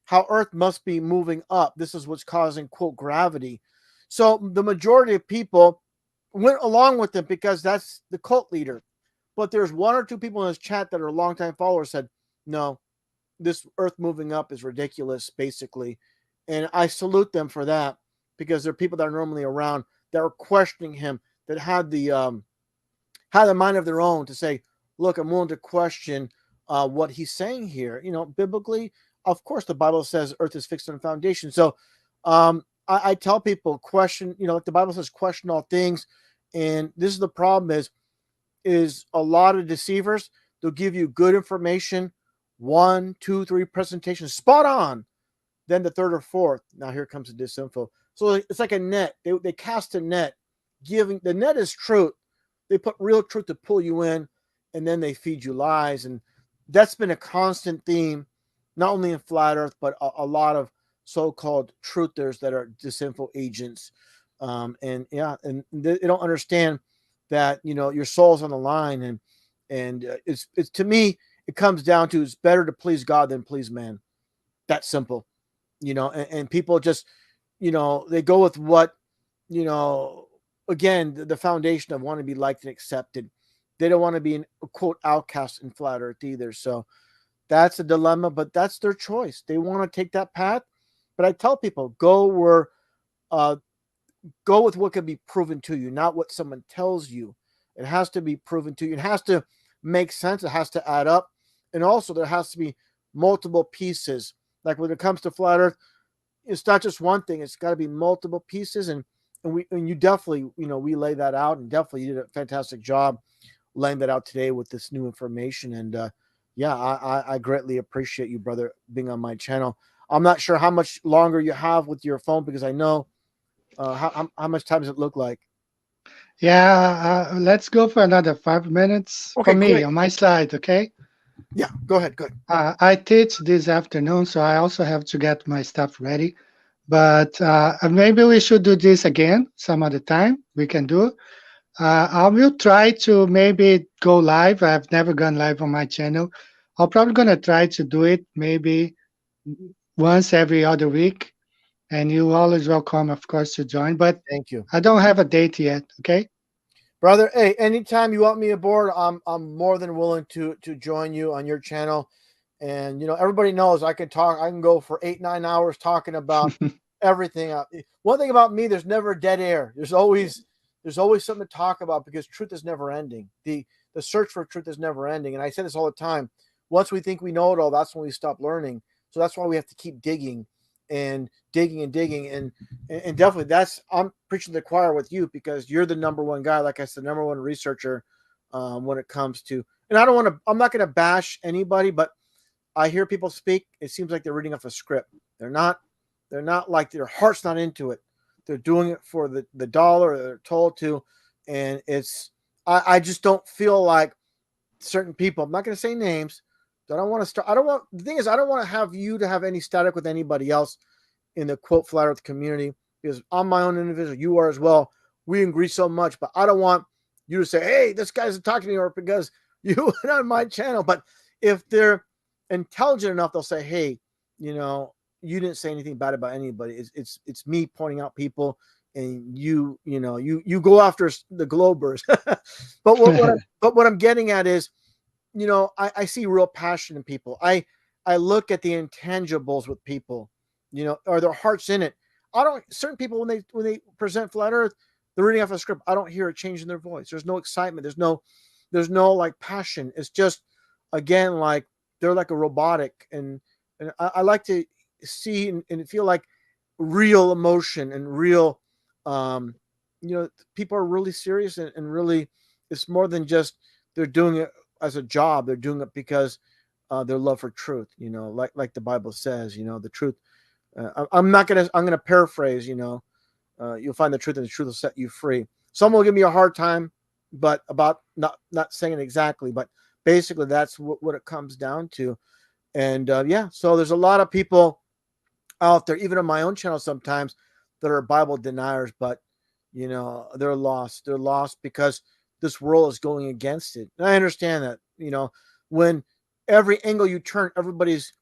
how Earth must be moving up, this is what's causing quote gravity. So the majority of people went along with it because that's the cult leader. But there's one or two people in this chat that are longtime followers said, no, this Earth moving up is ridiculous, basically. And I salute them for that, because they're people that are normally around that are questioning him, that had the mind of their own to say, look, I'm willing to question what he's saying here. Biblically, of course, the Bible says Earth is fixed on a foundation. So I tell people, question. Like the Bible says, question all things. And this is the problem: is a lot of deceivers. They'll give you good information, one, two, three presentations, spot on. Then the third or fourth, now here comes the disinfo. So it's like a net. They cast a net, giving the net is truth. They put real truth to pull you in, and then they feed you lies. And that's been a constant theme, not only in flat Earth, but a lot of so-called truthers that are disinfo agents. And yeah, and they don't understand that your soul's on the line, and it's to me it comes down to it's better to please God than please man. That simple. And people just, they go with what, you know, again, the foundation of wanting to be liked and accepted. They don't want to be an quote outcast in flat earth either. So that's a dilemma, but that's their choice. They want to take that path. But I tell people, uh, go with what can be proven to you, not what someone tells you. It has to be proven to you. It has to make sense. It has to add up. And also there has to be multiple pieces. Like when it comes to flat earth, it's not just one thing. It's got to be multiple pieces, and you definitely we lay that out, and definitely you did a fantastic job laying that out today with this new information. And yeah, I greatly appreciate you, brother, being on my channel. I'm not sure how much longer you have with your phone because I know how much time does it look like? Yeah, let's go for another 5 minutes for Okay, me great. on my slide, okay? Yeah, go ahead. Good. I teach this afternoon, so I also have to get my stuff ready. But maybe we should do this again some other time. We can do. I will try to maybe go live. I've never gone live on my channel. I'm probably gonna try to do it maybe once every other week, and you always welcome, of course, to join. But Thank you, I don't have a date yet. Okay. brother. Hey, anytime you want me aboard, I'm more than willing to join you on your channel. And everybody knows I can talk. I can go for 8-9 hours talking about everything. One thing about me, there's never dead air. There's always something to talk about because truth is never ending. The search for truth is never ending. And I say this all the time. Once we think we know it all, that's when we stop learning. So that's why we have to keep digging and digging and digging. And definitely that's I'm preaching to the choir with you because you're the number one guy, like I said, number one researcher when it comes to. And I'm not going to bash anybody, but I hear people speak. It seems like they're reading off a script. They're not. They're not like their heart's not into it. They're doing it for the dollar. They're told to, and it's. I just don't feel like certain people. I'm not going to say names. I don't want to start. I don't want. The thing is, I don't want to have you to have any static with anybody else in the quote flat earth community because I'm my own individual. You are as well. We agree so much, but I don't want you to say, "Hey, this guy's talking to me," or because you went on my channel. But if they're intelligent enough, they'll say, "Hey, you know, you didn't say anything bad about anybody. It's me pointing out people, and you go after the Globers." But what I'm getting at is, I see real passion in people. I look at the intangibles with people. Are their hearts in it? I don't. Certain people when they present flat Earth, they're reading off a script. I don't hear a change in their voice. There's no excitement. There's no like passion. It's just again like they're like a robotic, and I like to see and feel like real emotion and real um people are really serious and really it's more than just they're doing it as a job. They're doing it because their love for truth, like the Bible says, the truth. I'm gonna paraphrase. You'll find the truth, and the truth will set you free. Some will give me a hard time, but about not saying it exactly, but basically that's what it comes down to. And yeah, so there's a lot of people out there, even on my own channel sometimes, that are Bible deniers, but they're lost. They're lost because this world is going against it. And I understand that. When every angle you turn, everybody's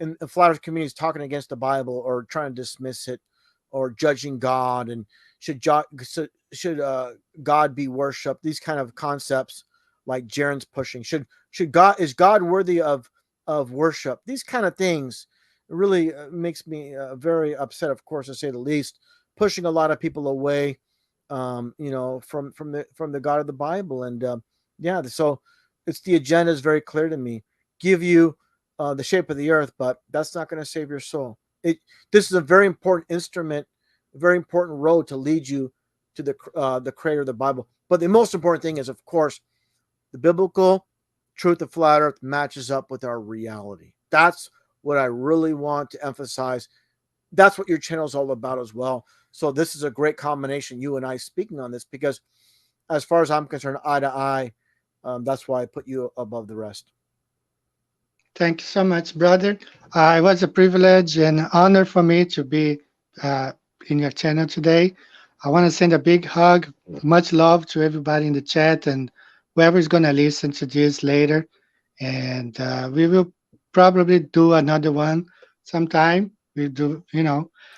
in the flat earth community is talking against the Bible or trying to dismiss it or judging God and should God be worshipped? These kind of concepts like Jaron's pushing. Is God worthy of worship? These kind of things really makes me very upset, of course, to say the least, pushing a lot of people away, from the God of the Bible. And yeah, so It's the agenda is very clear to me. Give you the shape of the earth, but that's not going to save your soul. It This is a very important instrument, a very important road to lead you to the creator of the Bible. But the most important thing is, of course, the biblical truth of flat earth matches up with our reality. That's what I really want to emphasize. That's what your channel is all about as well. So this is a great combination, you and I speaking on this, because as far as I'm concerned, eye to eye, that's why I put you above the rest. Thank you so much, brother. It was a privilege and honor for me to be uh, in your channel today. I want to send a big hug, much love to everybody in the chat and whoever is going to listen to this later. And we will probably do another one sometime. We do,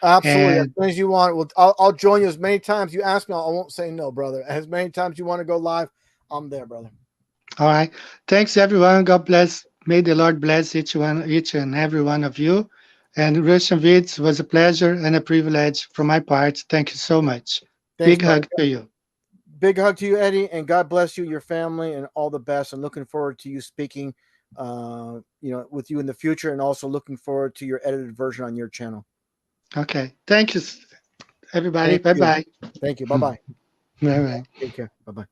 Absolutely, as and many as you want. Well, I'll join you as many times you ask me. I won't say no, brother. As many times you want to go live, I'm there, brother. all right. Thanks, everyone. God bless. May the Lord bless each and every one of you. And Russianvids was a pleasure and a privilege from my part. Thank you so much. Thanks, Big brother. hug to you. Big hug to you, Eddie, and God bless you, your family, and all the best. And looking forward to you speaking, with you in the future, and also looking forward to your edited version on your channel. Okay. Thank you, everybody. Thank Bye you. bye. Thank you. Bye Bye bye. bye. Take care. Bye bye.